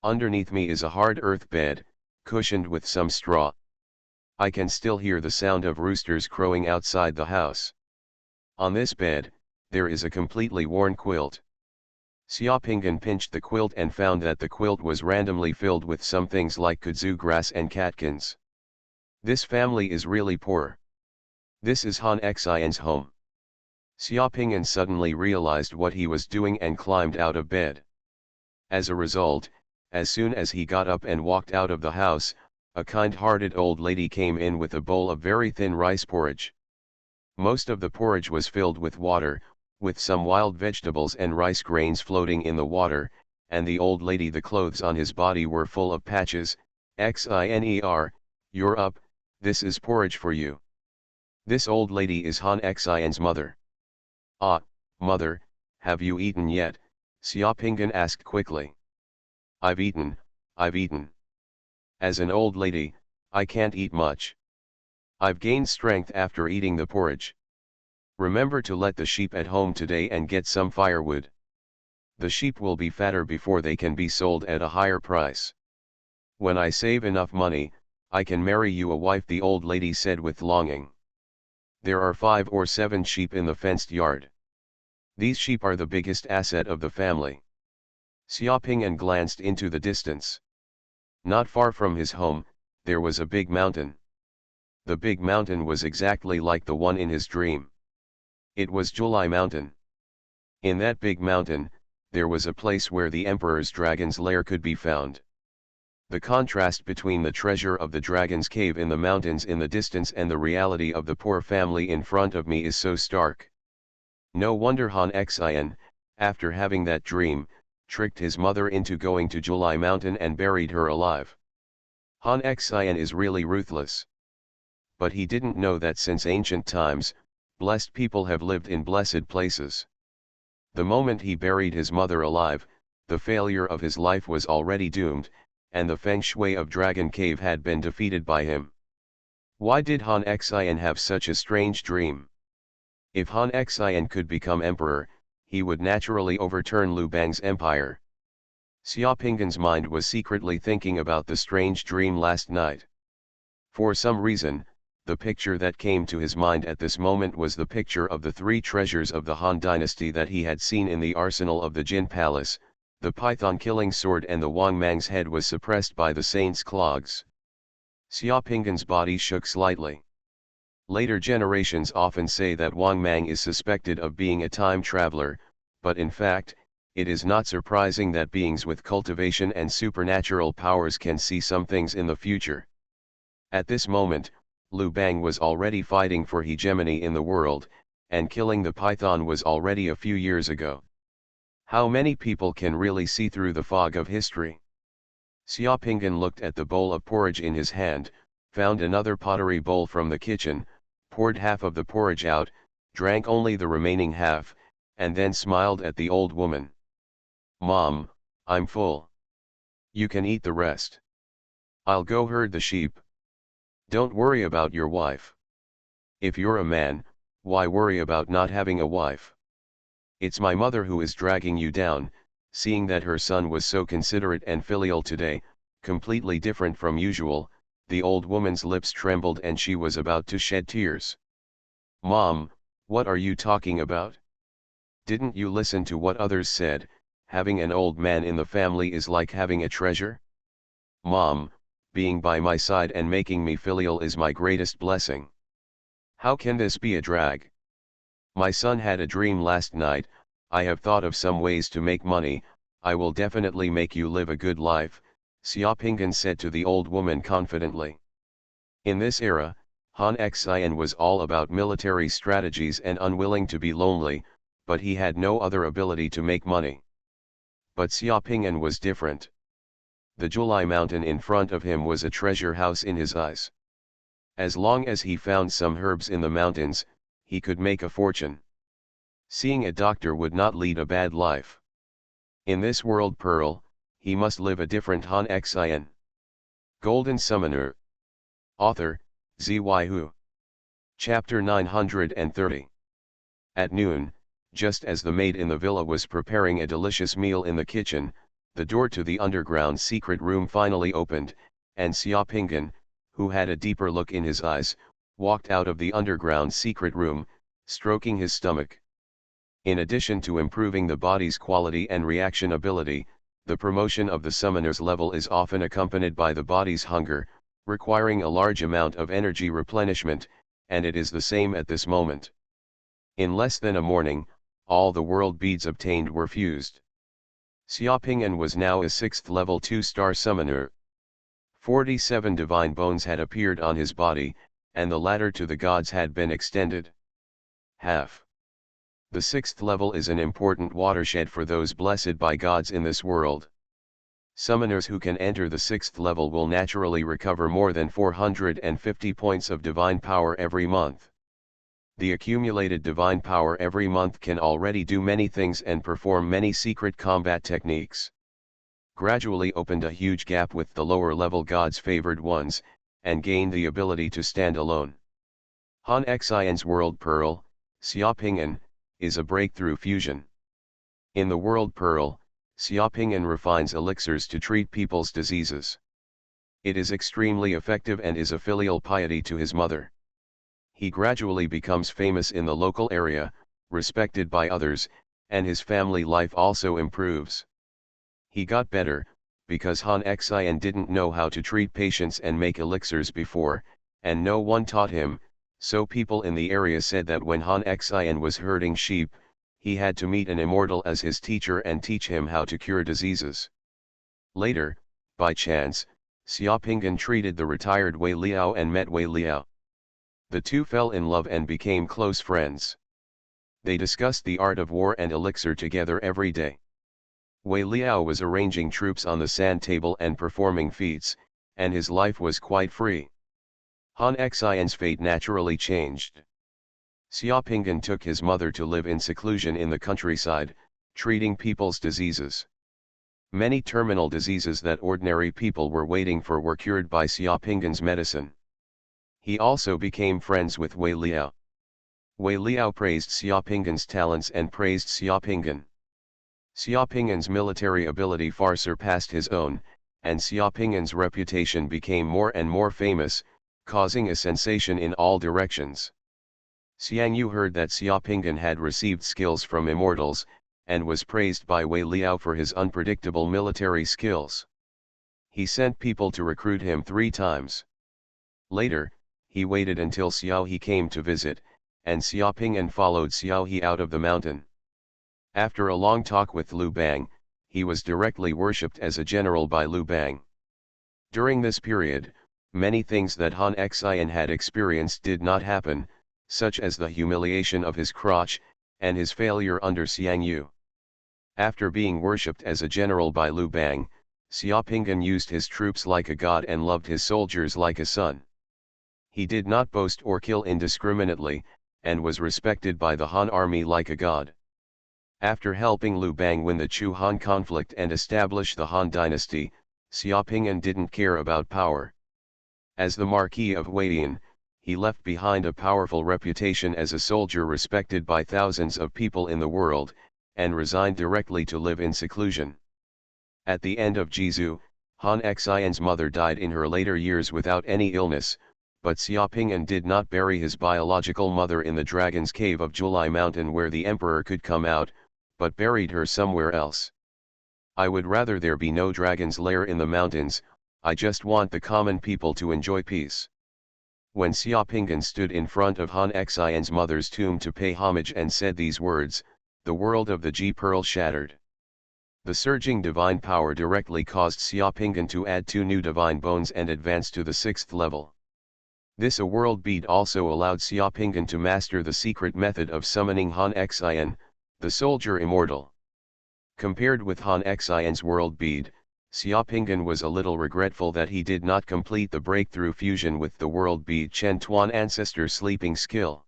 A: Underneath me is a hard earth bed, cushioned with some straw. I can still hear the sound of roosters crowing outside the house. On this bed, there is a completely worn quilt. Xiaoping pinched the quilt and found that the quilt was randomly filled with some things like kudzu grass and catkins. This family is really poor. This is Han Xian's home. Xiaoping suddenly realized what he was doing and climbed out of bed. As a result, as soon as he got up and walked out of the house, a kind-hearted old lady came in with a bowl of very thin rice porridge. Most of the porridge was filled with water, with some wild vegetables and rice grains floating in the water, and the old lady, the clothes on his body were full of patches. Xiner, you're up, this is porridge for you. This old lady is Han Xian's mother. Ah, mother, have you eaten yet? Xiaoping asked quickly. I've eaten. As an old lady, I can't eat much. I've gained strength after eating the porridge. Remember to let the sheep at home today and get some firewood. The sheep will be fatter before they can be sold at a higher price. When I save enough money, I can marry you a wife, the old lady said with longing. There are 5 or 7 sheep in the fenced yard. These sheep are the biggest asset of the family. Xiaoping glanced into the distance. Not far from his home, there was a big mountain. The big mountain was exactly like the one in his dream. It was Julai Mountain. In that big mountain, there was a place where the Emperor's dragon's lair could be found. The contrast between the treasure of the dragon's cave in the mountains in the distance and the reality of the poor family in front of me is so stark. No wonder Han Xian, after having that dream, tricked his mother into going to Julai Mountain and buried her alive. Han Xian is really ruthless. But he didn't know that since ancient times, blessed people have lived in blessed places. The moment he buried his mother alive, the failure of his life was already doomed, and the feng shui of Dragon Cave had been defeated by him. Why did Han Xian have such a strange dream? If Han Xian could become emperor, he would naturally overturn Liu Bang's empire. Xiaoping's mind was secretly thinking about the strange dream last night. For some reason, the picture that came to his mind at this moment was the picture of the 3 treasures of the Han dynasty that he had seen in the arsenal of the Jin Palace. The python-killing sword and the Wang Mang's head was suppressed by the saint's clogs. Xiaoping's body shook slightly. Later generations often say that Wang Mang is suspected of being a time traveler, but in fact, it is not surprising that beings with cultivation and supernatural powers can see some things in the future. At this moment, Liu Bang was already fighting for hegemony in the world, and killing the python was already a few years ago. How many people can really see through the fog of history? Xiaoping looked at the bowl of porridge in his hand, found another pottery bowl from the kitchen, poured half of the porridge out, drank only the remaining half, and then smiled at the old woman. "Mom, I'm full. You can eat the rest. I'll go herd the sheep. Don't worry about your wife. If you're a man, why worry about not having a wife? It's my mother who is dragging you down." Seeing that her son was so considerate and filial today, completely different from usual, the old woman's lips trembled and she was about to shed tears. "Mom, what are you talking about? Didn't you listen to what others said? Having an old man in the family is like having a treasure? Mom, being by my side and making me filial is my greatest blessing. How can this be a drag? My son had a dream last night. I have thought of some ways to make money. I will definitely make you live a good life," Xiaopinghan said to the old woman confidently. In this era, Han Xian was all about military strategies and unwilling to be lonely, but he had no other ability to make money. But Xiaopinghan was different. The Julai mountain in front of him was a treasure house in his eyes. As long as he found some herbs in the mountains, he could make a fortune. Seeing a doctor would not lead a bad life. In this world Pearl, he must live a different Han Xian. Golden Summoner. Author, Xuanhuan. Chapter 930. At noon, just as the maid in the villa was preparing a delicious meal in the kitchen, the door to the underground secret room finally opened, and Xiaopinghan, who had a deeper look in his eyes, walked out of the underground secret room, stroking his stomach. In addition to improving the body's quality and reaction ability, the promotion of the summoner's level is often accompanied by the body's hunger, requiring a large amount of energy replenishment, and it is the same at this moment. In less than a morning, all the world beads obtained were fused. Xiaopinghan was now a 6th level 2-star summoner. 47 divine bones had appeared on his body, and the ladder to the gods had been extended. Half. The 6th level is an important watershed for those blessed by gods in this world. Summoners who can enter the 6th level will naturally recover more than 450 points of divine power every month. The accumulated divine power every month can already do many things and perform many secret combat techniques. Gradually opened a huge gap with the lower level gods' favored ones, and gained the ability to stand alone. Han Xian's World Pearl, Xiaopinghan, is a breakthrough fusion. In the World Pearl, Xiaopinghan refines elixirs to treat people's diseases. It is extremely effective and is a filial piety to his mother. He gradually becomes famous in the local area, respected by others, and his family life also improves. He got better, because Han Xian didn't know how to treat patients and make elixirs before, and no one taught him, so people in the area said that when Han Xian was herding sheep, he had to meet an immortal as his teacher and teach him how to cure diseases. Later, by chance, Xiaopinghan treated the retired Wei Liao and met Wei Liao. The two fell in love and became close friends. They discussed the art of war and elixir together every day. Wei Liao was arranging troops on the sand table and performing feats, and his life was quite free. Han Xian's fate naturally changed. Xiaopinghan took his mother to live in seclusion in the countryside, treating people's diseases. Many terminal diseases that ordinary people were waiting for were cured by Xiaopinghan's medicine. He also became friends with Wei Liao. Wei Liao praised Xiaopinghan's talents and praised Xiaopinghan. Xiaopinghan's military ability far surpassed his own, and Xiaopinghan's reputation became more and more famous, causing a sensation in all directions. Xiangyu heard that Xiaopinghan had received skills from immortals, and was praised by Wei Liao for his unpredictable military skills. He sent people to recruit him 3 times. Later, he waited until Xiao He came to visit, and Xiaopinghan followed Xiao He out of the mountain. After a long talk with Liu Bang, he was directly worshipped as a general by Liu Bang. During this period, many things that Han Xian had experienced did not happen, such as the humiliation of his crotch, and his failure under Xiangyu. After being worshipped as a general by Liu Bang, Xiaopinghan used his troops like a god and loved his soldiers like a son.
B: He did not boast or kill indiscriminately, and was respected by the Han army like a god. After helping Liu Bang win the Chu-Han conflict and establish the Han dynasty, Xiaoping'an didn't care about power. As the Marquis of Wadian, he left behind a powerful reputation as a soldier respected by thousands of people in the world, and resigned directly to live in seclusion. At the end of Jizu, Han Xian's mother died in her later years without any illness, but Xiaoping'an did not bury his biological mother in the Dragon's Cave of Julai Mountain where the emperor could come out, but buried her somewhere else. I would rather there be no dragon's lair in the mountains, I just want the common people to enjoy peace. When Xiaoping'an stood in front of Han Xian's mother's tomb to pay homage and said these words, the world of the Ji-Pearl shattered. The surging divine power directly caused Xiaoping'an to add 2 new divine bones and advance to the 6th level. This a world bead also allowed Xiaoping'an to master the secret method of summoning Han Xian, the soldier immortal. Compared with Han Xian's world bead, Xiaoping'an was a little regretful that he did not complete the breakthrough fusion with the world bead Chen Tuan ancestor sleeping skill.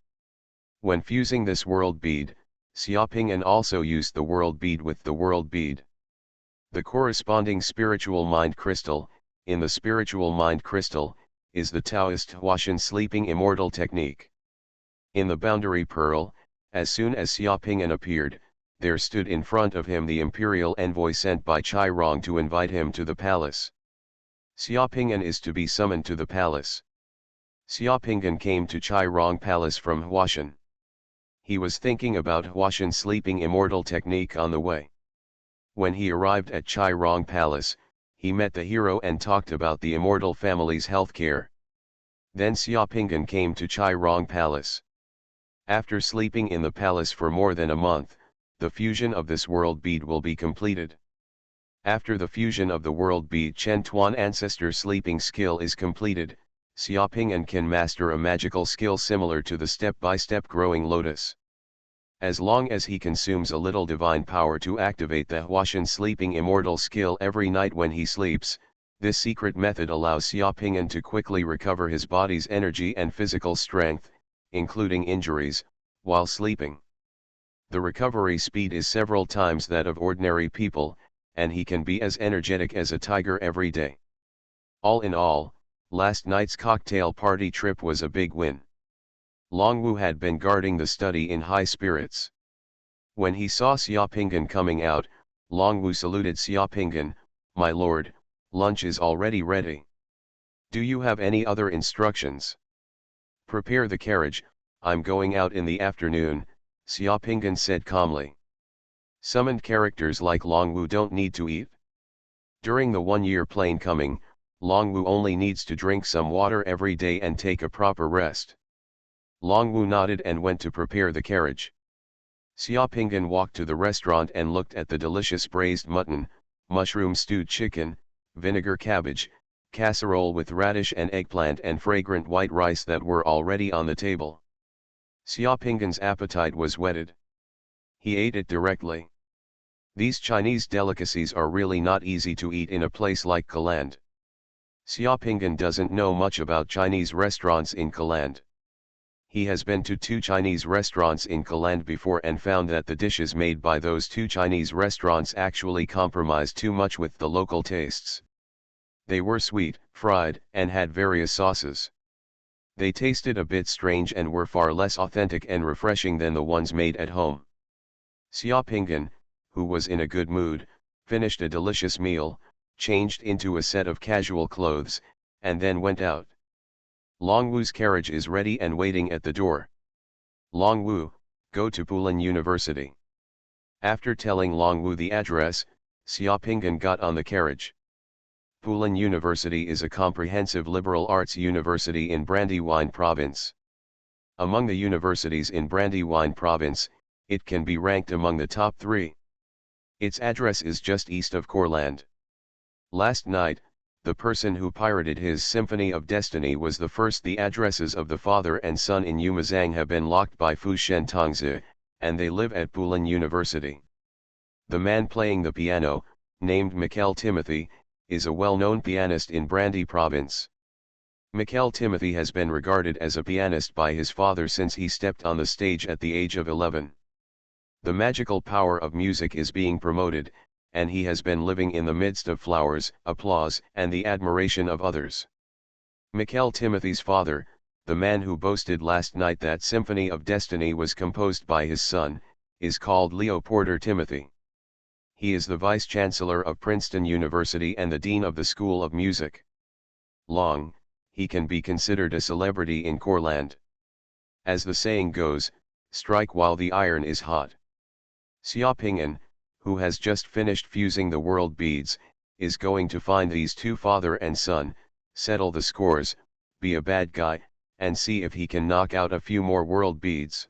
B: When fusing this world bead, Xiaoping'an also used the world bead with the world bead. The corresponding spiritual mind crystal, in the spiritual mind crystal, is the Taoist Huashan sleeping immortal technique. In the boundary pearl, as soon as Xiaoping'an appeared, there stood in front of him the imperial envoy sent by Chai Rong to invite him to the palace. Xiaoping'an is to be summoned to the palace. Xiaoping'an came to Chai Rong palace from Huashan. He was thinking about Huashan sleeping immortal technique on the way. When he arrived at Chai Rong palace, he met the hero and talked about the immortal family's healthcare. Then Xiaoping'an came to Chai Rong palace. After sleeping in the palace for more than a month, the fusion of this world bead will be completed. After the fusion of the world bead Chen Tuan ancestor sleeping skill is completed, Xiaoping'an can master a magical skill similar to the step-by-step growing lotus. As long as he consumes a little divine power to activate the Huashan sleeping immortal skill every night when he sleeps, this secret method allows Xiaoping'an to quickly recover his body's energy and physical strength, including injuries, while sleeping. The recovery speed is several times that of ordinary people, and he can be as energetic as a tiger every day. All in all, last night's cocktail party trip was a big win. Longwu had been guarding the study in high spirits. When he saw Xiaoping'an coming out, Longwu saluted Xiaoping'an, "My lord, lunch is already ready. Do you have any other instructions?" "Prepare the carriage, I'm going out in the afternoon," Xiaoping'an said calmly. Summoned characters like Longwu don't need to eat. During the 1-year plane coming, Longwu only needs to drink some water every day and take a proper rest. Longwu nodded and went to prepare the carriage. Xiaoping'an walked to the restaurant and looked at the delicious braised mutton, mushroom stewed chicken, vinegar cabbage, casserole with radish and eggplant and fragrant white rice that were already on the table. Xiaoping'an's appetite was whetted. He ate it directly. These Chinese delicacies are really not easy to eat in a place like Kaland. Xiaoping'an doesn't know much about Chinese restaurants in Kaland. He has been to 2 Chinese restaurants in Kaland before and found that the dishes made by those 2 Chinese restaurants actually compromised too much with the local tastes. They were sweet, fried, and had various sauces. They tasted a bit strange and were far less authentic and refreshing than the ones made at home. Xiaoping'an, who was in a good mood, finished a delicious meal, changed into a set of casual clothes, and then went out. Longwu's carriage is ready and waiting at the door. "Longwu, go to Pulan University." After telling Longwu the address, Xiaoping'an got on the carriage. Pulan University is a comprehensive liberal arts university in Brandywine Province. Among the universities in Brandywine Province, it can be ranked among the top 3. Its address is just east of Korland. Last night, the person who pirated his Symphony of Destiny was the first. The addresses of the father and son in Yumazang have been locked by Fu Shen Tongzi, and they live at Pulan University. The man playing the piano, named Mikhail Timothy, is a well-known pianist in Brandy Province. Mikhail Timothy has been regarded as a pianist by his father since he stepped on the stage at the age of 11. The magical power of music is being promoted, and he has been living in the midst of flowers, applause, and the admiration of others. Mikhail Timothy's father, the man who boasted last night that Symphony of Destiny was composed by his son, is called Leo Porter Timothy. He is the Vice-Chancellor of Princeton University and the Dean of the School of Music. Long, he can be considered a celebrity in Coreland. As the saying goes, strike while the iron is hot. Xiaoping'an, who has just finished fusing the world beads, is going to find these two father and son, settle the scores, be a bad guy, and see if he can knock out a few more world beads.